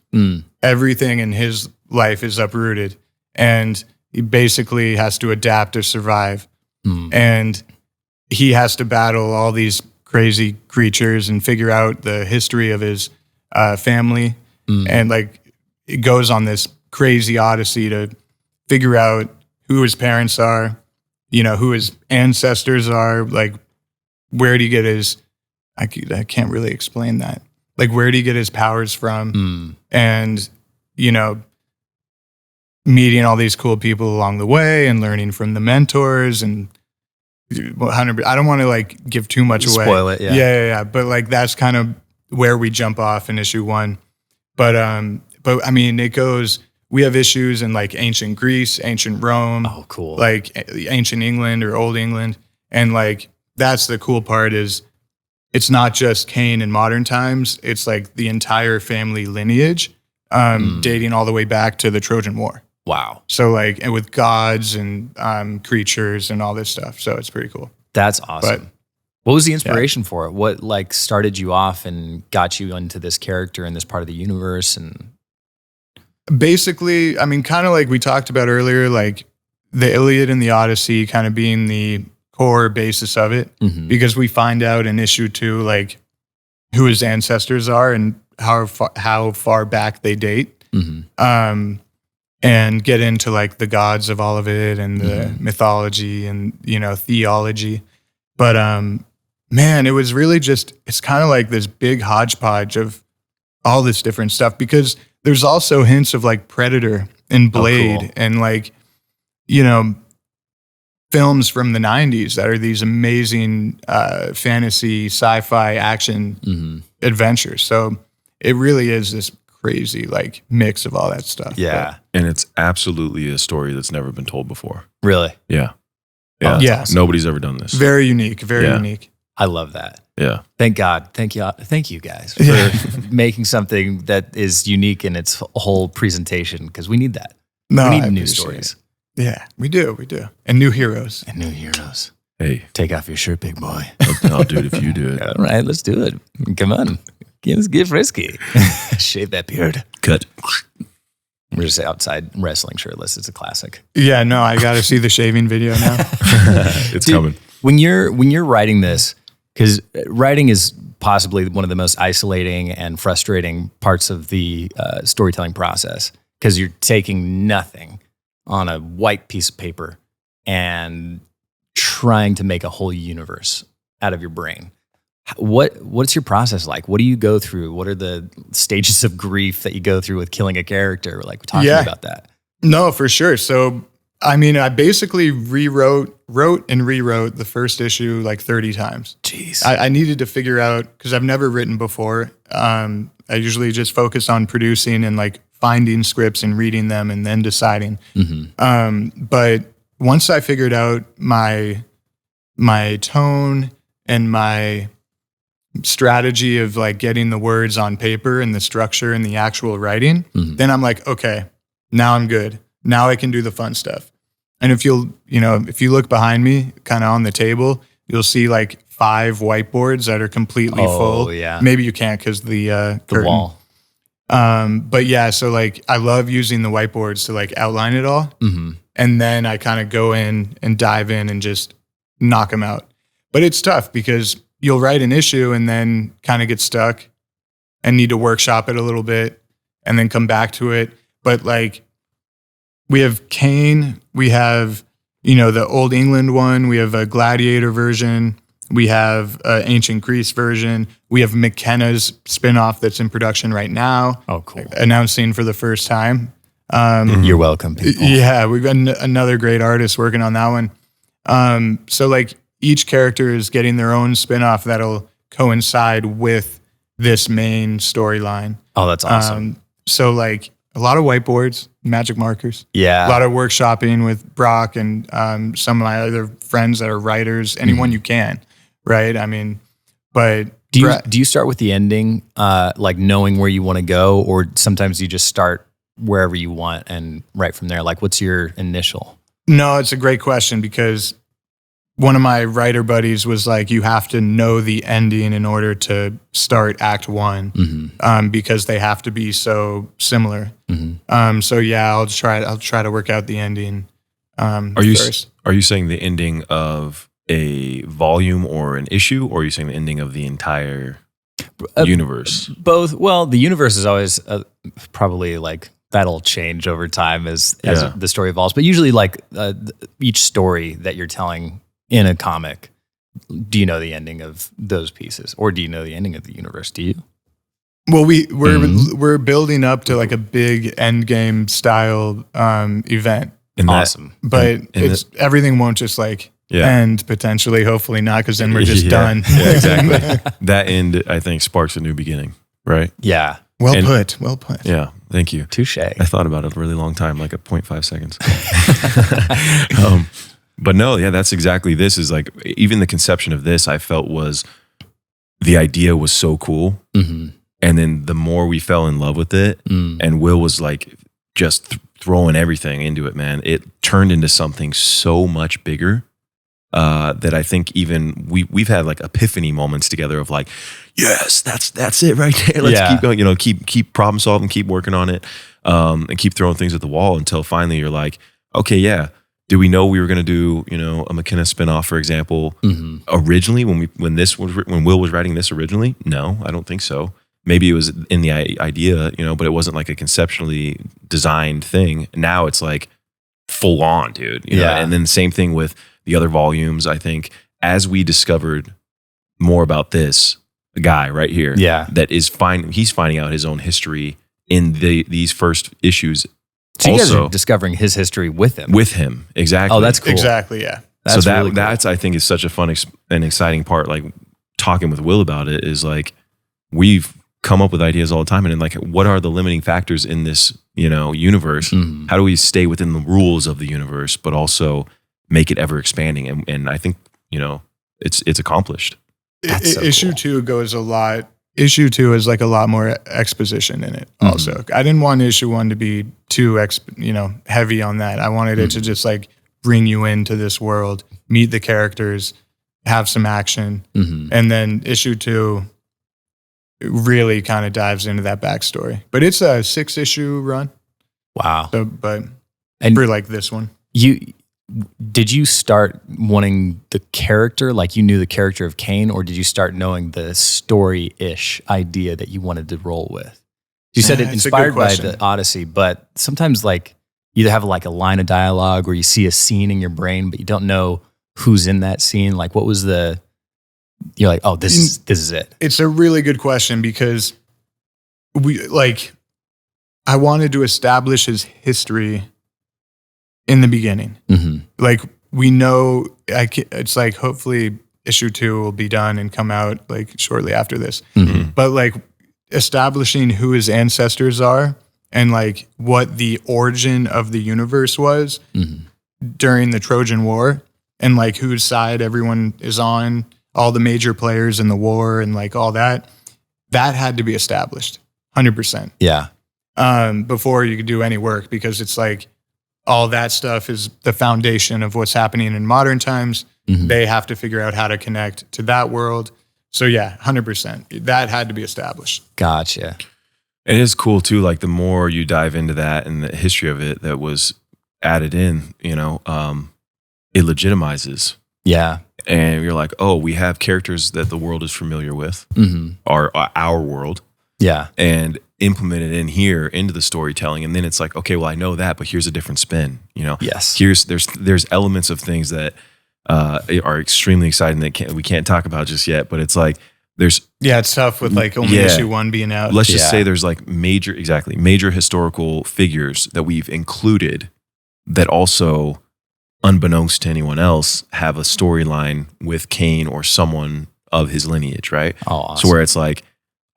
everything in his life is uprooted. And he basically has to adapt to survive. And he has to battle all these crazy creatures and figure out the history of his family. And like, it goes on this crazy odyssey to figure out who his parents are, you know, who his ancestors are, like, where do you get his... I can't really explain that. Like, where do you get his powers from? And, you know, meeting all these cool people along the way and learning from the mentors and 100. I don't want to like give too much away. Spoil it, yeah. Yeah. But like, that's kind of where we jump off in issue 1. But I mean, it goes. We have issues in like ancient Greece, ancient Rome. Oh, cool. Like ancient England or Old England, and like that's the cool part is. It's not just Kane in modern times. It's like the entire family lineage, dating all the way back to the Trojan War. Wow. So like, and with gods and creatures and all this stuff. So it's pretty cool. That's awesome. But, what was the inspiration for it? What like started you off and got you into this character and this part of the universe? And basically, I mean, kind of like we talked about earlier, like the Iliad and the Odyssey kind of being the core basis of it, because we find out in issue 2 like who his ancestors are and how far back they date, and get into like the gods of all of it and the mythology and, you know, theology. But man, it was really just, it's kind of like this big hodgepodge of all this different stuff, because there's also hints of like Predator and Blade and like, you know, films from the 90s that are these amazing fantasy, sci-fi, action adventures. So it really is this crazy like mix of all that stuff. Yeah. And it's absolutely a story that's never been told before. Really? Yeah. Yeah. Yes. Nobody's ever done this. Very unique. Very unique. I love that. Yeah. Thank God. Thank you guys for making something that is unique in its whole presentation, because we need that. No, we need new stories. Yeah, we do. And new heroes. Hey. Take off your shirt, big boy. I'll do it if you do it. All right, let's do it. Come on. Let's get frisky. Shave that beard. Cut. We're just outside wrestling shirtless. It's a classic. Yeah, no, I got to see the shaving video now. It's coming. When you're writing this, because writing is possibly one of the most isolating and frustrating parts of the storytelling process, because you're taking nothing on a white piece of paper and trying to make a whole universe out of your brain. What's your process like? What do you go through? What are the stages of grief that you go through with killing a character? Like, talking about that. No, for sure. So, I mean, I basically wrote and rewrote the first issue like 30 times. Jeez. I needed to figure out, because I've never written before. I usually just focus on producing and like finding scripts and reading them and then deciding. But once I figured out my tone and my strategy of like getting the words on paper and the structure and the actual writing, then I'm like, okay, now I'm good. Now I can do the fun stuff. And if you look behind me, kind of on the table, you'll see like 5 whiteboards that are completely full. Yeah. Maybe you can't because the curtain. Wall. But yeah, so like I love using the whiteboards to like outline it all. And then I kind of go in and dive in and just knock them out. But it's tough because you'll write an issue and then kind of get stuck and need to workshop it a little bit and then come back to it. But like, we have Kane, we have, the Old England one, we have a Gladiator version, we have an Ancient Greece version, we have McKenna's spinoff that's in production right now. Oh, cool. Announcing for the first time. You're welcome, people. Yeah, we've got another great artist working on that one. So like each character is getting their own spinoff that'll coincide with this main storyline. Oh, that's awesome. So like a lot of whiteboards, magic markers. Yeah. A lot of workshopping with Brock and some of my other friends that are writers, anyone you can, right? I mean, but do you start with the ending, like knowing where you want to go, or sometimes you just start wherever you want and right from there? Like, what's your initial? No, it's a great question because one of my writer buddies was like, you have to know the ending in order to start act one, because they have to be so similar. So yeah, I'll try to work out the ending. First. Are you saying the ending of a volume or an issue, or are you saying the ending of the entire universe? Both. Well, the universe is always probably like that'll change over time as the story evolves. But usually, like each story that you're telling in a comic, do you know the ending of those pieces, or do you know the ending of the universe? Do you? Well, we're building up to like a big end game style event. Awesome. But everything won't just like end potentially, hopefully not, because then we're just done. Yeah, exactly. That end, I think, sparks a new beginning, right? Yeah. Well put. Yeah, thank you. Touche. I thought about it a really long time, like a 0.5 seconds. But no, yeah, that's exactly this. Is like, even the conception of this, I felt was, the idea was so cool. And then the more we fell in love with it, and Will was like just throwing everything into it, man, it turned into something so much bigger that I think even we've had like epiphany moments together of like, yes, that's it right there. Let's keep going, keep problem solving, keep working on it, and keep throwing things at the wall until finally you're like, okay, yeah. Do we know we were going to do, a McKenna spinoff, for example, originally when Will was writing this originally? No, I don't think so. Maybe it was in the idea, but it wasn't like a conceptually designed thing. Now it's like full on, dude. And then the same thing with the other volumes. I think as we discovered more about this guy right here, that is he's finding out his own history in these first issues. So you guys are discovering his history with him. With him, exactly. Oh, that's cool. Exactly, yeah. That's really cool. That's I think is such a fun and exciting part. Like talking with Will about it is like, we've come up with ideas all the time, and then like, what are the limiting factors in this universe? How do we stay within the rules of the universe, but also make it ever expanding? And I think it's accomplished. Issue 2 goes a lot. Issue 2 is like a lot more exposition in it. Also, I didn't want issue 1 to be too heavy on that. I wanted it to just like bring you into this world, meet the characters, have some action, and then issue 2 really kind of dives into that backstory. But it's a 6-issue run. Wow. So, for like this one, did you start wanting the character, like you knew the character of Kane, or did you start knowing the story-ish idea that you wanted to roll with? You said it inspired by the Odyssey, but sometimes like you either have like a line of dialogue or you see a scene in your brain, but you don't know who's in that scene. Like what was you're like, oh, this is it. It's a really good question because I wanted to establish his history in the beginning. Like we know, it's like hopefully issue 2 will be done and come out like shortly after this. But like establishing who his ancestors are and like what the origin of the universe was during the Trojan War, and like whose side everyone is on, all the major players in the war and like all that had to be established 100%. Yeah. Before you could do any work, because it's like, all that stuff is the foundation of what's happening in modern times. They have to figure out how to connect to that world. So yeah, 100%. That had to be established. Gotcha. And it is cool too, like the more you dive into that and the history of it that was added in, it legitimizes. Yeah. and you're like, oh, we have characters that the world is familiar with, our world, and implement it in here into the storytelling, and then it's like, okay, well, I know that, but here's a different spin. There's elements of things that are extremely exciting that we can't talk about just yet, but it's like it's tough with like only issue 1 being out. Let's just say there's like major historical figures that we've included that also, unbeknownst to anyone else, have a storyline with Kane or someone of his lineage, right? Oh, awesome. So where it's like,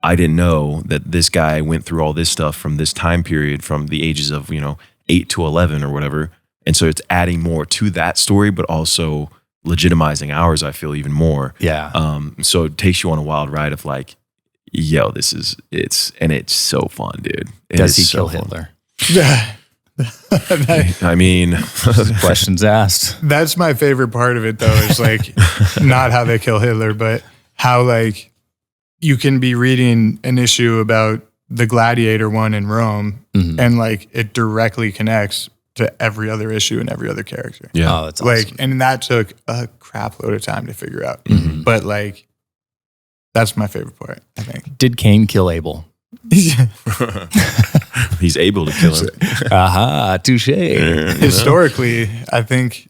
I didn't know that this guy went through all this stuff from this time period, from the ages of 8 to 11 or whatever, and so it's adding more to that story, but also legitimizing ours, I feel, even more. So it takes you on a wild ride of like, yo, it's so fun, dude. Does he kill Hitler? I mean, questions asked. That's my favorite part of it, though, is like not how they kill Hitler, but how like you can be reading an issue about the Gladiator one in Rome, and like it directly connects to every other issue and every other character. Yeah, oh, that's awesome. Like, and that took a crap load of time to figure out. But like, that's my favorite part, I think. Did Kane kill Abel? He's able to kill him. Aha, touche. Historically, I think,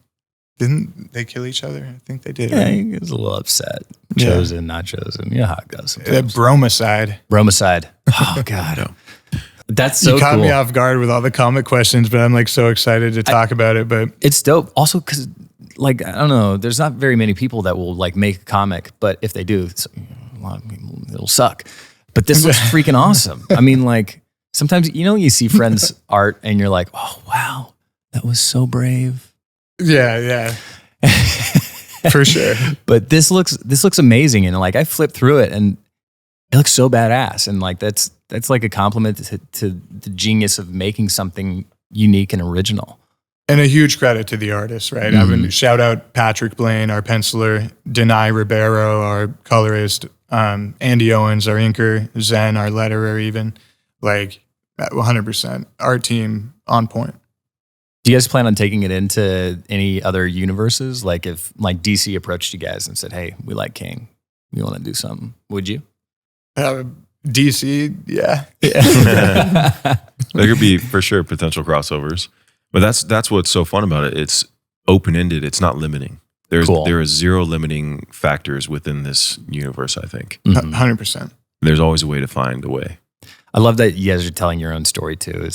didn't they kill each other? I think they did. Yeah, right? he was a little upset. Chosen, not chosen. You know how it goes. That bromicide. Bromicide. Oh, God. That's so cool. You caught me off guard with all the comic questions, but I'm like so excited to talk about it. But it's dope. Also, because like, I don't know, there's not very many people that will like make a comic, but if they do, it'll suck. But this looks freaking awesome. I mean, like, sometimes, you see friends' art and you're like, oh, wow, that was so brave. Yeah. For sure. But this looks amazing. And like, I flipped through it and it looks so badass. And like, that's like a compliment to the genius of making something unique and original. And a huge credit to the artist, right? I mean, shout out Patrick Blaine, our penciler, Denai Ribeiro, our colorist, Andy Owens, our inker, Zen, our letterer, even. Like, 100%. Our team on point. Do you guys plan on taking it into any other universes? Like if like DC approached you guys and said, hey, we like Kane, we want to do something, would you? DC, yeah. There could be for sure potential crossovers, but that's what's so fun about it. It's open-ended. It's not limiting. There is zero limiting factors within this universe, I think. 100%. There's always a way to find a way. I love that you guys are telling your own story too.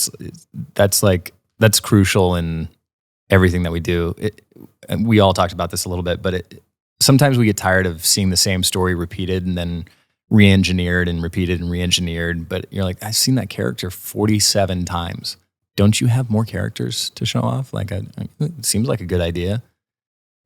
That's crucial in everything that we do. And we all talked about this a little bit, but sometimes we get tired of seeing the same story repeated and then re-engineered and repeated and re-engineered. But you're like, I've seen that character 47 times. Don't you have more characters to show off? Like, it seems like a good idea.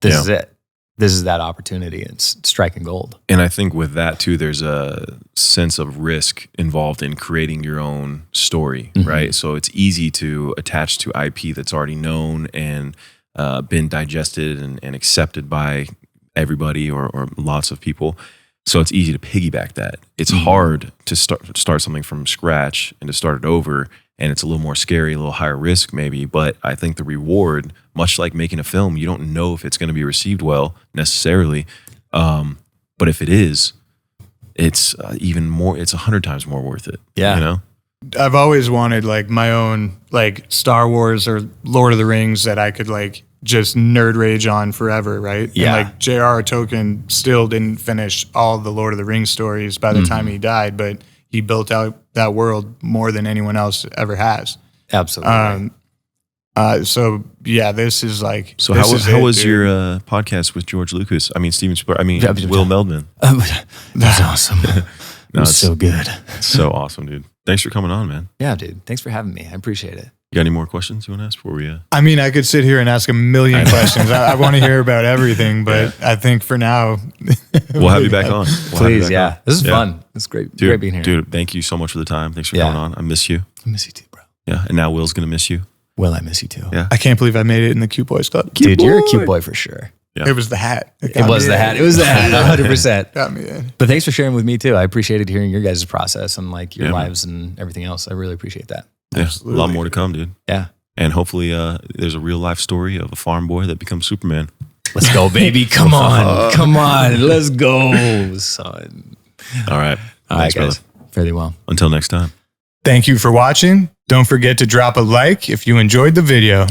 This is it. This is that opportunity. It's striking gold. And I think with that too, there's a sense of risk involved in creating your own story, right? So it's easy to attach to IP that's already known and been digested and accepted by everybody or lots of people. So it's easy to piggyback that. It's hard to start something from scratch and to start it over. And it's a little more scary, a little higher risk maybe, but I think the reward, much like making a film, you don't know if it's going to be received well necessarily. But if it is, it's even more, it's 100 times more worth it. Yeah. I've always wanted like my own like Star Wars or Lord of the Rings that I could like just nerd rage on forever, right? Yeah. And like J.R.R. Tolkien still didn't finish all the Lord of the Rings stories by the time he died, but he built out that world more than anyone else ever has. Absolutely. So yeah, this is like. So how was your podcast with George Lucas? I mean, Steven Spielberg. I mean, Will Meldman. That's awesome. It was so good. So awesome, dude. Thanks for coming on, man. Yeah, dude. Thanks for having me. I appreciate it. You got any more questions you want to ask before we? I mean, I could sit here and ask a million questions. I want to hear about everything, but I think for now, we'll have you back on. Please, yeah. This is fun. It's great. Dude, great being here. Dude, thank you so much for the time. Thanks for coming on. I miss you. I miss you too, bro. Yeah, and now Will's gonna miss you. Will, I miss you too. Yeah. I can't believe I made it in the Cute Boys Club. Dude, you're a cute boy for sure. Yeah. It was the hat. It was the hat. 100%. Got me in. But thanks for sharing with me too. I appreciated hearing your guys' process and like your lives and everything else. I really appreciate that. Yeah, absolutely. A lot more to come, dude. Yeah. And hopefully there's a real life story of a farm boy that becomes Superman. Let's go, baby. Come on. Let's go, son. All right. All right, guys. Fairly well. Until next time. Thank you for watching. Don't forget to drop a like if you enjoyed the video.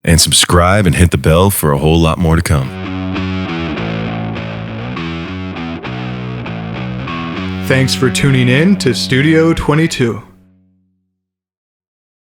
And subscribe and hit the bell for a whole lot more to come. Thanks for tuning in to Studio 22.